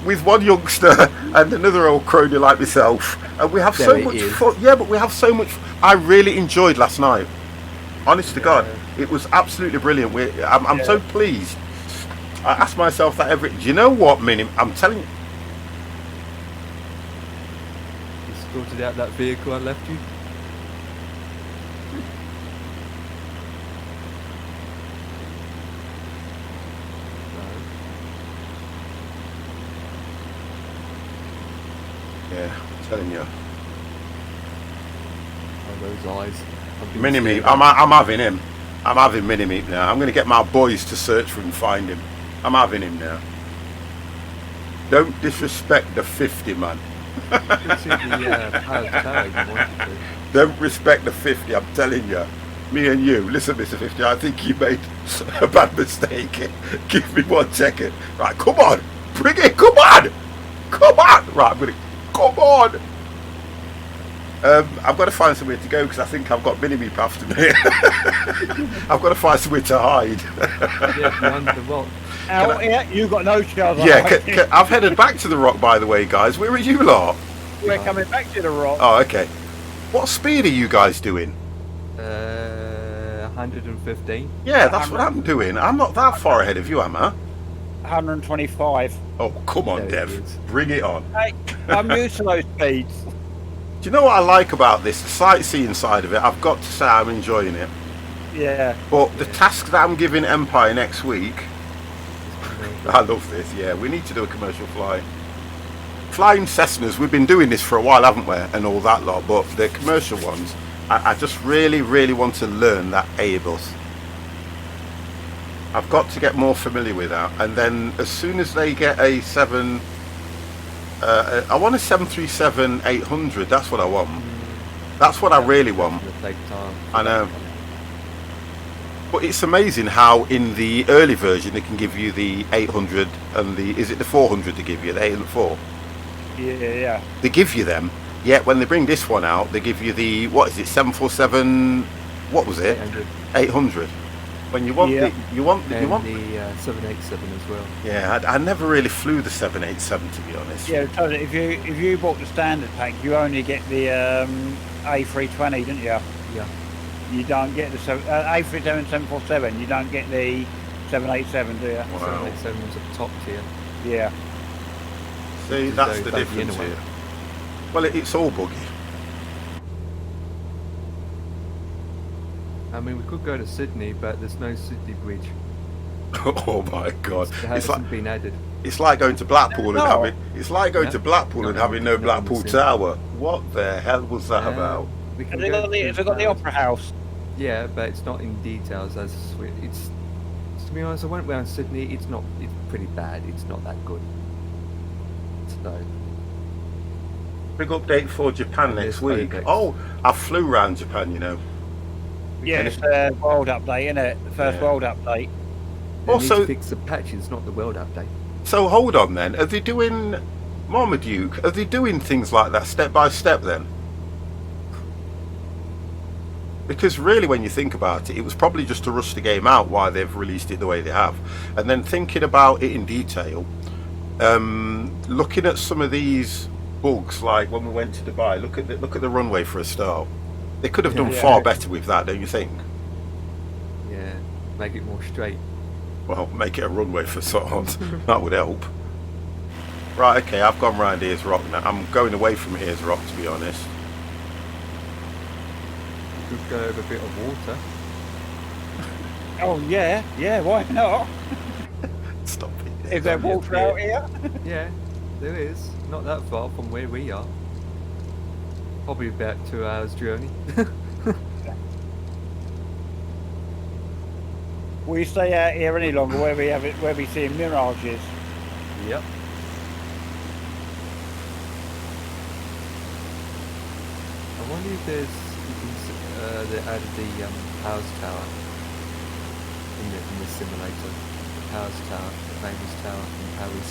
with one youngster and another old crony like myself, and we have so much fun. Yeah, but we have so much. I really enjoyed last night. Honest to God, it was absolutely brilliant. I'm so pleased. I ask myself that every. Do you know what, Minnie? I'm telling you. You sorted out that vehicle I left you? Yeah, I'm telling you. Oh, those eyes. Mini Meat. I'm having him. I'm having Mini Meat now. I'm going to get my boys to search for him and find him. I'm having him now. Don't disrespect the 50, man. Don't respect the 50, I'm telling you. Me and you. Listen, Mr. 50, I think you made a bad mistake. Give me 1 second. Right, come on. Bring it. Come on. Come on. Right, I'm going to... Come on. I've got to find somewhere to go because I think I've got Mini-Meep after me. I've got to find somewhere to hide. Yeah, behind the rock. You got no chance. Yeah, I've headed back to the rock, by the way, guys. Where are you lot? We're coming back to the rock. Oh, okay. What speed are you guys doing? 115. Yeah, that's what I'm doing. I'm not that far ahead of you, am I? 125. Oh, come on, There it Dev. is. Bring it on. Hey, I'm used to those speeds. Do you know what I like about this? The sightseeing side of it, I've got to say I'm enjoying it. Yeah. But the task that I'm giving Empire next week, I love this, yeah. We need to do a commercial fly. Flying Cessnas, we've been doing this for a while, haven't we? And all that lot. But the commercial ones, I just really, really want to learn that A-bus. I've got to get more familiar with that. And then as soon as they get a 7... I want a 737-800. That's what I want. That's what I really want. It'll take time. I know. But it's amazing how in the early version they can give you the 800 and the... Is it the 400 to give you? The 8 and 4? Yeah. They give you them. Yet when they bring this one out, they give you the, what is it, 747? What was it? 800. 800. When you want Yeah. you want And want. the 787 as well. Yeah, I never really flew the 787 to be honest. Yeah, so if you bought the standard pack, you only get the A320, didn't you? Yeah. You don't get the A320 747. You don't get the 787, do you? Wow. 787 was a top tier. Yeah. See, Which is that's very the buggy difference anyway. here. Well, it's all buggy. I mean, we could go to Sydney, but there's no Sydney Bridge. Oh my God! It It's hasn't like been added. it's like going to Blackpool and No. having Yeah. Blackpool and No, having no no one's Blackpool seen it. Tower. What the hell was that about? We Have can they go got the, to have they got the Paris. Opera House? Yeah, but it's not in details as it's. To be honest, I went around Sydney. It's pretty bad. It's not that good. So Big update for Japan And next there's week. Obex. Oh, I flew around Japan, you know. Yeah, it's the world update, isn't it? The first Yeah. world update. they Also- need to fix the patches, not the world update. So hold on then. Are they doing Marmaduke? Are they doing things like that step by step then? Because really, when you think about it, it was probably just to rush the game out why they've released it the way they have. And then thinking about it in detail, looking at some of these bugs, like when we went to Dubai, look at the runway for a start. They could have done Yeah. far better with that, don't you think? Yeah, make it more straight. Well, make it a runway for sort. That would help. Right, okay, I've gone round Here's Rock now. I'm going away from Here's Rock, to be honest. We could go over a bit of water. Oh yeah, why not? Stop it. Is there water out here? Yeah, there is. Not that far from where we are. Probably about 2 hours journey. Will you stay out here any longer where we see mirages? Yep. I wonder if they added the house tower in the simulator. The house tower, the famous tower in Paris.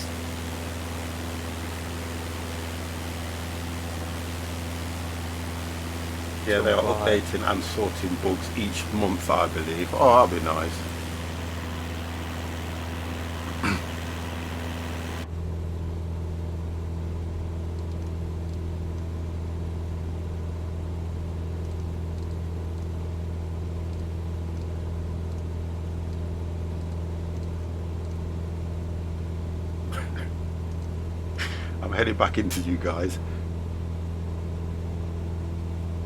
Yeah, they are Right. updating and sorting bugs each month, I believe. Oh, that'd be nice. I'm heading back into you guys.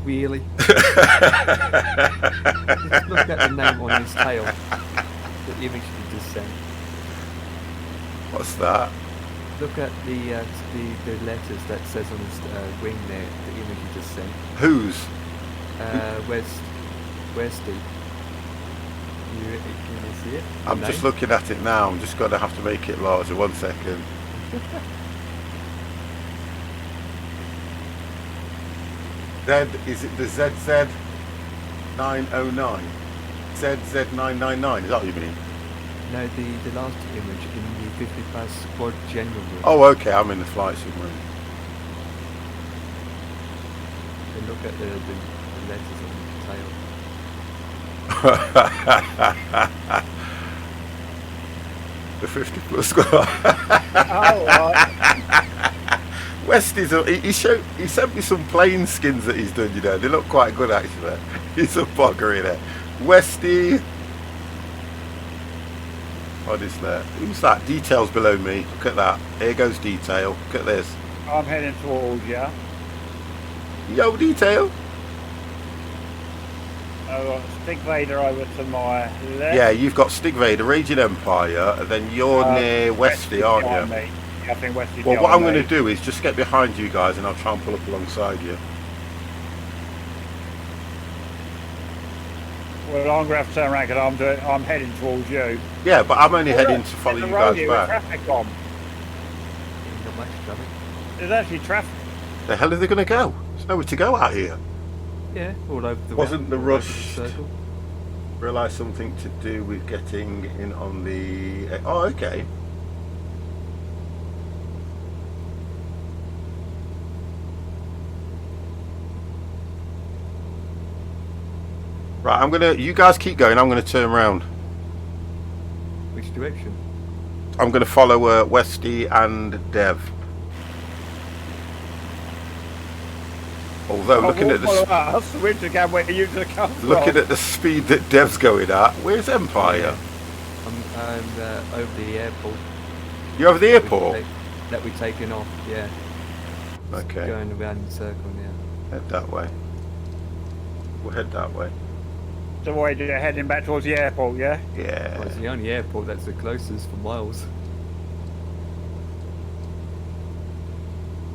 Really? Just look at the name on his tail. The image you just sent. What's that? Look at the letters that says on his wing there. The image you just sent. Whose? Westy. Can you see it? The I'm just name? looking at it now. I'm just going to have to make it larger. 1 second. Is it the ZZ909? ZZ999, is that what you mean? No, the last image in the 50+ squad general room. Oh, okay, I'm in the flight submarine. And look at the letters on the tail. The 50+ squad. Oh, right. Westy's he sent me some plane skins that he's done, you know. They look quite good actually. He's a bugger in it. Westy. What is that? Who's that? Details below me. Look at that. Here goes detail. Look at this. I'm heading towards you. Yo, detail. I've got Stick Vader over to my left. Yeah, you've got Stig Vader, Raging Empire, and then you're near Westy, aren't behind you? me. I think Westy's Well, what I'm behind going me. to do is just get behind you guys and I'll try and pull up alongside you. Well, I'm going to have to turn around because I'm heading towards you. Yeah, but I'm only Oh, heading look, to follow you there's a road guys here with back. traffic on. Not much traffic. There's actually traffic. The hell are they going to go? There's nowhere to go out here. Yeah, all over the Wasn't the all over rush- circle. Realise something to do with getting in on the... Oh, okay. Right, you guys keep going, I'm gonna turn around. Which direction? I'm gonna follow Westy and Dev. Although looking at us, we're to go where you to come from. looking at the speed that Dev's going at, where's Empire? I'm over the airport. You over the airport? That we've taken off, yeah. Okay. Going around in a circle now. Head that way. We'll head that way. So why you're heading back towards the airport, yeah? Yeah. Well, it's the only airport that's the closest for miles.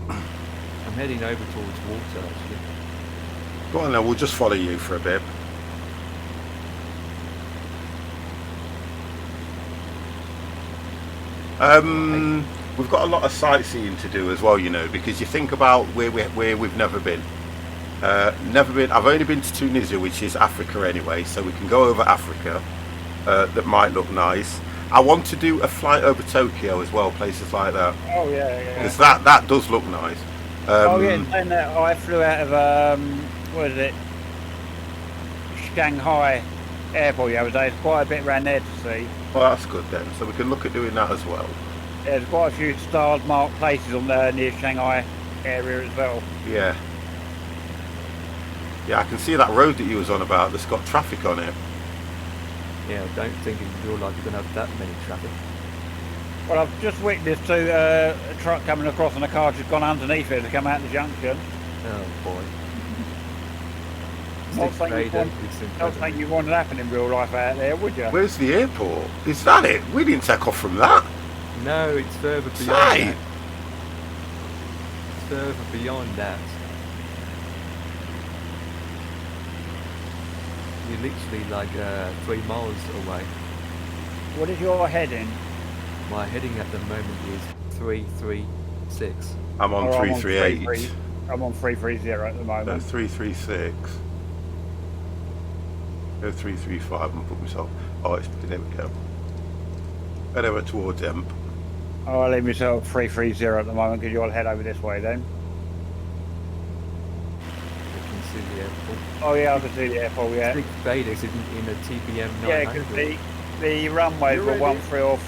I'm heading over towards water, actually. Go on then, we'll just follow you for a bit. We've got a lot of sightseeing to do as well, you know, because you think about where we've never been. I've only been to Tunisia, which is Africa anyway, so we can go over Africa. That might look nice. I want to do a flight over Tokyo as well, places like that. Oh yeah, yeah. Because that does look nice. And I flew out of what is it? Shanghai airport the other day. There's quite a bit around there to see. Well, that's good then. So we can look at doing that as well. Yeah, there's quite a few starred marked places on there near Shanghai area as well. Yeah. Yeah, I can see that road that you was on about that's got traffic on it. Yeah, I don't think in real life you're going to have that many traffic. Well, I've just witnessed a truck coming across and a car just gone underneath it to come out the junction. Oh boy. Not saying you want to happen in real life out there, would you? Where's the airport? Is that it? We didn't take off from that. No, it's further beyond that. It's further beyond that. You're literally like 3 miles away. What is your heading? My heading at the moment is 336. I'm on 338. I'm on 330 at the moment. No, 336. Go 335 and put myself. Oh, there we go. Head over towards Emp. Oh, I'll leave myself 330 at the moment because you'll head over this way then. You can see the airport. Oh yeah, I can see the airport, yeah. Big Vadis in a TPM 900. Yeah, because the runways were 13 off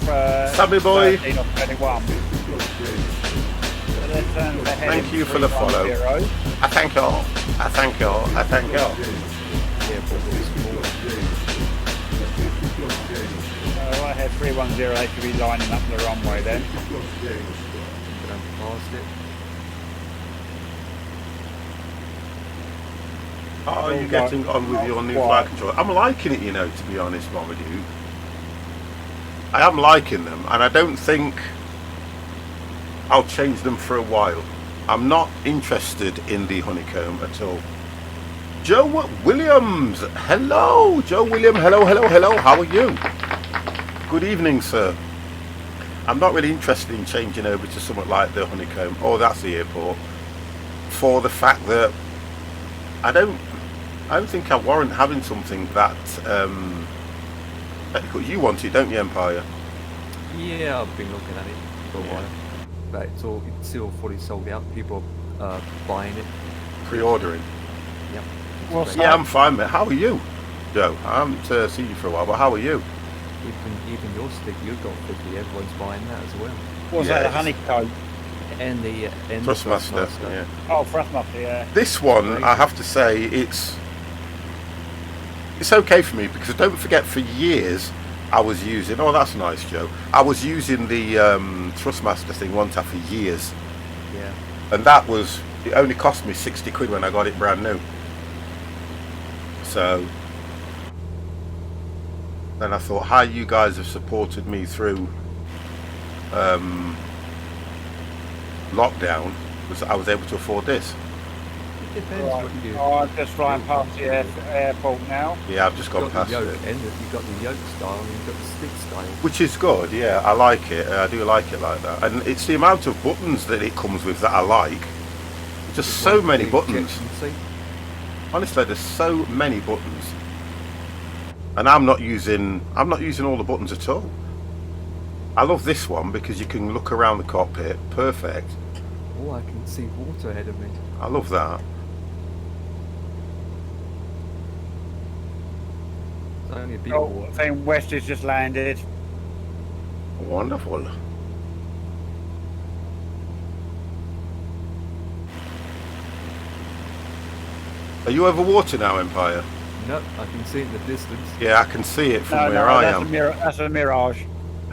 Sammy boy. 13 off 21. So let's turn the heading Thank you for the follow. 310. I thank you all. I thank you all. I thank you all. The airport is small. Right ahead 310, they should be lining up the runway then. But I'm past it. How are you getting on with your new flight controller? I'm liking it, you know, to be honest, Marmaduke. I am liking them, and I don't think I'll change them for a while. I'm not interested in the honeycomb at all. Joe Williams, hello, Joe William, hello, how are you? Good evening, sir. I'm not really interested in changing over to something like the honeycomb. Oh, that's the airport. For the fact that I don't think I warrant having something that technical. You want it, don't you, Empire? Yeah, I've been looking at it for a while. But it's still fully sold out. People are buying it. Pre-ordering. Yep. Well, Yeah, I'm fine, mate. How are you, Joe? I haven't seen you for a while, but how are you? Even your stick you've got 50, everyone's buying that as well. Was that a honeycomb? And the Thrustmaster, yeah. Oh, Thrustmaster, yeah. This one, I have to say, it's okay for me because don't forget, for years I was using. Oh, that's nice, Joe. I was using the Thrustmaster thing one time for years. Yeah. And it only cost me 60 quid when I got it brand new. So then I thought, how you guys have supported me through lockdown, was I was able to afford this. It depends what you do. Oh, I'm just flying past the airport now. Yeah, I've just gone You've got past the it. yoke, and you've got the yoke style and you've got the stick style. Which is good, yeah, I like it. I do like it like that. And it's the amount of buttons that it comes with that I like. Just so many buttons. Honestly, there's so many buttons. And I'm not using all the buttons at all. I love this one because you can look around the cockpit. Perfect. Oh, I can see water ahead of me. I love that. It's only a bit of Oh, water. I think West has just landed. Wonderful. Are you over water now, Empire? No, I can see it in the distance. Yeah, I can see it from No, where no, I that's am. that's a mirage.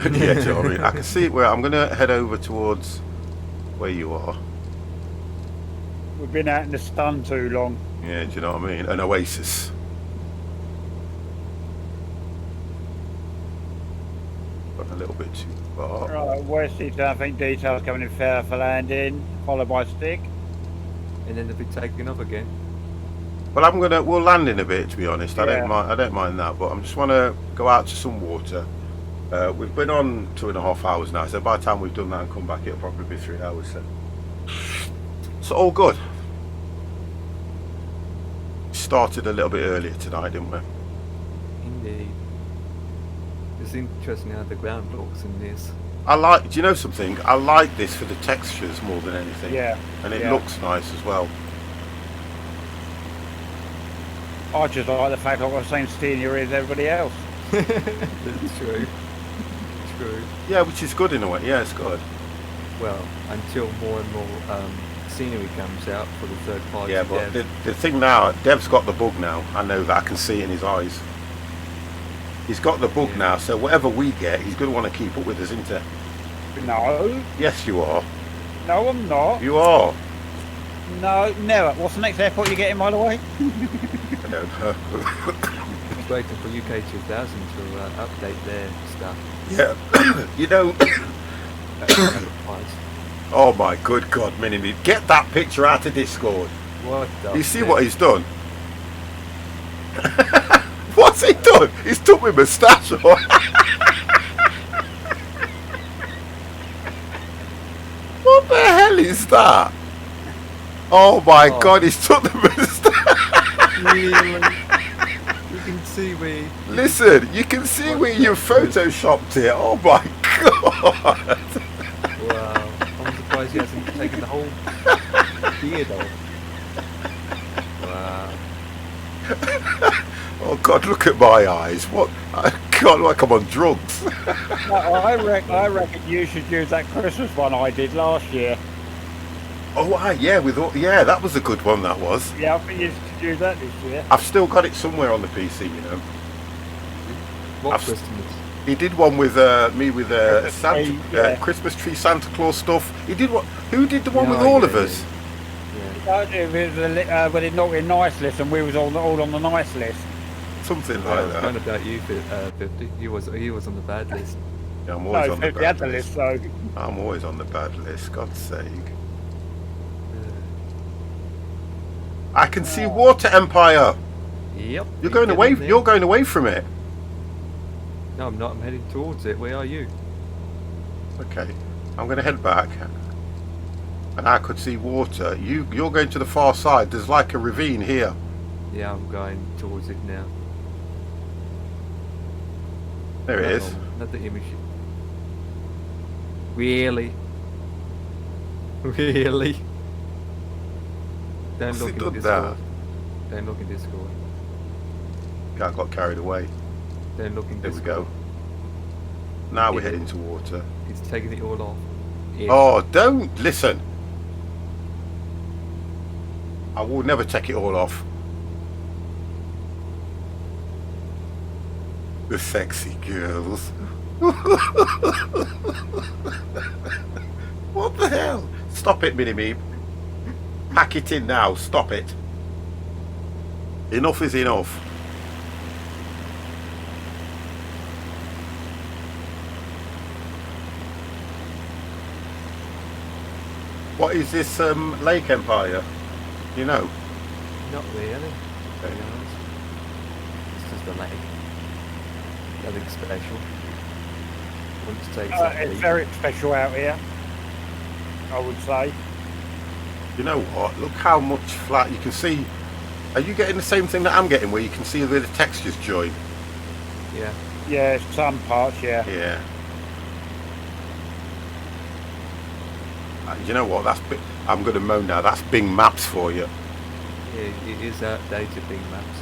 Yeah, do you know what I mean? I can see it where I'm going to head over towards where you are. We've been out in the sun too long. Yeah, do you know what I mean? An oasis. Got a little bit too far. Right, West is, I think, details coming in fair for landing, followed by stick. And then they'll be taken off again. Well, we'll land in a bit, to be honest. I Yeah. don't mind that, but I just want to go out to some water. We've been on 2.5 hours now, so by the time we've done that and come back, it'll probably be 3 hours. So all good. Started a little bit earlier tonight, didn't we? Indeed. It's interesting how the ground looks in this. Do you know something? I like this for the textures more than anything. Yeah. And it yeah. looks nice as well. I just like the fact I've got the same scenery as everybody else. That's true. True. Yeah, which is good in a way. Yeah, it's good. Well, until more and more scenery comes out for the third party. Yeah, but dev. the thing now, Dev's got the bug now. I know that. I can see it in his eyes. He's got the bug now, so whatever we get, he's going to want to keep up with us, isn't he? No, Yes, you are. no, I'm not. You are. No, never. What's the next airport you're getting, by the way? I don't know. Just waiting for UK 2000 to update their stuff. Yeah. You know. Oh my good God, Mini, get that picture out of Discord. What the You see flip? what he's done? What's he done? He's took my moustache off. What the hell is that? Oh my God, he's took the moustache. Really? You can see we. Listen, you can see where you photoshopped it. Oh my God. Wow. I'm surprised he hasn't taken the whole beard off. Wow. Oh God, look at my eyes. What? I can't like I'm on drugs. No, I reckon you should use that Christmas one I did last year. Oh, yeah, that was a good one. That was. Yeah, I think you should use that this year. I've still got it somewhere on the PC, you know. What I've- Christmas? He did one with me with Santa, yeah. Christmas tree Santa Claus stuff. He did what? Who did the one with Yeah, all yeah, of us? Yeah. It was when it not in nice list, and we was all on the nice list. Something Well, like kind that. of about you, 50. He was on the bad list. Yeah, I'm always No, on the 50 had bad the list. list, so I'm always on the bad list. God's sake. I can see Water Empire. Yep. You're going away. getting there. You're going away from it. No, I'm not. I'm heading towards it. Where are you? Okay, I'm going to head back, and I could see water. You're going to the far side. There's like a ravine here. Yeah, I'm going towards it now. There it is. Not the image. Really? Really? Don't What's look it in done Discord. Don't look in Discord. I got carried away. Don't look in There we Discord. go. Now we're Did it? heading to water. It's taking it all off. Yeah. Oh, don't listen. I will never take it all off. The sexy girls. What the hell? Stop it, Mini-Me. Pack it in now. Stop it. Enough is enough. What is this Lake Empire? You know? Not really. To be honest. It's just a lake. Nothing special. Wouldn't take that it's deep. very special out here, I would say. You know what? Look how much flat you can see. Are you getting the same thing that I'm getting, where you can see where the textures join? Yeah. Yeah, some parts, yeah. Yeah. You know what? I'm going to moan now. That's Bing Maps for you. Yeah, it is outdated Bing Maps.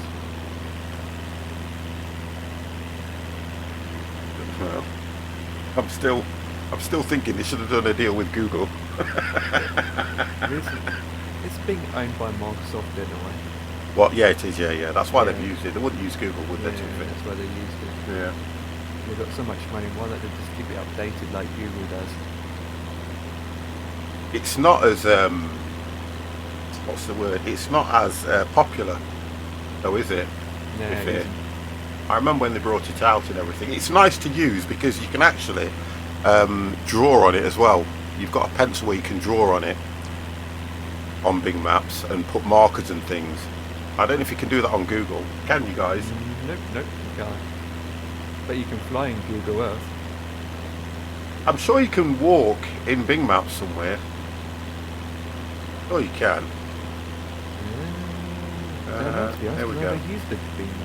Well, I'm still thinking they should have done a deal with Google. It's being owned by Microsoft in a way. What? Yeah, it is. Yeah. That's why Yeah. they've used it. They wouldn't use Google, would they? Yeah, To be fair? that's why they used it. Yeah. They've got so much money, why don't they just keep it updated like Google does? It's not as what's the word? It's not as popular, though, is it? No, If it it- isn't. I remember when they brought it out and everything. It's nice to use because you can actually draw on it as well. You've got a pencil where you can draw on it on Bing Maps and put markers and things. I don't know if you can do that on Google. Can you guys? Nope, you can't. But you can fly in Google Earth. I'm sure you can walk in Bing Maps somewhere. Oh, you can. I don't know, to be honest, there we I've go. never used the Bing Maps.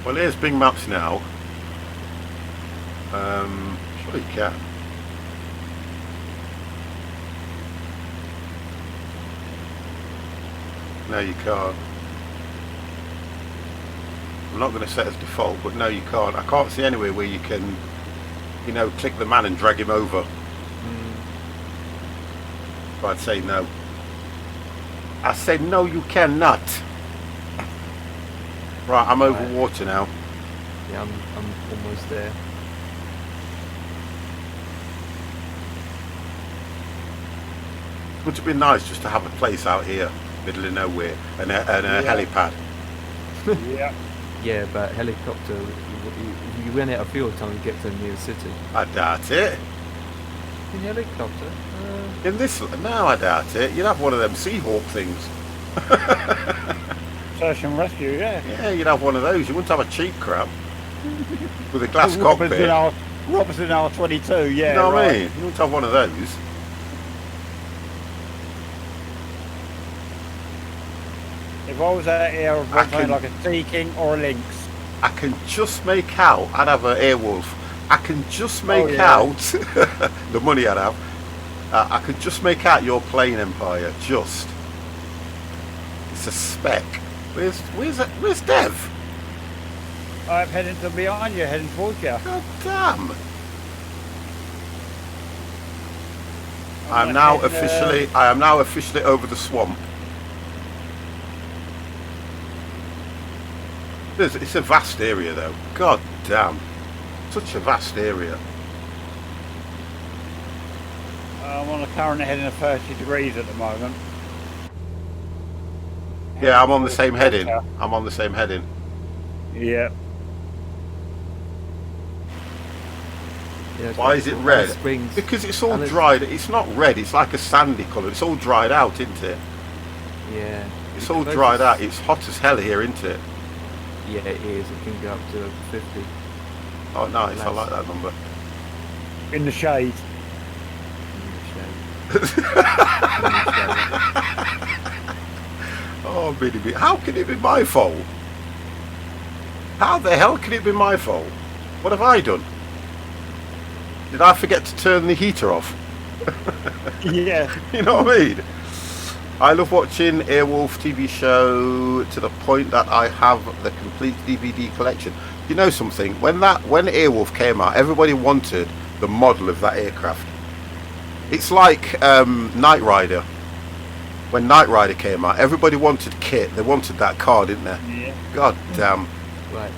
Well, here's Bing Maps now. Sure you can. No, you can't. I'm not going to set as default, but no, you can't. I can't see anywhere where you can, you know, click the man and drag him over. So I'd say no. I say no, you cannot. Right, I'm over Right. water now. Yeah, I'm almost there. Would it be nice just to have a place out here, middle of nowhere, and a helipad? Yeah. Yeah, but helicopter, you run out of fuel time to get to the nearest city. I doubt it. In helicopter? In this, no, I doubt it. You'd have one of them Seahawk things. Search and rescue, yeah. Yeah, you'd have one of those. You wouldn't have a cheap crap with a glass cockpit. Robertson R22, yeah. You know what right. I mean? You wouldn't have one of those. If I was out here, I'd I want can- something like a Sea King or a Lynx. I can just make out. I'd have an Airwolf. I can just make yeah. out the money I'd have. I could just make out your plane empire. Just. It's a speck. Where's Dev? I'm heading to behind you, heading towards you. God damn. I am now officially over the swamp. It's a vast area though. God damn. Such a vast area. I'm on a current heading of 30 degrees at the moment. Yeah, I'm on the same heading. I'm on the same heading. Yeah. Yeah, Why is it red? Springs. Because it's all Alice- dried. It's not red. It's like a sandy colour. It's all dried out, isn't it? Yeah. It's all dried out. It's hot as hell here, isn't it? Yeah, it is. It can go up to 50. Oh, nice. I Nice. like that number. In the shade. Oh, Biddy. How can it be my fault? How the hell can it be my fault? What have I done? Did I forget to turn the heater off? Yeah. You know what I mean? I love watching Airwolf TV show to the point that I have the complete DVD collection. You know something? When Airwolf came out, everybody wanted the model of that aircraft. It's like Knight Rider. When Knight Rider came out, everybody wanted kit. They wanted that car, didn't they? Yeah. God damn. Right.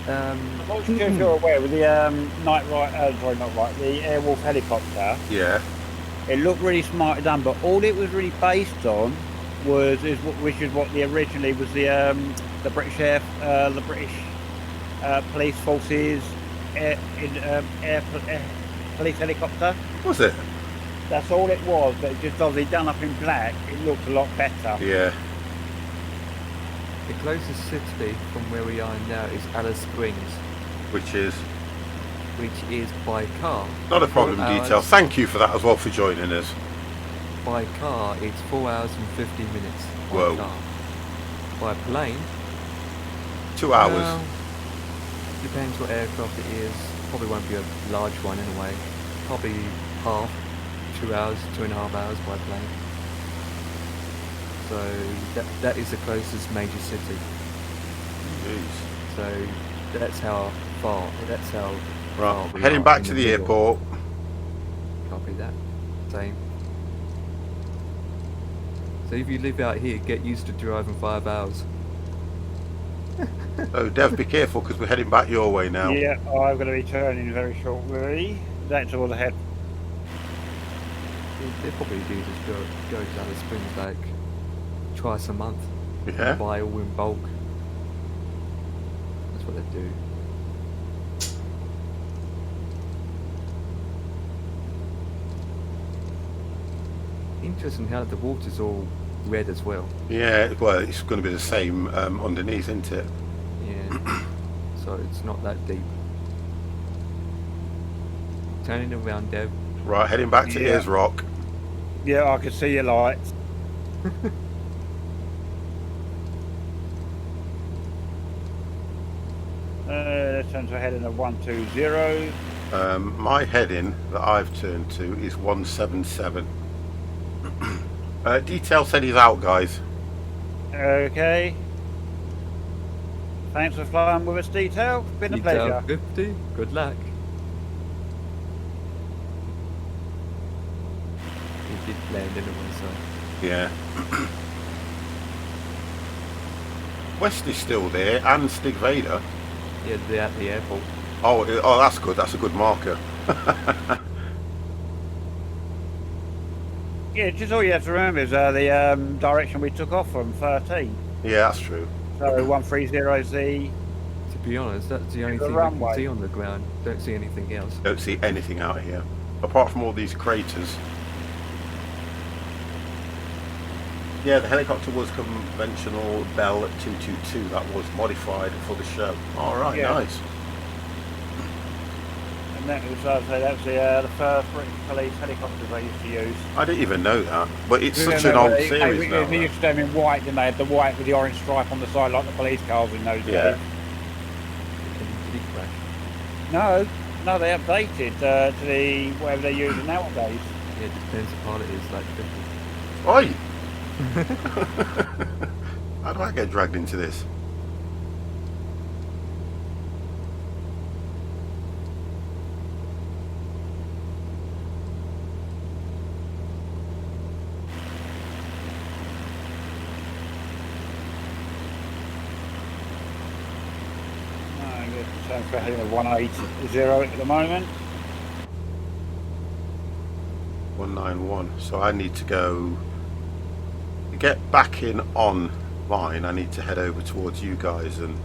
I'm not sure if you're aware with the the Airwolf helicopter. Yeah. It looked really smartly done, but all it was really based on which is what originally was the British police forces police helicopter. Was it? That's all it was, but just obviously done up in black, it looked a lot better. Yeah. The closest city from where we are now is Alice Springs, Which is which is by car. not a problem, 4 hours. Detail. Thank you for that as well for joining us. By car, it's 4 hours and 50 minutes. By Whoa. car. By plane, 2 hours. well, depends what aircraft it is. Probably won't be a large one anyway. Probably half, 2 hours, 2.5 hours by plane. So that is the closest major city. Jeez. So that's how far. That's how far Right, we heading are back in to the middle. airport. Copy that. Same. So if you live out here, get used to driving 5 hours. So Dev, be careful because we're heading back your way now. Yeah, I'm going to be turning very shortly. That's all ahead. They probably do just go to Alice Springs like twice a month Yeah. and buy all in bulk. That's what they do. Interesting how the water's all red as well. Yeah, well, it's going to be the same underneath, isn't it? Yeah. So it's not that deep. Turning around, Dev. Right, heading back to Yeah. Ayers Rock. Yeah, I can see your lights. Let's turn to a heading of 120. My heading that I've turned to is 177. Detail said he's out, guys. Okay. Thanks for flying with us, Detail. It's been a Detail pleasure. 50. Good luck. He did land anyway, so. Yeah. West is still there, and Stig Vader. Yeah, they're at the airport. Oh, that's good. That's a good marker. Yeah, just all you have to remember is the direction we took off from 13. Yeah, that's true. So 130Z. To be honest, that's the only The thing we runway. can see on the ground. Don't see anything else. Don't see anything out here apart from all these craters. Yeah, the helicopter was conventional Bell 222. That was modified for the show. All right, Yeah. nice. And that was, I'd say, that was the first British police helicopters they used to use. I didn't even know that, but it's Yeah, such no, an old they series now. They used to have them in white, didn't they? Had the white with the orange stripe on the side like the police cars in those Yeah. days. Did he crash? No, they updated to the whatever they're using nowadays. Yeah, it depends upon it is like 50. Oi! How do I get dragged into this? Sounds for heading of 180 at the moment. 191. So I need to go to get back in online. I need to head over towards you guys and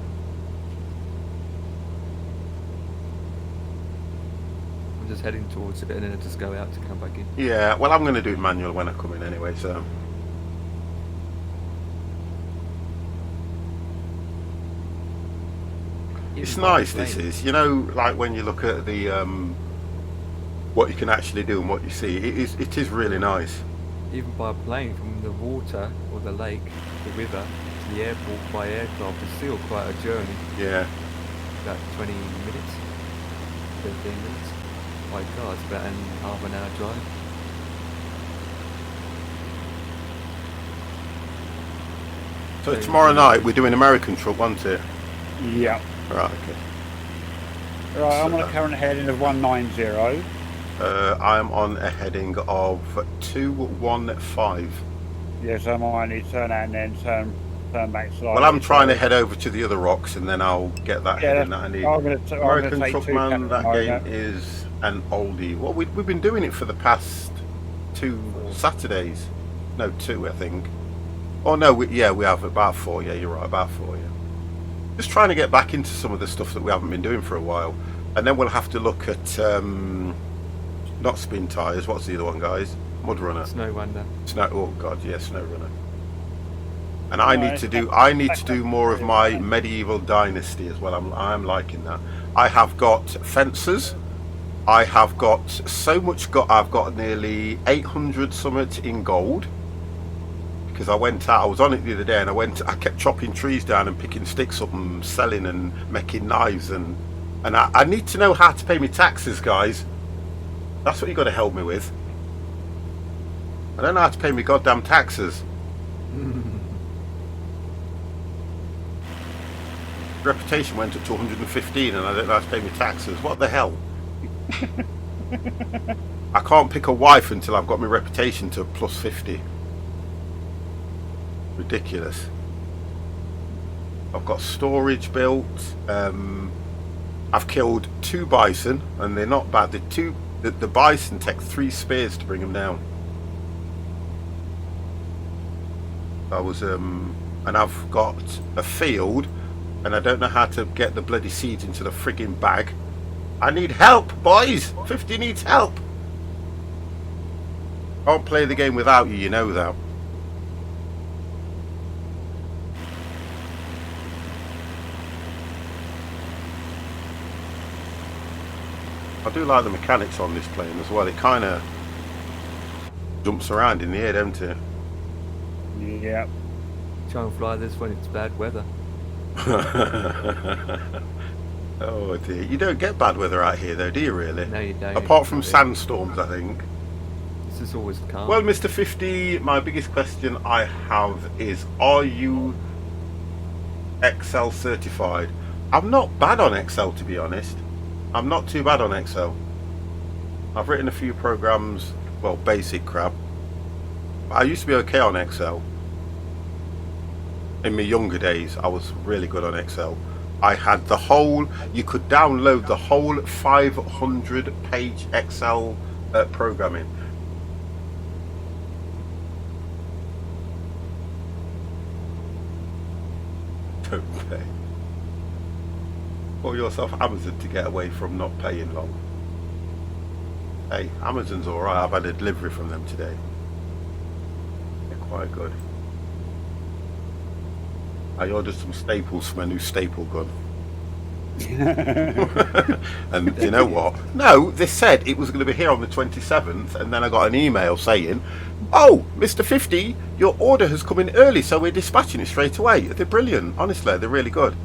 I'm just heading towards it and then I just go out to come back in. yeah. Well, I'm going to do it manual when I come in anyway. So it's Even by nice. This plane. is, you know, like when you look at the what you can actually do and what you see. It is really nice. Even by plane from the water or the lake, the river, to the airport by aircraft is still quite a journey. Yeah. About 20 minutes, 15 minutes. By car, it's about half an hour drive. So tomorrow night we're doing American truck, wasn't it? Yeah. Right. Okay. Right, I'm on a current heading of 190. I'm on a heading of 215. Yes, I might need to turn out and then turn back slightly. Well, I'm trying to head over to the other rocks, and then I'll get that Yeah, heading that I need. I'm gonna take American two Truckman, that cats game at the moment. is an oldie. Well, we've been doing it for the past 2 Saturdays. No, 2, I think. Oh no, we have about 4. Yeah, you're right, about 4. Yeah. Just trying to get back into some of the stuff that we haven't been doing for a while, and then we'll have to look at not spin tires. What's the other one, guys? Mud Runner. Snow Wonder. Snow. Oh God, yeah, Snow Runner. And I No, need to do more of my medieval dynasty as well. I'm liking that. I have got fences. I have got so much. I've got nearly 800 summit in gold. Because I went out, I was on it the other day, and I kept chopping trees down and picking sticks up and selling and making knives, and I need to know how to pay my taxes, guys. That's what you got to help me with. I don't know how to pay my goddamn taxes. reputation went up to 115 and I don't know how to pay my taxes. What the hell? I can't pick a wife until I've got my reputation to plus 50. Ridiculous. I've got storage built. I've killed 2 bison and they're not bad. The bison take 3 spears to bring them down. And I've got a field and I don't know how to get the bloody seeds into the frigging bag. I need help, boys. 50 needs help. Can't play the game without you, you know that. I do like the mechanics on this plane as well. It kind of jumps around in the air, don't it? Yeah. Try and fly this when it's bad weather. Oh dear. You don't get bad weather out here though, do you really? No, you don't. Apart from sandstorms, I think. This is always calm. Well, Mr. 50, my biggest question I have is, are you Excel certified? I'm not bad on Excel, to be honest. I'm not too bad on Excel. I've written a few programs, well, basic crap. I used to be okay on Excel. In my younger days, I was really good on Excel. I had the whole, you could download the whole 500-page Excel programming. Don't pay. Call yourself Amazon to get away from not paying long. Hey, Amazon's alright. I've had a delivery from them today. They're quite good. I ordered some staples for my new staple gun. And you know what? No, they said it was going to be here on the 27th, and then I got an email saying, "Oh, Mr. 50, your order has come in early, so we're dispatching it straight away." They're brilliant. Honestly, they're really good.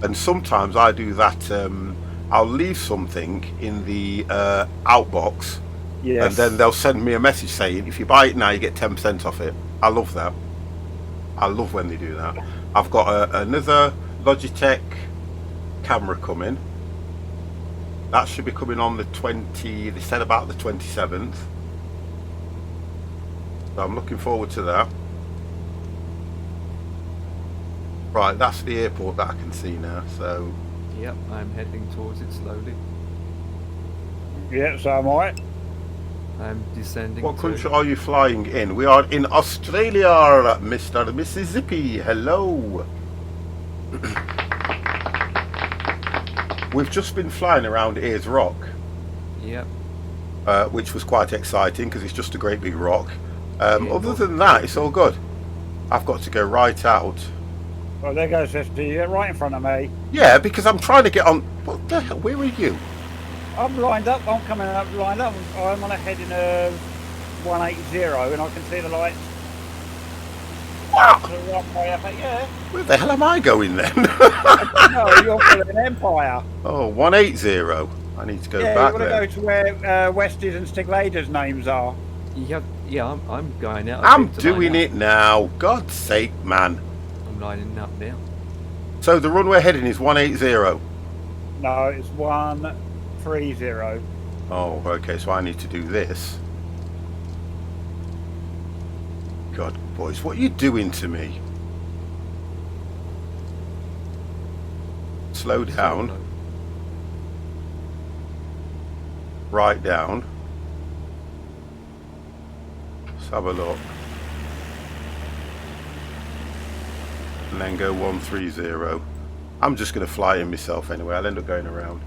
And sometimes I do that. I'll leave something in the outbox, Yes. and then they'll send me a message saying, "If you buy it now, you get 10% off it." I love that. I love when they do that. I've got another Logitech camera coming. That should be coming on the 20. They said about the 27th. So I'm looking forward to that. Right, that's the airport that I can see now. So Yep, I'm heading towards it slowly. Yeah, so am I. I'm descending. what to country it. are you flying in? We are in Australia, Mr. Mississippi. Hello. We've just been flying around Ayers Rock, Yep. which was quite exciting because it's just a great big rock. Yeah, Other than that, it's all good. I've got to go right out. Well, there goes SD, right in front of me. Yeah, because I'm trying to get on. What the hell? Where are you? I'm lined up. I'm coming up lined up. I'm on a heading of 180, and I can see the lights. What? To the right way up. Yeah. Where the hell am I going then? No, you're following Empire. Oh, 180. I need to go Yeah, back you want to there. go to where Westies and Stiglader's names are. Yep. Yeah, I'm going out. I'm to doing line it now. God's sake, man. up. I'm lining up now. So the runway heading is 180. No, it's 130. Oh, okay, so I need to do this. God, boys, what are you doing to me? Slow down. Solo. Right down. Let's have a look. And then go 130. I'm just going to fly in myself anyway. I'll end up going around.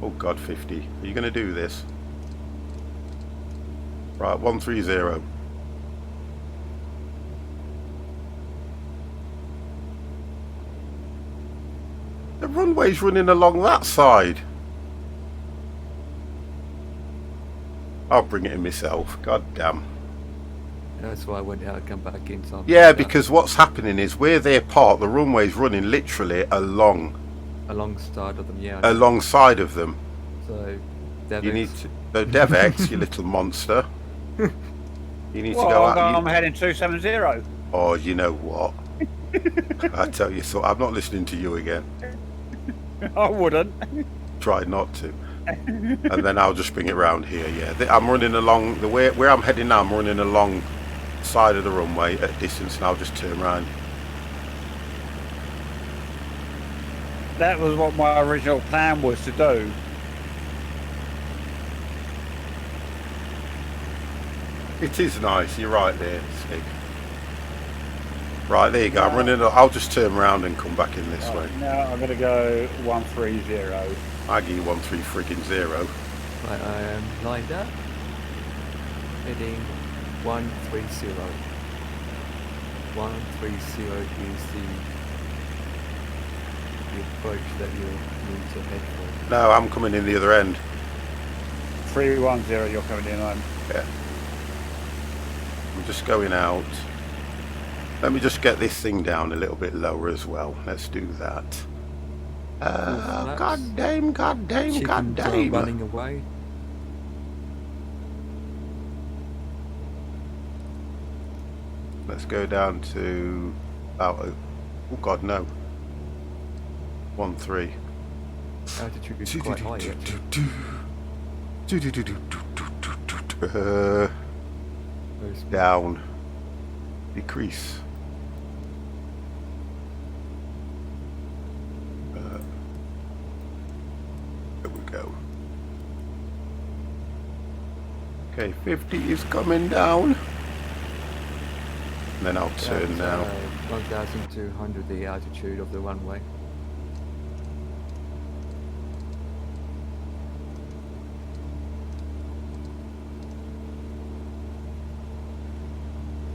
Oh God, 50. Are you going to do this? Right, 130. The runway's running along that side. I'll bring it in myself. God damn. That's why I went out and come back in. So I'm Yeah, stuck because what's happening is where they're parked, the runway's running literally alongside of them. Yeah. alongside of them. So You need to. So DevX, you little monster. You need to Well, go out. I'm heading 270. Oh, you know what? I tell you, so I'm not listening to you again. I wouldn't. Try not to. And then I'll just bring it round here. Yeah, I'm running along the way where I'm heading now. I'm running along side of the runway at a distance, and I'll just turn around. That was what my original plan was to do. It is nice. You're right there, Stig. Right, there you go. I'm running. I'll just turn around and come back in this way. Now I'm going to go 130. Aggie 13 friggin' 0. Right, I am lined up. Heading 130. 130 is the approach that you need to head for. No, I'm coming in the other end. 310, you're coming in on. Yeah. I'm just going out. Let me just get this thing down a little bit lower as well. Let's do that. God damn, god damn, Chickens god are damn. running away. Let's go down to about, oh god, no. 13. Altitude is quite high actually. Down. Decrease. There we go. Okay, 50 is coming down. And then I'll turn now. 1,200 the altitude of the runway.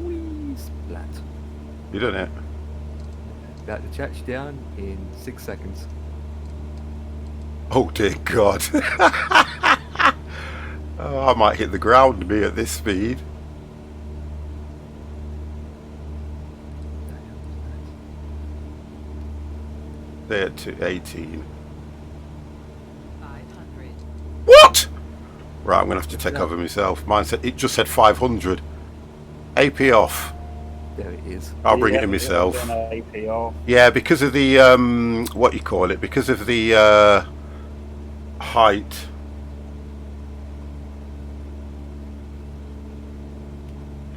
Whee, splat. You done it? About to touch down in 6 seconds. Oh dear God. Oh, I might hit the ground me at this speed. There to 18. 500. What? Right, I'm gonna have to take over myself. Mine said it just said 500. AP off. There it is. I'll bring it in myself. APR. Yeah, because of the what you call it? Because of the height.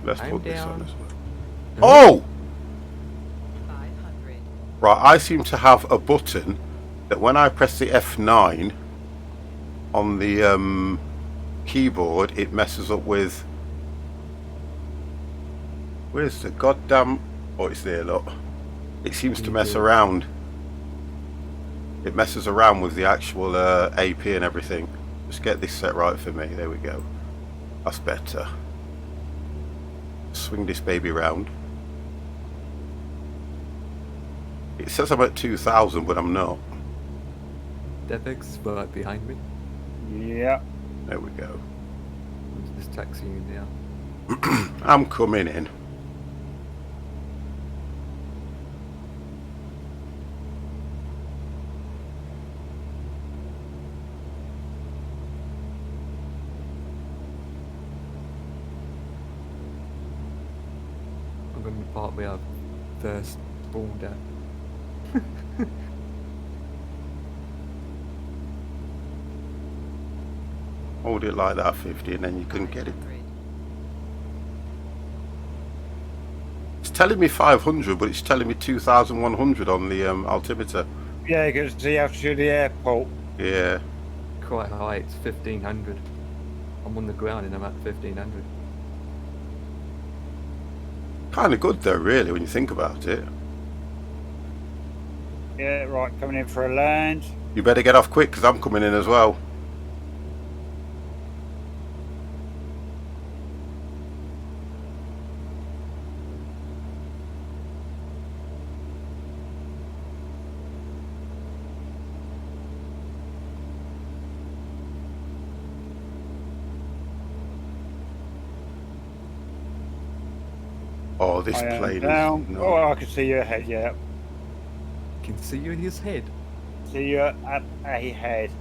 Let's I'm put this down. on as well. Oh! 500. Right, I seem to have a button that when I press the F9 on the keyboard, it messes up with. Where's the goddamn? Oh, it's there, look. It seems to mess around. It messes around with the actual AP and everything. Just get this set right for me. There we go. That's better. Swing this baby round. It says I'm at 2,000, but I'm not. Devex right behind me. Yeah. There we go. I'm just taxiing you now. I'm coming in. I'm going to be part where I've first spawned at. Hold it like that, 50, and then you can get it. 500. It's telling me 500, but it's telling me 2,100 on the altimeter. Yeah, because the altitude of the airport. Yeah. Quite high, it's 1,500. I'm on the ground and I'm at 1,500. Kind of good though, really, when you think about it. Yeah, right, coming in for a land. You better get off quick, because I'm coming in as well. Oh, this I am plane down. is Oh, not. I can see you ahead, yeah. Can see you in his head. See you at ahead.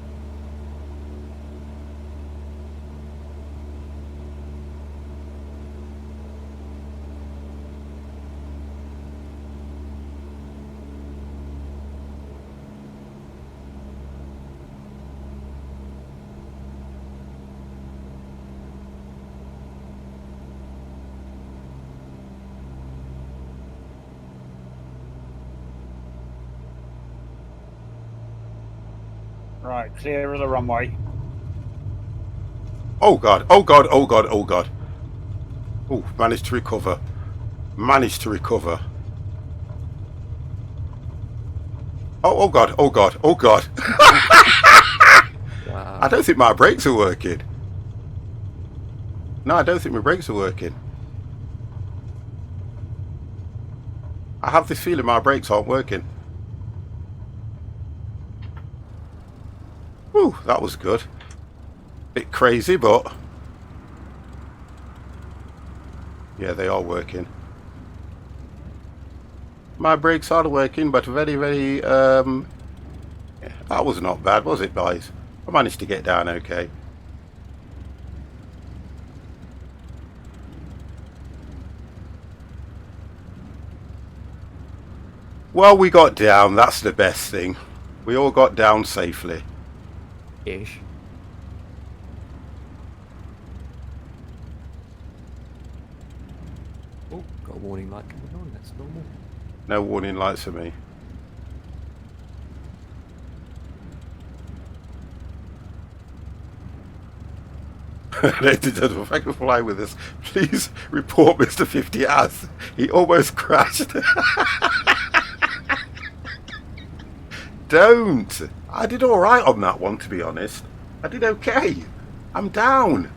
Right, clear of the runway. Oh God! Oh God! Oh God! Oh God! Oh, managed to recover. Managed to recover. Oh, oh God! Oh God! Oh God! Wow. I don't think my brakes are working. No, I don't think my brakes are working. I have this feeling my brakes aren't working. Whew, that was good. Bit crazy, but yeah, they are working. My brakes are working, but very, very. Yeah, that was not bad, was it, guys? I managed to get down okay. Well, we got down. That's the best thing. We all got down safely. Ish. Oh, got a warning light coming on. That's normal. No warning lights for me. Ladies and gentlemen, if I can fly with us, please report Mr. 50 as he almost crashed. Don't. I did all right on that one, to be honest. I did okay. I'm down.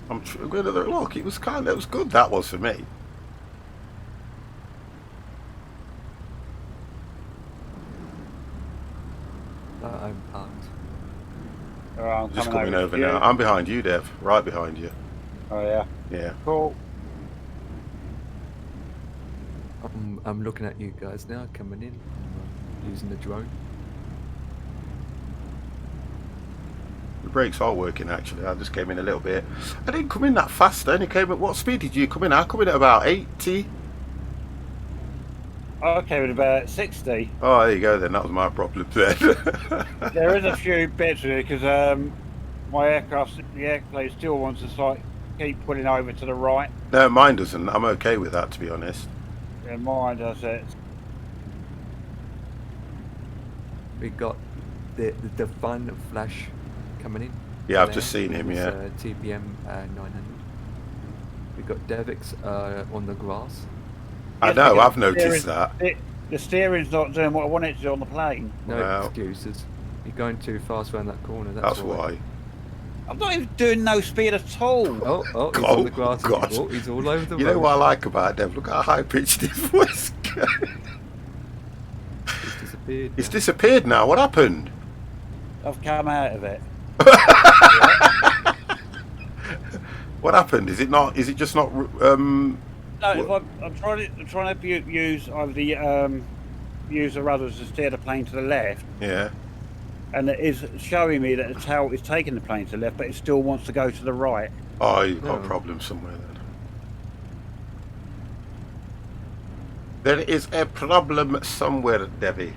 I'm going to look. It was good. That was for me. I'm parked. Oh, I'm Just coming to over you. now. I'm behind you, Dev. Right behind you. Oh yeah. Yeah. Cool. I'm looking at you guys now, coming in, using the drone. The brakes are working actually. I just came in a little bit. I didn't come in that fast. I only came at what speed did you come in? I come in at about 80. Okay, with about 60. Oh, there you go then. That was my problem then. There is a few bits with it because my aircraft, the airplane still wants to like keep pulling over to the right. No, mine doesn't. I'm okay with that, to be honest. Yeah, mine does it. We got the fun flash coming in. Yeah, I've just seen him. It's, Yeah. TPM 900. We got Devix on the grass. I Yes, know. because I've noticed that. The steering's not doing what I want it to do on the plane. No Wow. excuses. You're going too fast around that corner. That's why. I'm not even doing no speed at all. Oh, he's Oh, on the grass. God. Oh, he's all over the You road. know what I like about Dev? Look how high pitched his voice goes. He's disappeared. It's disappeared now. What happened? I've come out of it. What happened? Is it not? Is it just not? No, if I'm trying to use either the use the rudders to steer the plane to the left, Yeah. and it is showing me that the tail is taking the plane to the left, but it still wants to go to the right. Oh, you've got a No. problem somewhere then. There is a problem somewhere, Debbie.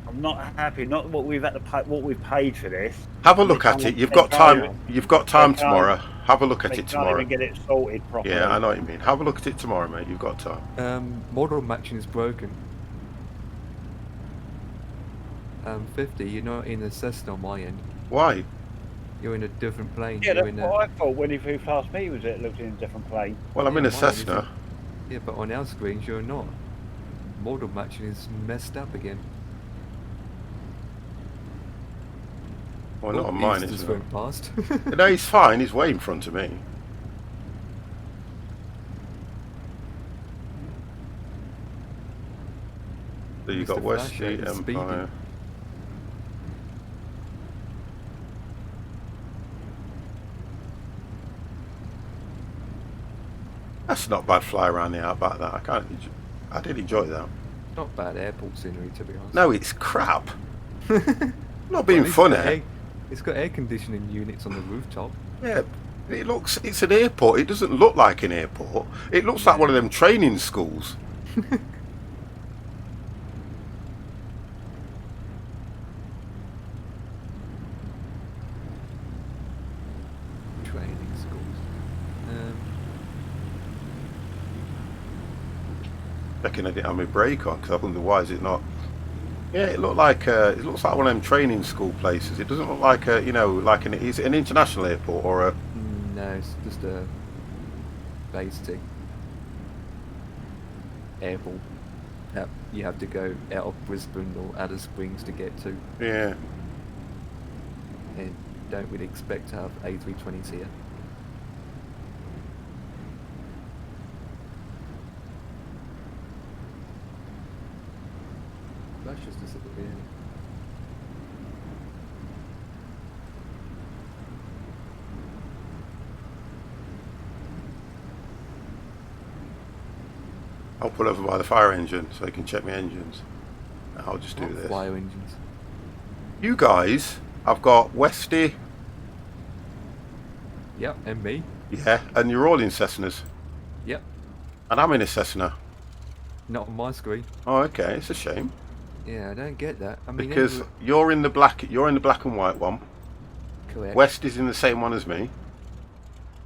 I'm not happy. Not what we've had to pay, what we've paid for this. Have a look at it. You've got time. You've got time tomorrow. Have a look at They it can't tomorrow. even get it sorted properly. Yeah, I know what you mean. Have a look at it tomorrow, mate. You've got time. Model matching is broken. 50, you're not in the Cessna on my end. Why? You're in a different plane. Yeah, You're that's in what I thought when he flew past me. Was it looked in a different plane? Well, I'm in a mine Cessna. isn't. Yeah, but on our screens you're not. Model matching is messed up again. Well, not Oh, on mine, he's is just it? went past. No, he's fine. He's way in front of me. So you got Mr. West Flash, Street it's speeding. Empire. That's not bad fly around the outback. That I did enjoy that. Not bad airport scenery, to be honest. No, it's crap. Not Well, being it's funny. got it's got air conditioning units on the rooftop. Yeah, it's an airport. It doesn't look like an airport. It looks like one of them training schools. Training schools. Reckon I didn't have my brake on because I wonder why is it not. Yeah, it looks like one of them training school places. It doesn't look like a, like is it an international airport or a? No, it's just a basic airport that you have to go out of Brisbane or Alice Springs to get to, Yeah. and don't really expect to have A320s here. That's just disappearing. I'll pull over by the fire engine so they can check my engines. I'll just do this. Fire engines. You guys, I've got Westy, Yep, and me. yeah, and you're all in Cessnas, Yep. and I'm in a Cessna. Not on my screen. Oh, okay, it's a shame Yeah, I don't get that. I mean, because you're in the black and white one. correct. West is in the same one as me.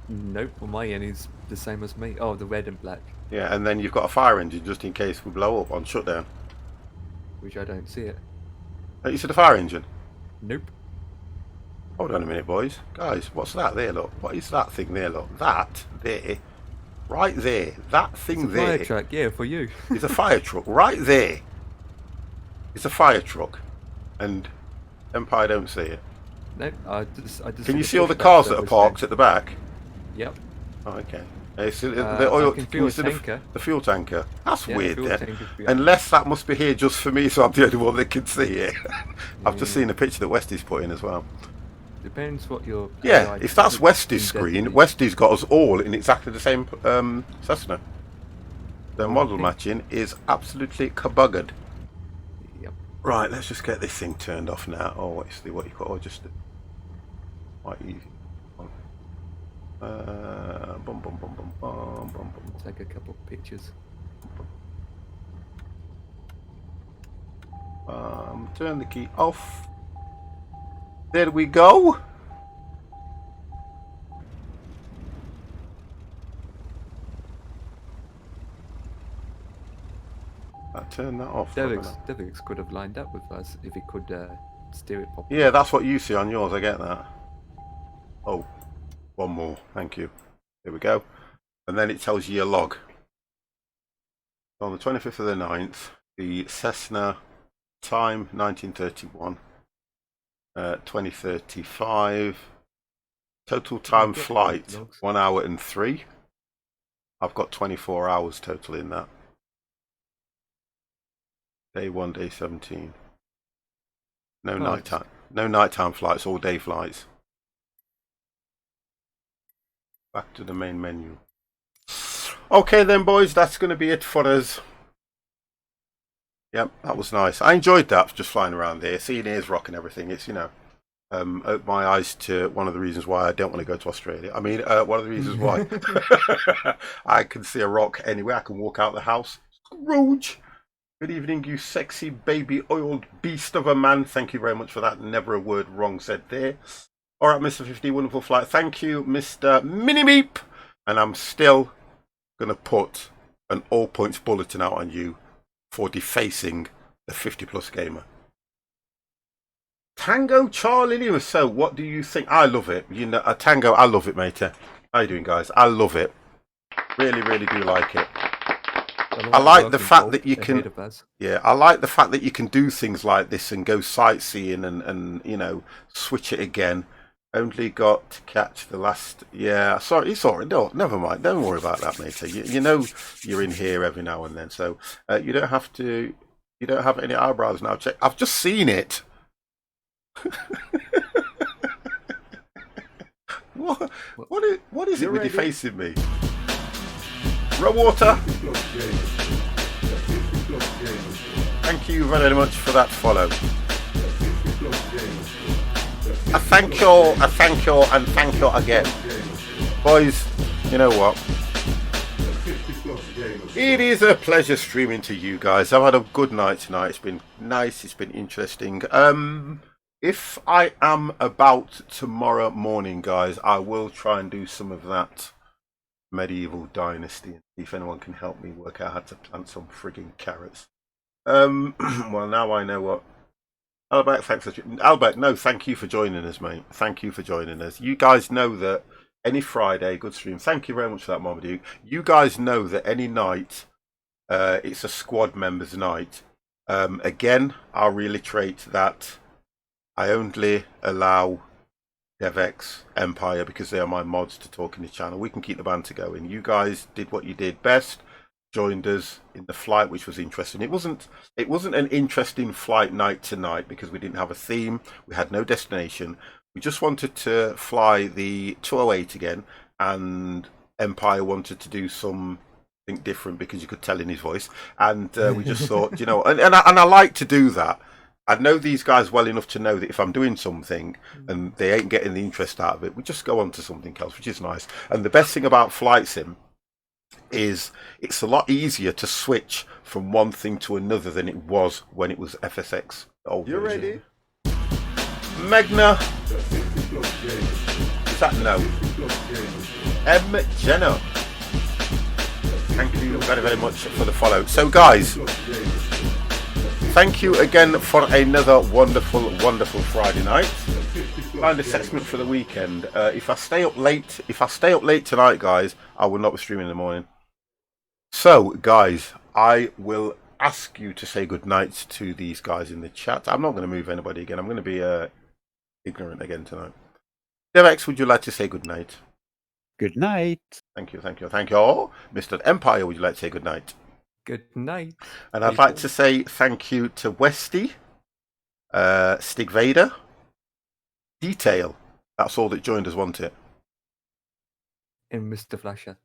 Nope, on my end is the same as me. Oh, the red and black, Yeah, and then you've got a fire engine just in case we blow up on shutdown. which I don't see it. Oh, you said a fire engine? Nope. Hold on a minute, boys. Guys, what's that there, look? What is that thing there, look? That there, right there, that thing It's a fire there truck, yeah, for you. is a fire truck. Right there is a fire truck. And Empire don't see it. Nope, I just. Can you see all the cars that are parked at the back? Yep. Oh, okay. It's the I oil. can Can feel you a see tanker. the fuel tanker? That's Yeah, weird fuel then. tanker's behind. Unless that must be here just for me, so I'm the only one that can see it. I've just Yeah. seen a picture that Westy's put in as well. Depends what your. Yeah, AI if that's is Westy's intended screen, to be. Westy's got us all in exactly the same Cessna. The model Okay. matching is absolutely kabuggered. Yep. Right, let's just get this thing turned off now. Oh, what's the what you call? Oh, just quite easy. Bum, bum, bum, bum, bum, bum, bum. Take a couple of pictures. Turn the key off. There we go. I turned that off. Devix could have lined up with us if he could steer it properly. Yeah, that's what you see on yours. I get that. Oh, one more. Thank you. Here we go. And then it tells you your log. On the 25th of the 9th, the Cessna, time 1931, 2035, total time get flight those logs. 1 hour and 3. I've got 24 hours total in that. Day 1, day 17. No Oh, nighttime. No nighttime flights, all day flights. Back to the main menu. Okay then, boys, that's going to be it for us. Yep, that was nice. I enjoyed that, just flying around there, seeing Ayers Rock and everything. It's, opened my eyes to one of the reasons why I don't want to go to Australia. I mean, one of the reasons why I can see a rock anywhere. I can walk out the house. Scrooge! Good evening, you sexy baby oiled beast of a man. Thank you very much for that. Never a word wrong said there. All right, Mr. 50, wonderful flight. Thank you, Mr. Mini-Meep. And I'm still going to put an all points bulletin out on you for defacing the 50 plus gamer. Tango Charlie Lima. So what do you think? I love it. Tango, I love it, mate. How you doing, guys? I love it. Really, really do like it. I like the fact that you can, I like the fact that you can do things like this and go sightseeing and switch it again. Only got to catch the last. Yeah, sorry, it's alright. No, never mind. Don't worry about that, mate. You know you're in here every now and then, so you don't have to. You don't have any eyebrows now. Check. I've just seen it. What is it with defacing me? Raw water. Thank you very much for that follow. I thank you, and thank you again. Boys, you know what? It is a pleasure streaming to you guys. I've had a good night tonight. It's been nice, it's been interesting. If I am about tomorrow morning, guys, I will try and do some of that medieval dynasty and see if anyone can help me work out how to plant some frigging carrots. Well, now I know what. Albert, thank you for joining us, mate. Thank you for joining us. You guys know that any Friday, good stream. Thank you very much for that, Marmaduke. You guys know that any night, it's a squad members' night. Again, I'll reiterate that I only allow DevX, Empire, because they are my mods, to talk in the channel. We can keep the banter going. You guys did what you did best. Joined us in the flight, which was interesting. It wasn't an interesting flight night tonight because we didn't have a theme. We had no destination. We just wanted to fly the 208 again, and Empire wanted to do something different because you could tell in his voice. And we just thought, and I like to do that. I know these guys well enough to know that if I'm doing something and they ain't getting the interest out of it, we just go on to something else, which is nice. And the best thing about Flight Sim is it's a lot easier to switch from one thing to another than it was when it was FSX. You're ready? Megna. Is that no? M. Jenna. Thank you very, very much for the follow. So, guys, thank you again for another wonderful, wonderful Friday night. Kind assessment for the weekend. If I stay up late tonight, guys, I will not be streaming in the morning. So, guys, I will ask you to say good night to these guys in the chat. I'm not going to move anybody again. I'm going to be ignorant again tonight. DevX, would you like to say good night? Good night. Thank you. Oh, Mr. Empire, would you like to say good night? Good night. And I'd like to say thank you to Westy, Stig Vader, Detail. That's all that joined us, wasn't it? And Mr. Flasher.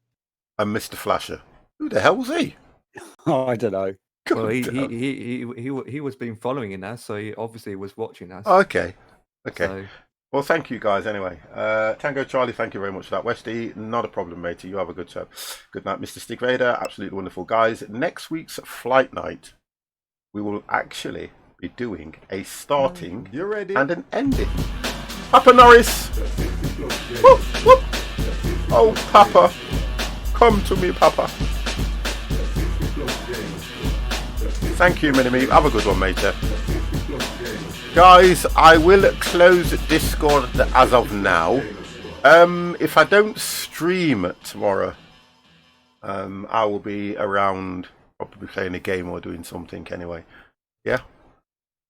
And Mr. Flasher. Who the hell was he? Oh, I don't know. Well, he was been following us, so he obviously was watching us. Okay. So, Well, thank you guys anyway. Tango Charlie, thank you very much for that. Westy, not a problem, matey. You have a good show. Good night, Mr. Stig Vader. Absolutely wonderful, guys. Next week's flight night, we will actually be doing a starting You're ready? and an ending. Papa Norris! Whoop, whoop. Oh, Papa. Come to me, Papa. Thank you, Minimi. Have a good one, mate. Guys, I will close Discord as of now. If I don't stream tomorrow, I will be around, probably playing a game or doing something anyway. Yeah.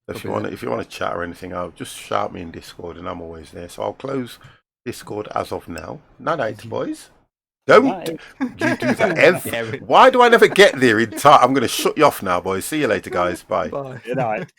If you want to chat or anything, I'll just shout me in Discord, and I'm always there. So I'll close Discord as of now. Night, boys. Don't you do that ever. Why do I never get there in time? I'm going to shut you off now, boys. See you later, guys. Bye. Good night.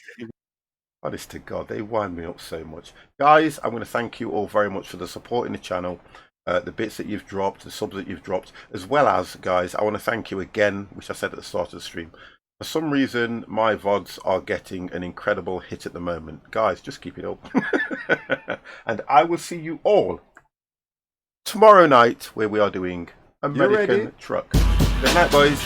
Honest to God, they wind me up so much. Guys, I'm going to thank you all very much for the support in the channel, the bits that you've dropped, the subs that you've dropped, as well as, guys, I want to thank you again, which I said at the start of the stream. For some reason, my VODs are getting an incredible hit at the moment. Guys, just keep it up. And I will see you all tomorrow night, where we are doing American Truck. Good night, boys.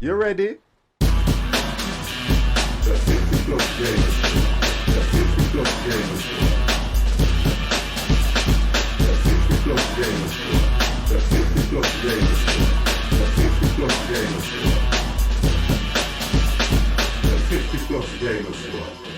You ready? Plus game.